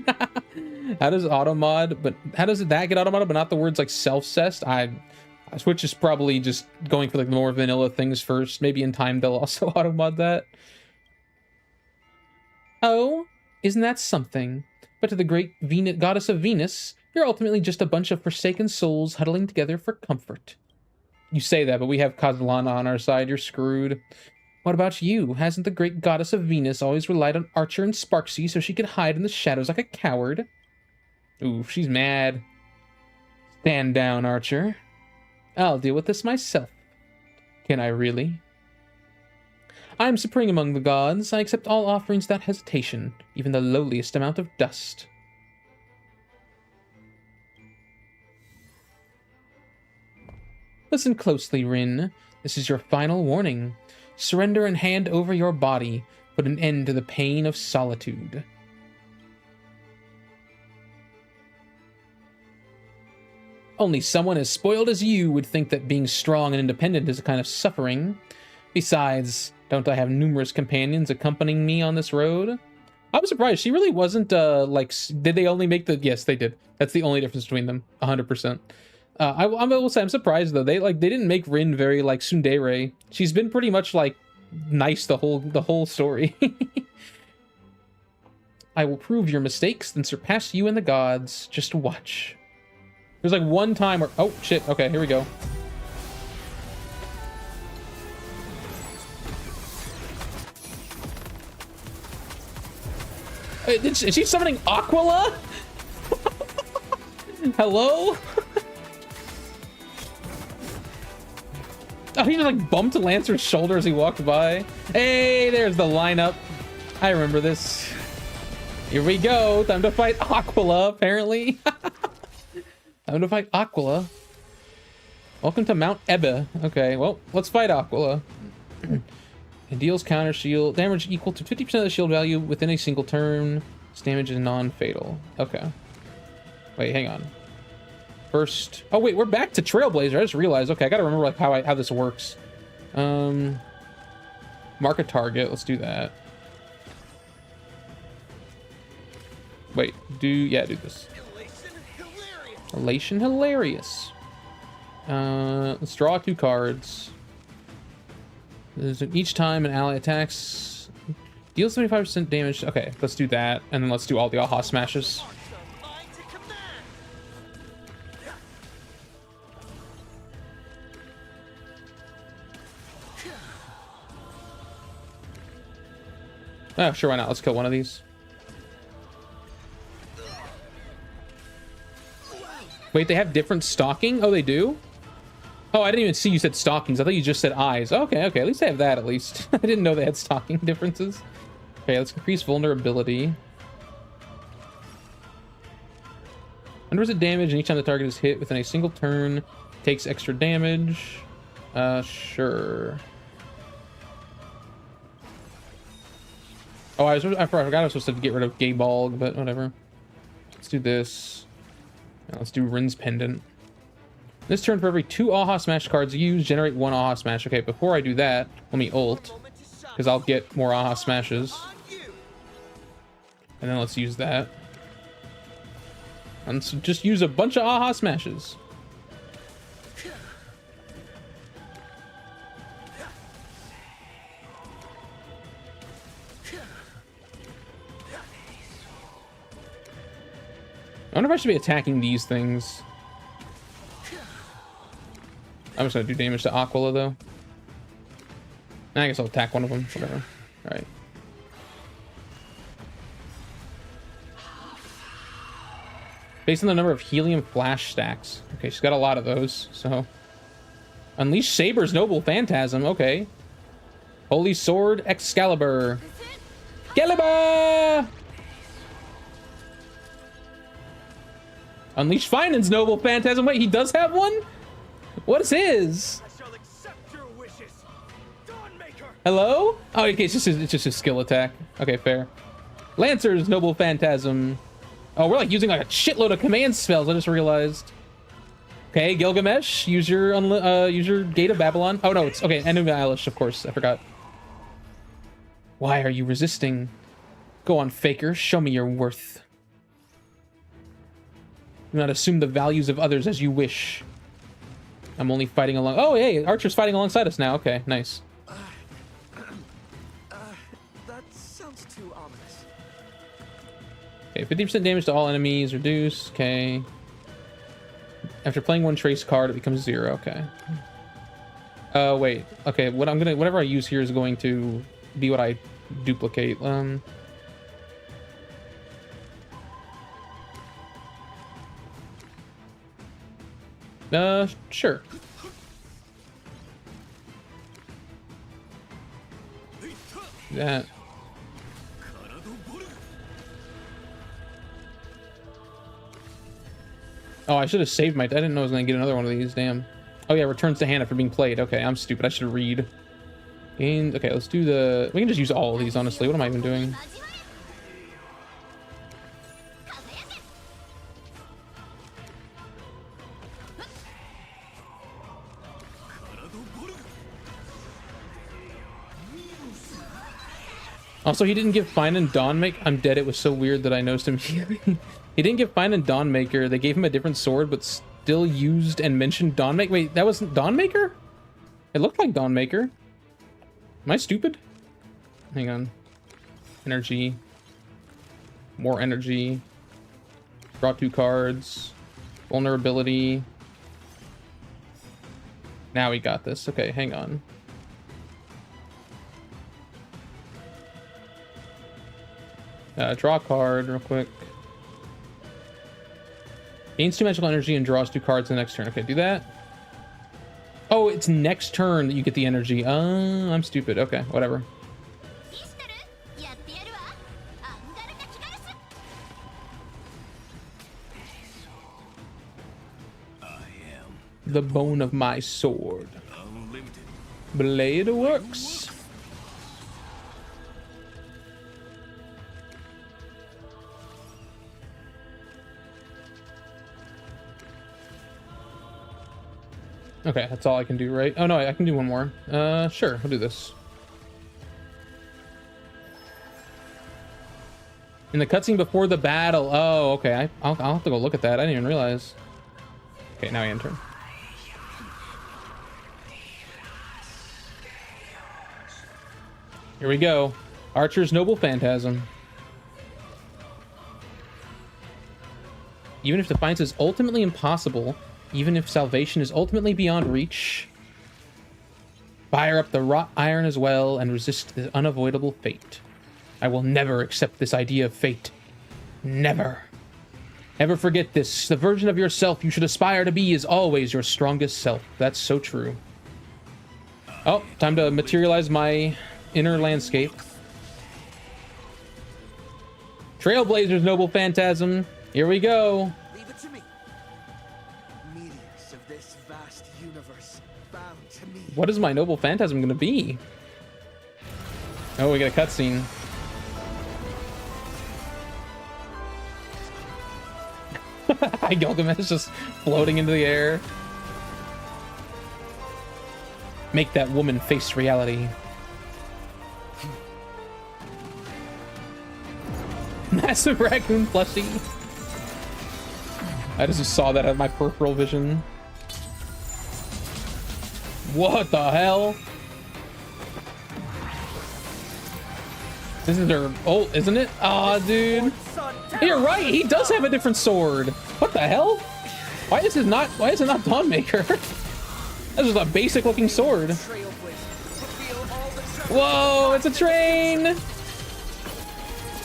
How does automod, but how does that get automodded, but not the words like self-cessed? Switch is probably just going for like more vanilla things first. Maybe in time they'll also automod that. Oh, isn't that something? But to the great goddess of Venus, you're ultimately just a bunch of forsaken souls huddling together for comfort. You say that, but we have Kazlana on our side. You're screwed. What about you? Hasn't the great goddess of Venus always relied on Archer and Sparksy so she could hide in the shadows like a coward? Ooh, she's mad. Stand down, Archer. I'll deal with this myself. Can I really? I'm supreme among the gods. I accept all offerings without hesitation, even the lowliest amount of dust. Listen closely, Rin. This is your final warning. Surrender and hand over your body. Put an end to the pain of solitude. Only someone as spoiled as you would think that being strong and independent is a kind of suffering. Besides, don't I have numerous companions accompanying me on this road? I'm surprised. She really wasn't, like, did they only make the... Yes, they did. That's the only difference between them. 100%. I will say I'm surprised, though. They didn't make Rin very, like, tsundere. She's been pretty much, like, nice the whole story. I will prove your mistakes and surpass you and the gods. Just watch. There's, like, one time where... Oh, shit. Okay, here we go. Is she summoning Aquila? Hello? Oh, he just like bumped Lancer's shoulder as he walked by. Hey, there's the lineup. I remember this. Here we go. Time to fight Aquila, apparently. Time to fight Aquila. Welcome to Mount Ebba. Okay, well, let's fight Aquila. It deals counter shield damage equal to 50% of the shield value within a single turn. Its damage is non-fatal. Okay. Wait, hang on. First, oh wait, we're back to Trailblazer. I just realized. Okay, I gotta remember like how this works. Mark a target. Let's do that. Wait, do this. Elation hilarious. Let's draw 2 cards. Each time an ally attacks, deals 75% damage. Okay, let's do that, and then let's do all the aha smashes. Oh, sure, why not? Let's kill one of these. Wait, they have different stalking? Oh, they do? Oh, I didn't even see you said stockings. I thought you just said eyes. Okay, okay. At least they have that, at least. I didn't know they had stocking differences. Okay, let's increase vulnerability. 100% damage, and each time the target is hit within a single turn, takes extra damage. Sure. Oh, I forgot I was supposed to get rid of Gaybalg, but whatever. Let's do this. Now let's do Rin's Pendant. This turn, for every 2 Aha Smash cards used, generate 1 Aha Smash. Okay, before I do that, let me ult, because I'll get more Aha Smashes. And then let's use that. And so just use a bunch of Aha Smashes. I wonder if I should be attacking these things. I'm just gonna do damage to Aquila, though. I guess I'll attack one of them. Whatever. Alright. Based on the number of helium flash stacks. Okay, she's got a lot of those, so... Unleash Saber's Noble Phantasm. Okay. Holy Sword Excalibur. Excalibur! Unleash FAINON's Noble Phantasm. Wait, he does have one? What is his? I shall accept your wishes. Dawnmaker. Hello? Oh, okay, it's just his skill attack. Okay, fair. Lancer's Noble Phantasm. Oh, we're like using like a shitload of command spells. I just realized. Okay, Gilgamesh, use your Gate of Babylon. Oh no, it's okay. Enemy Eilish, of course. I forgot. Why are you resisting? Go on, Faker. Show me your worth. Do not assume the values of others as you wish. I'm only fighting along. Oh, hey, Archer's fighting alongside us now. Okay, nice. That sounds too ominous. Okay, 50% damage to all enemies reduced. Okay. After playing 1 trace card, it becomes 0. Okay. Wait. Okay, whatever I use here is going to be what I duplicate. Sure. That. Oh, I should have saved my... I didn't know I was going to get another one of these. Damn. Oh, yeah, returns to hand after being played. Okay, I'm stupid. I should read. And, okay, let's do the... We can just use all of these, honestly. What am I even doing? Also, he didn't give PHAINON Dawnmaker. I'm dead. It was so weird that I noticed him healing. He didn't give PHAINON Dawnmaker. They gave him a different sword, but still used and mentioned Dawnmaker. Wait, that wasn't Dawnmaker? It looked like Dawnmaker. Am I stupid? Hang on. Energy. More energy. Draw 2 cards. Vulnerability. Now we got this. Okay, hang on. Draw a card real quick. Gains 2 magical energy and draws 2 cards the next turn. Okay, do that. Oh, it's next turn that you get the energy. I'm stupid. Okay, whatever. The bone of my sword. Blade works. Okay, that's all I can do, right? Oh no, I can do one more. Sure, I'll do this. In the cutscene before the battle. Oh, okay. I'll have to go look at that. I didn't even realize. Okay, now I enter. Here we go. Archer's Noble Phantasm. Even if defiance is ultimately impossible, even if salvation is ultimately beyond reach, fire up the wrought iron as well and resist the unavoidable fate. I will never accept this idea of fate. Never. Never forget this. The version of yourself you should aspire to be is always your strongest self. That's so true. Oh, time to materialize my inner landscape. Trailblazer's Noble Phantasm. Here we go. Leave it to me. Meteors of this vast universe bound to me. What is my Noble Phantasm gonna be? Oh, we got a cutscene. Gilgamesh is just floating into the air. Make that woman face reality. Massive raccoon plushie. I just saw that out of my peripheral vision. What the hell? This is their ult, isn't it? Aw, dude. You're right, he does have a different sword. What the hell? Why is it not Dawnmaker? This is a basic looking sword. Whoa, it's a train!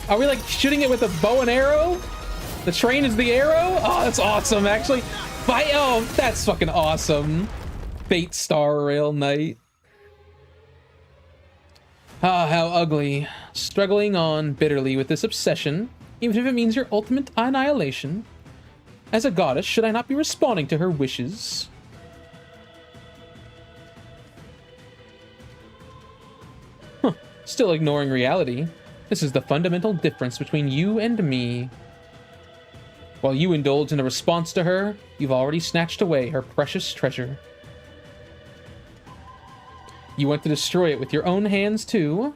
Are we like shooting it with a bow and arrow? The train is the arrow? Oh, that's awesome, actually. Oh, that's fucking awesome. Fate Star Rail Knight. Ah, how ugly. Struggling on bitterly with this obsession, even if it means your ultimate annihilation. As a goddess, should I not be responding to her wishes? Huh. Still ignoring reality. This is the fundamental difference between you and me. While you indulge in a response to her, you've already snatched away her precious treasure. You want to destroy it with your own hands, too.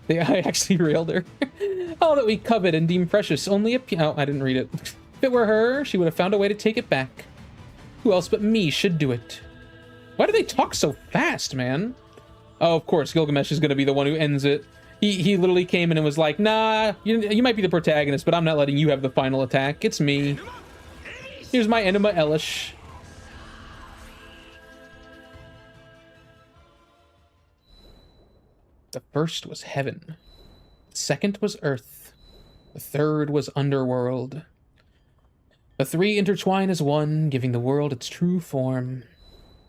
I actually railed her. All that we covet and deem precious only oh, I didn't read it. If it were her, she would have found a way to take it back. Who else but me should do it? Why do they talk so fast, man? Oh, of course, Gilgamesh is going to be the one who ends it. He literally came in and was like, nah, you might be the protagonist, but I'm not letting you have the final attack. It's me. Here's my Enema Elish. The first was heaven. The second was earth. The third was underworld. The three intertwine as one, giving the world its true form.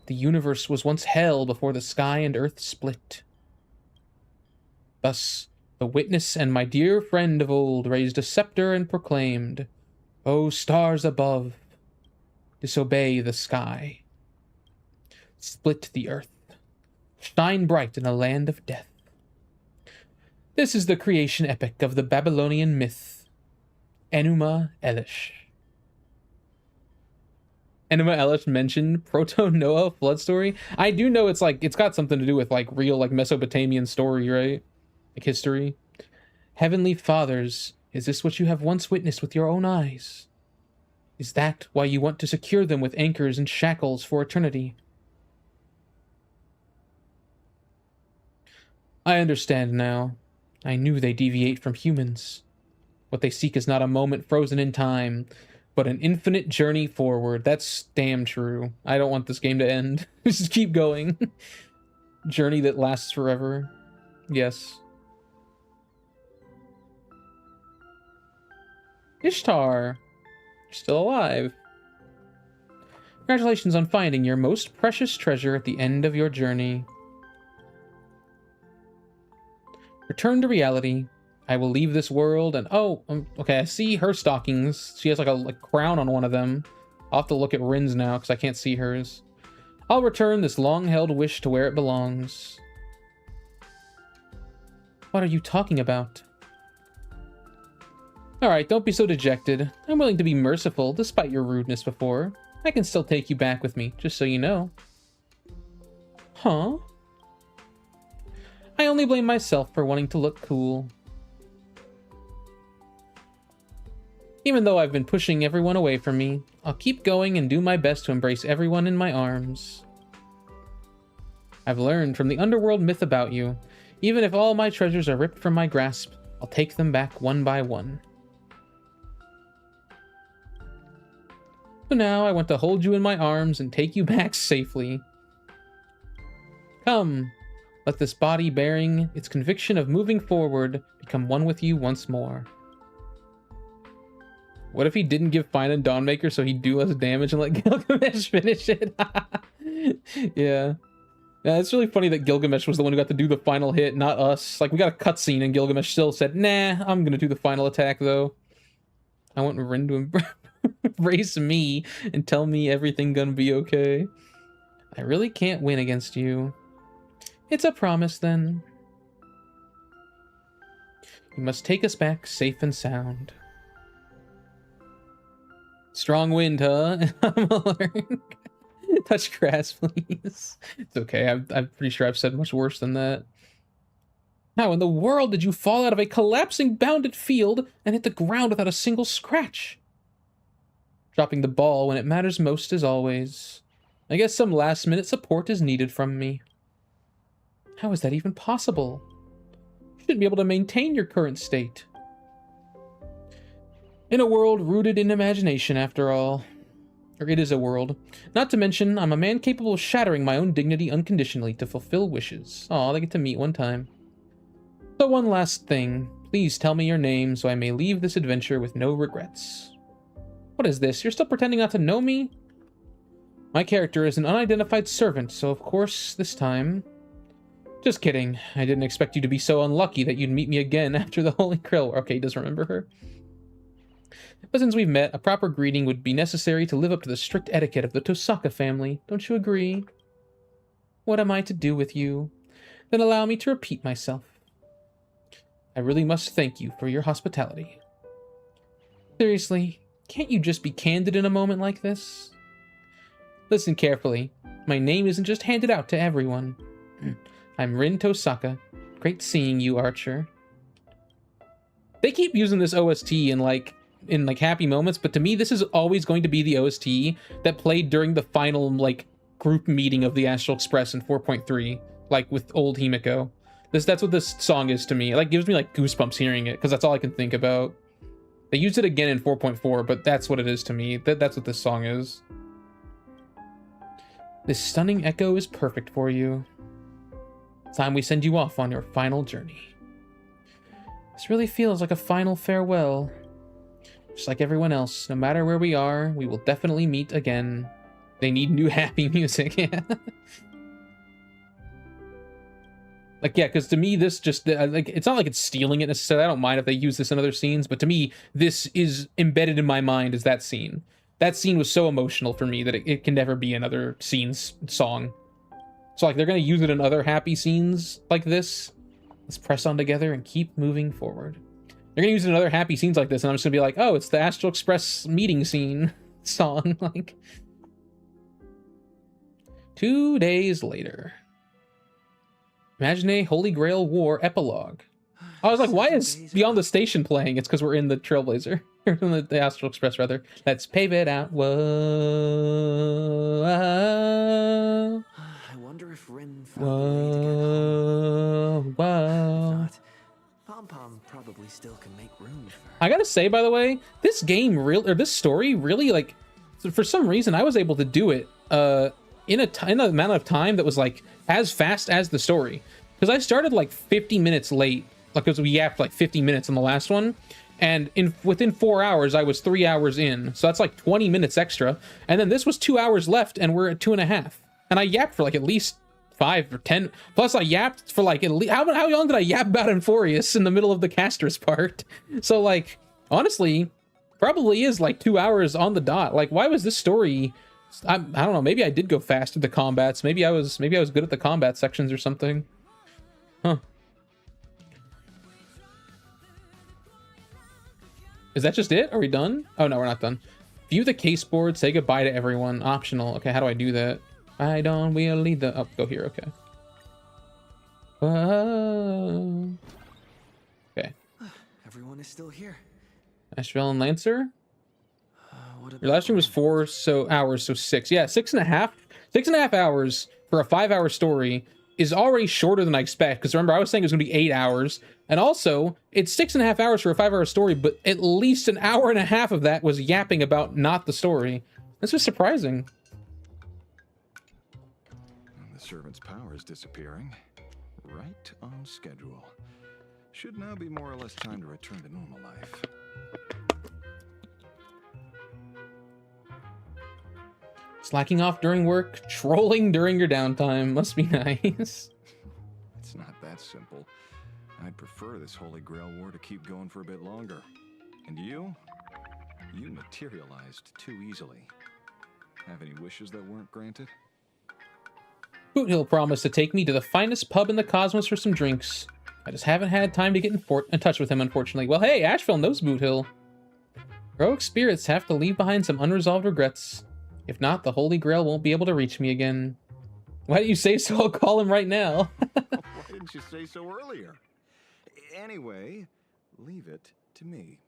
The universe was once hell before the sky and earth split. Thus, the witness and my dear friend of old raised a scepter and proclaimed, O stars above, disobey the sky. Split the earth. Shine bright in a land of death. This is the creation epic of the Babylonian myth, Enuma Elish. Enuma Elish mentioned Proto-Noah flood story. I do know it's got something to do with like real like Mesopotamian story, right? Like history. Heavenly Fathers, is this what you have once witnessed with your own eyes? Is that why you want to secure them with anchors and shackles for eternity? I understand now. I knew they deviate from humans. What they seek is not a moment frozen in time, but an infinite journey forward. That's damn true. I don't want this game to end. Just keep going. Journey that lasts forever. Yes. Ishtar, you're still alive. Congratulations on finding your most precious treasure at the end of your journey. Return to reality. I will leave this world and... Oh, okay, I see her stockings. She has like a crown on one of them. I'll have to look at Rin's now because I can't see hers. I'll return this long-held wish to where it belongs. What are you talking about? Alright, don't be so dejected. I'm willing to be merciful despite your rudeness before. I can still take you back with me, just so you know. Huh? I only blame myself for wanting to look cool. Even though I've been pushing everyone away from me, I'll keep going and do my best to embrace everyone in my arms. I've learned from the underworld myth about you. Even if all my treasures are ripped from my grasp, I'll take them back one by one. So now I want to hold you in my arms and take you back safely. Come, let this body bearing its conviction of moving forward become one with you once more. What if he didn't give PHAINON Dawnmaker so he'd do less damage and let Gilgamesh finish it? Yeah. Yeah, it's really funny that Gilgamesh was the one who got to do the final hit, not us. Like, we got a cutscene and Gilgamesh still said, nah, I'm gonna do the final attack, though. I want Rin to embrace me and tell me everything gonna be okay. I really can't win against you. It's a promise, then. You must take us back safe and sound. Strong wind, huh? I'm alert. Touch grass, please. It's okay. I'm pretty sure I've said much worse than that. How in the world did you fall out of a collapsing bounded field and hit the ground without a single scratch? Dropping the ball when it matters most as always. I guess some last-minute support is needed from me. How is that even possible? You shouldn't be able to maintain your current state. In a world rooted in imagination, after all. Or it is a world. Not to mention, I'm a man capable of shattering my own dignity unconditionally to fulfill wishes. Aw, they get to meet one time. So one last thing. Please tell me your name so I may leave this adventure with no regrets. What is this? You're still pretending not to know me? My character is an unidentified servant, so of course, this time... Just kidding. I didn't expect you to be so unlucky that you'd meet me again after the Holy Grail. Okay, he does remember her. But since we've met, a proper greeting would be necessary to live up to the strict etiquette of the Tosaka family. Don't you agree? What am I to do with you? Then allow me to repeat myself. I really must thank you for your hospitality. Seriously, can't you just be candid in a moment like this? Listen carefully. My name isn't just handed out to everyone. I'm Rin Tosaka. Great seeing you, Archer. They keep using this OST in happy moments, but to me this is always going to be the OST that played during the final group meeting of the Astral Express in 4.3, with old Himiko. That's what this song is to me. It gives me goosebumps hearing it because that's all I can think about. They used it again in 4.4, but that's what it is to me. That's what this song is. This stunning echo is perfect for you. It's time we send you off on your final journey. This really feels like a final farewell. Just like everyone else, no matter where we are, we will definitely meet again. They need new happy music, yeah. Yeah, because to me, this just, it's not like it's stealing it necessarily. I don't mind if they use this in other scenes, but to me, this is embedded in my mind as that scene. That scene was so emotional for me that it can never be another scene's song. So, they're going to use it in other happy scenes like this. Let's press on together and keep moving forward. They're gonna use it in other happy scenes like this, and I'm just gonna be like, oh, it's the Astral Express meeting scene song. 2 days later. Imagine a Holy Grail War epilogue. I was like, why Several is days Beyond the Station playing? It's because we're in the Trailblazer. In the Astral Express, rather. Let's pave it out. Whoa. I wonder if Rin found a way to get home. Whoa. If not, Pom Pom probably still can make room for her. I gotta say, by the way, this game this story really, like, for some reason, I was able to do it in an amount of time that was like as fast as the story. Because I started like 50 minutes late, like, because we yapped like 50 minutes on the last one, and within 4 hours I was 3 hours in, so that's like 20 minutes extra. And then this was 2 hours left, and we're at 2.5. And I yapped for like at least 5 or 10. Plus, I yapped for like at least how long did I yap about Enforius in the middle of the Casters part? So like, honestly, probably is like 2 hours on the dot. Like, why was this story? I don't know. Maybe I did go fast with the combats. Maybe I was good at the combat sections or something. Huh. Is that just it? Are we done? Oh no, we're not done. View the case board. Say goodbye to everyone. Optional. Okay, how do I do that? I don't we'll lead the... Oh, go here. Okay. Whoa. Okay. Everyone is still here. Asheville and Lancer. What about Your last stream was 4 hours, so 6. Yeah, 6.5. 6.5 hours for a 5-hour story is already shorter than I expect. Because remember, I was saying it was going to be 8 hours. And also, it's 6.5 hours for a 5-hour story, but at least an hour and a half of that was yapping about not the story. This was surprising. The servant's power is disappearing. Right on schedule. Should now be more or less time to return to normal life. Slacking off during work, trolling during your downtime. Must be nice. It's not that simple. I'd prefer this Holy Grail war to keep going for a bit longer. And you? You materialized too easily. Have any wishes that weren't granted? Boothill promised to take me to the finest pub in the cosmos for some drinks. I just haven't had time to get in touch with him, unfortunately. Well, hey, Asheville knows Boothill. Heroic spirits have to leave behind some unresolved regrets. If not, the Holy Grail won't be able to reach me again. Why didn't you say so? I'll call him right now. Why didn't you say so earlier? Anyway, leave it to me.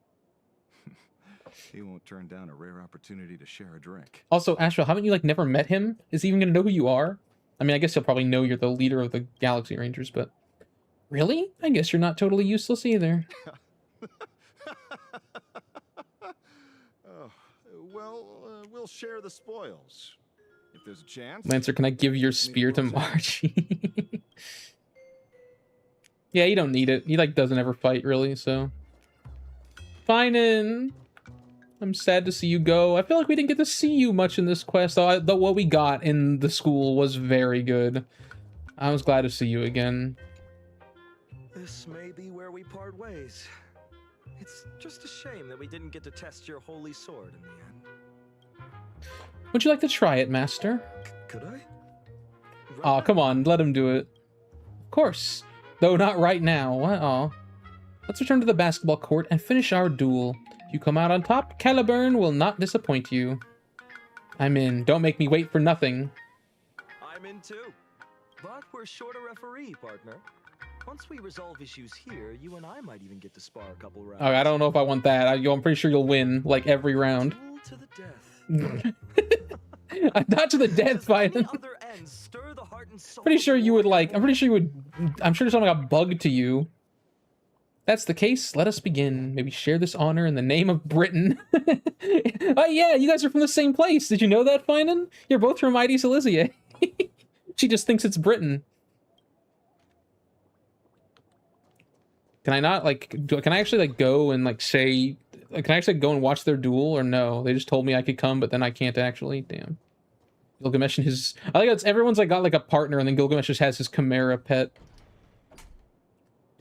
He won't turn down a rare opportunity to share a drink. Also, Asheville, haven't you, like, never met him? Is he even gonna know who you are? I mean, I guess he'll probably know you're the leader of the Galaxy Rangers, but... Really? I guess you're not totally useless either. Oh, well, we'll share the spoils. If there's a chance... Lancer, can I give your spear to March? Yeah, you don't need it. He, like, doesn't ever fight, really, so... PHAINON! I'm sad to see you go. I feel like we didn't get to see you much in this quest, though what we got in the school was very good. I was glad to see you again. This may be where we part ways. It's just a shame that we didn't get to test your holy sword in the end. Would you like to try it, Master? Could I? Aw, come on, let him do it. Of course. Though not right now. Aw. Let's return to the basketball court and finish our duel. If you come out on top, Caliburn will not disappoint you. I'm in. Don't make me wait for nothing. I'm in too. But we're short a referee, partner. Once we resolve issues here, you and I might even get to spar a couple rounds. Oh, I don't know if I want that. I'm pretty sure you'll win, like, every round. Duel to the death. Not to the death, PHAINON. Pretty sure you would, like, I'm sure something got bugged to you. That's the case, let us begin. Maybe share this honor in the name of Britain. Oh yeah, you guys are from the same place. Did you know that, PHAINON? You're both from Mighty Silesia. She just thinks it's Britain. Can I not, like, can I actually, like, go and, like, say... Can I actually go and watch their duel, or no? They just told me I could come, but then I can't actually. Damn. Gilgamesh and his... I think it's everyone's, like, got, like, a partner, and then Gilgamesh just has his Chimera pet.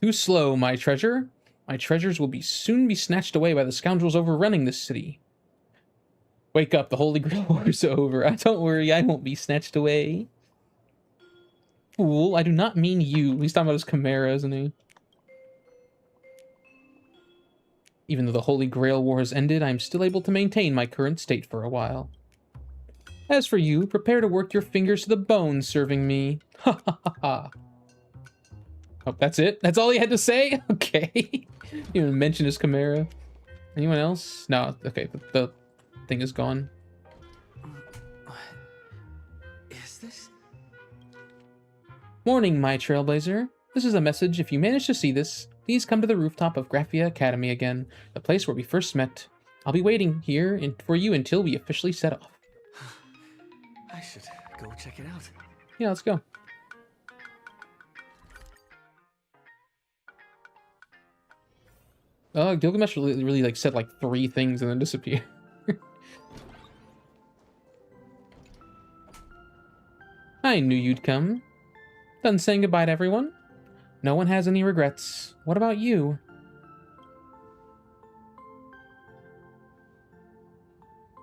Too slow, my treasure. My treasures will soon be snatched away by the scoundrels overrunning this city. Wake up, the Holy Grail War is over. Don't worry, I won't be snatched away. Fool, I do not mean you. He's talking about his Chimera, isn't he? Even though the Holy Grail War has ended, I am still able to maintain my current state for a while. As for you, prepare to work your fingers to the bone serving me. Ha ha ha ha. Oh, that's it? That's all he had to say? Okay. He didn't even mention his chimera. Anyone else? No, okay, the thing is gone. What is this? Morning, my trailblazer. This is a message. If you manage to see this, please come to the rooftop of Graphia Academy again, the place where we first met. I'll be waiting here for you until we officially set off. I should go check it out. Yeah, let's go. Gilgamesh really like said like 3 things and then disappeared. I knew you'd come. Done saying goodbye to everyone? No one has any regrets. What about you?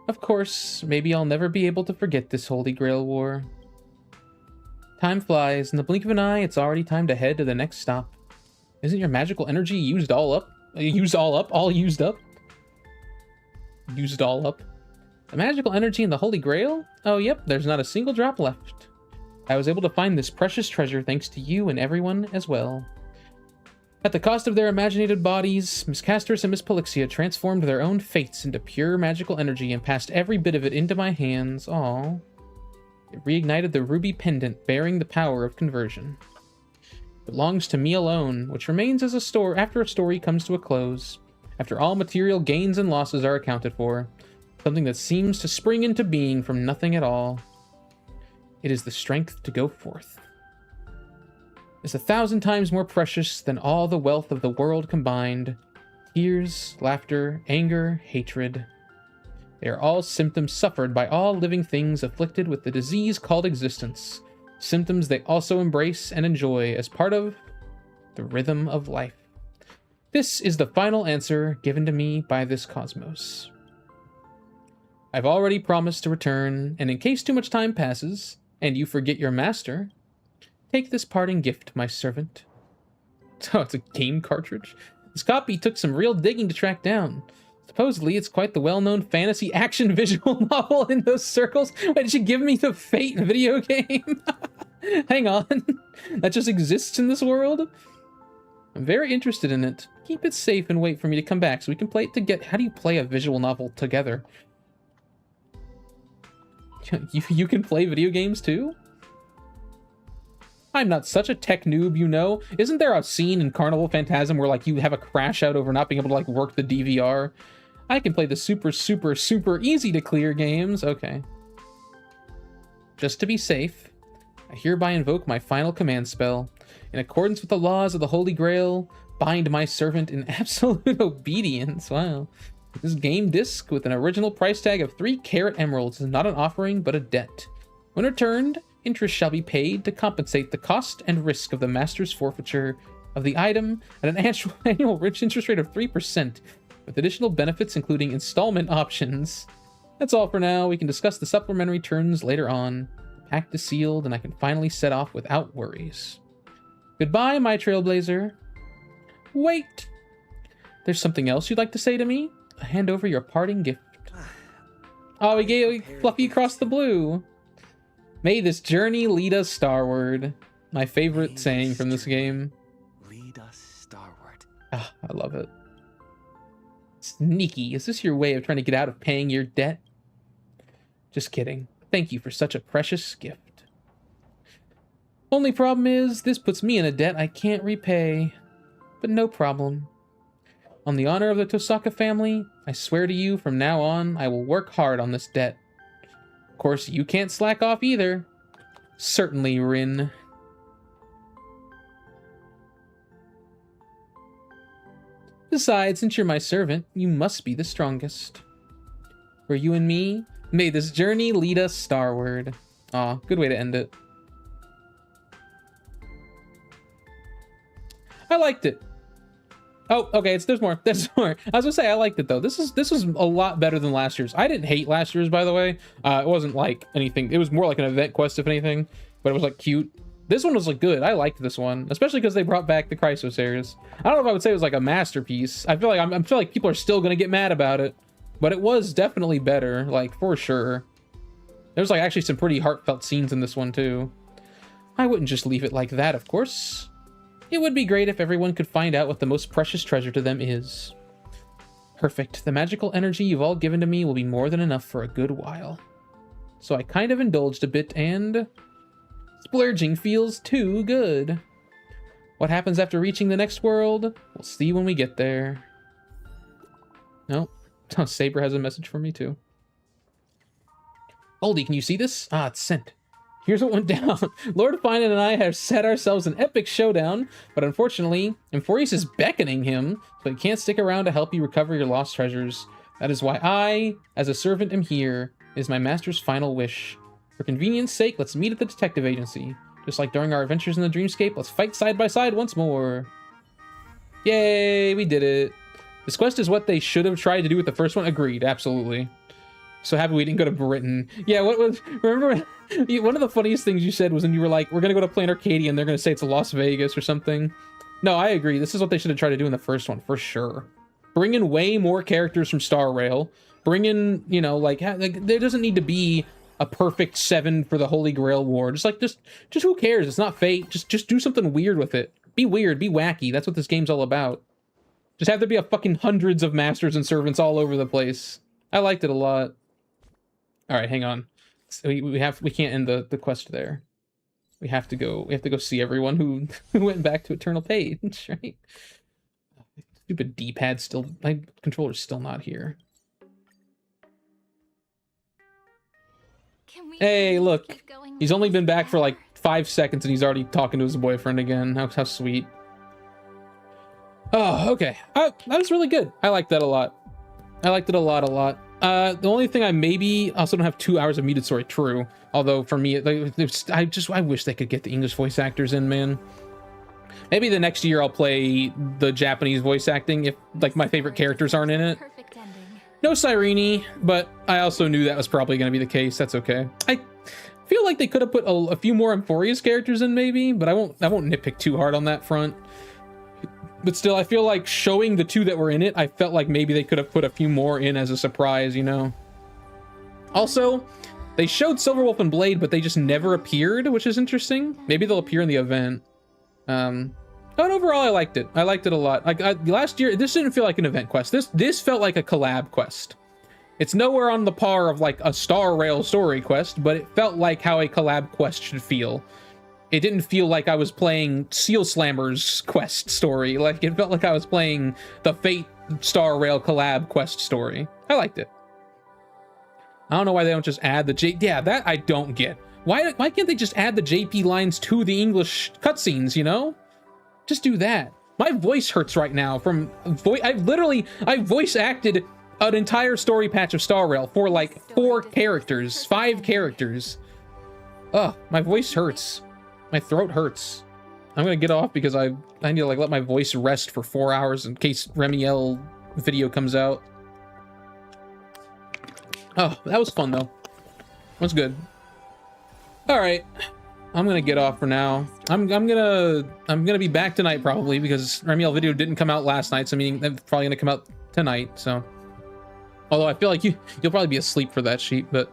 Of course, maybe I'll never be able to forget this Holy Grail War. Time flies. In the blink of an eye, it's already time to head to the next stop. Isn't your magical energy used all up? Used all up? All used up? Used all up. The magical energy in the Holy Grail? Oh, yep, there's not a single drop left. I was able to find this precious treasure thanks to you and everyone as well. At the cost of their imaginated bodies, Miss Castris and Miss Polixia transformed their own fates into pure magical energy and passed every bit of it into my hands. Aww. It reignited the ruby pendant bearing the power of conversion. It belongs to me alone, which remains as a store after a story comes to a close, after all material gains and losses are accounted for, something that seems to spring into being from nothing at all. It is the strength to go forth. It's 1,000 times more precious than all the wealth of the world combined. Tears, laughter, anger, hatred. They are all symptoms suffered by all living things afflicted with the disease called existence. Symptoms they also embrace and enjoy as part of the rhythm of life. This is the final answer given to me by this cosmos. I've already promised to return, and in case too much time passes, and you forget your master, take this parting gift, my servant. Oh, it's a game cartridge? This copy took some real digging to track down. Supposedly, it's quite the well-known fantasy action visual novel in those circles. Wait, did you give me the Fate video game? Hang on. That just exists in this world? I'm very interested in it. Keep it safe and wait for me to come back so we can play it together. How do you play a visual novel together? You can play video games too? I'm not such a tech noob, you know. Isn't there a scene in Carnival Phantasm where like you have a crash out over not being able to like work the DVR? I can play the super easy to clear games. Okay. Just to be safe, I hereby invoke my final command spell. In accordance with the laws of the Holy Grail, bind my servant in absolute obedience. Wow. This game disc with an original price tag of 3 carat emeralds is not an offering, but a debt. When returned, interest shall be paid to compensate the cost and risk of the master's forfeiture of the item at an annual rich interest rate of 3%, with additional benefits including installment options. That's all for now. We can discuss the supplementary terms later on. The pact is sealed, and I can finally set off without worries. Goodbye, my trailblazer. Wait! There's something else you'd like to say to me? I hand over your parting gift. Oh, we gave Fluffy across the blue. May this journey lead us starward. My favorite saying from this game. Lead us starward. Ah, I love it. Sneaky. Is this your way of trying to get out of paying your debt? Just kidding. Thank you for such a precious gift. Only problem is, this puts me in a debt I can't repay. But no problem. On the honor of the Tosaka family, I swear to you from now on, I will work hard on this debt. Of course, you can't slack off either. Certainly, Rin. Besides, since you're my servant, you must be the strongest. For you and me, may this journey lead us starward. Aw, good way to end it. I liked it. Oh, okay, there's more. There's more. I was gonna say I liked it though. This was a lot better than last year's. I didn't hate last year's, by the way. It wasn't like anything. It was more like an event quest, if anything. But it was like cute. This one was like good. I liked this one, especially because they brought back the Chrysosaurs. I don't know if I would say it was like a masterpiece. I feel like I feel like people are still gonna get mad about it, but it was definitely better, like for sure. There's like actually some pretty heartfelt scenes in this one too. I wouldn't just leave it like that, of course. It would be great if everyone could find out what the most precious treasure to them is. Perfect. The magical energy you've all given to me will be more than enough for a good while. So I kind of indulged a bit, and splurging feels too good. What happens after reaching the next world? We'll see when we get there. Nope. Oh, Saber has a message for me too. Oldie, can you see this? Ah, it's sent. Here's what went down. Lord PHAINON and I have set ourselves an epic showdown, but unfortunately, Emphorius is beckoning him, so he can't stick around to help you recover your lost treasures. That is why I, as a servant, am here. It is my master's final wish. For convenience sake, let's meet at the detective agency. Just like during our adventures in the dreamscape, let's fight side by side once more. Yay, we did it. This quest is what they should have tried to do with the first one. Agreed, absolutely. So happy we didn't go to Britain. Yeah, what was... Remember, one of the funniest things you said was when you were like, we're going to go to Plain Arcadia and they're going to say it's Las Vegas or something. No, I agree. This is what they should have tried to do in the first one, for sure. Bring in way more characters from Star Rail. Bring in, you know, like there doesn't need to be a perfect 7 for the Holy Grail War. Just who cares? It's not Fate. Just do something weird with it. Be weird, be wacky. That's what this game's all about. Just have there be a fucking hundreds of masters and servants all over the place. I liked it a lot. All right, hang on. We can't end the quest there. We have to go see everyone who went back to Eternal Page, right? Stupid D-pad still, my controller's still not here. Hey, look. He's only been back for like 5 seconds and he's already talking to his boyfriend again. How sweet. Oh, okay. That was really good. I liked that a lot. I liked it a lot. The only thing I also don't have 2 hours of muted story. True. Although for me, I wish they could get the English voice actors in, man. Maybe the next year I'll play the Japanese voice acting if like my favorite characters aren't in it. No Cyrene, but I also knew that was probably going to be the case. That's okay. I feel like they could have put a few more Emphorius characters in maybe, but I won't nitpick too hard on that front. But still, I feel like showing the 2 that were in it, I felt like maybe they could have put a few more in as a surprise, you know? Also, they showed Silverwolf and Blade, but they just never appeared, which is interesting. Maybe they'll appear in the event. But overall, I liked it. I liked it a lot. Like last year, this didn't feel like an event quest. This felt like a collab quest. It's nowhere on the par of like a Star Rail story quest, but it felt like how a collab quest should feel. It didn't feel like I was playing Seal Slammer's quest story. Like, it felt like I was playing the Fate Star Rail collab quest story. I liked it. I don't know why they don't just add the Yeah, that I don't get. Why can't they just add the JP lines to the English cutscenes, you know? Just do that. My voice hurts right now from... I voice acted an entire story patch of Star Rail for like 5 characters. Ugh, my voice hurts. My throat hurts. I'm gonna get off because I need to like let my voice rest for 4 hours in case Remiel video comes out. Oh, that was fun though. That's good. All right, I'm gonna get off for now. I'm gonna be back tonight probably because Remiel video didn't come out last night, so I mean that's probably gonna come out tonight. So, although I feel like you'll probably be asleep for that, Sheep. But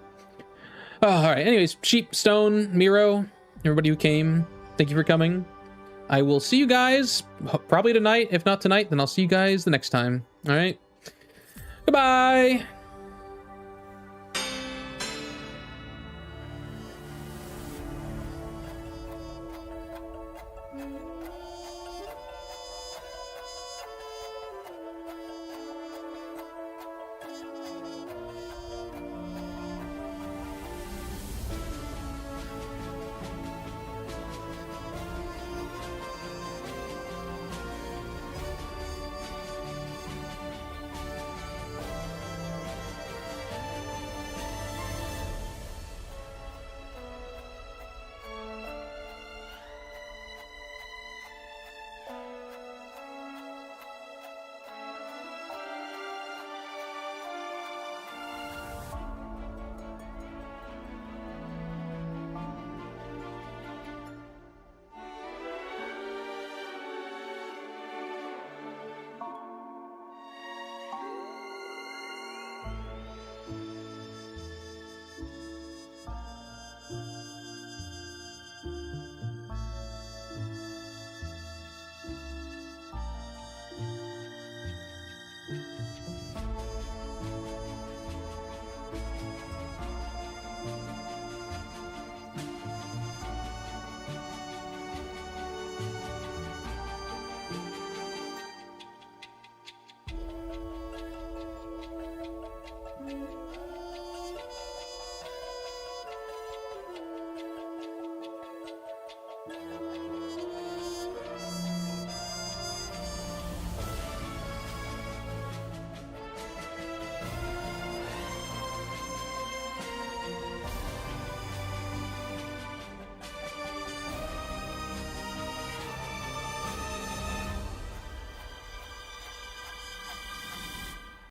all right. Anyways, Sheep, Stone, Miro. Everybody who came, thank you for coming. I will see you guys probably tonight. If not tonight, then I'll see you guys the next time. All right. Goodbye.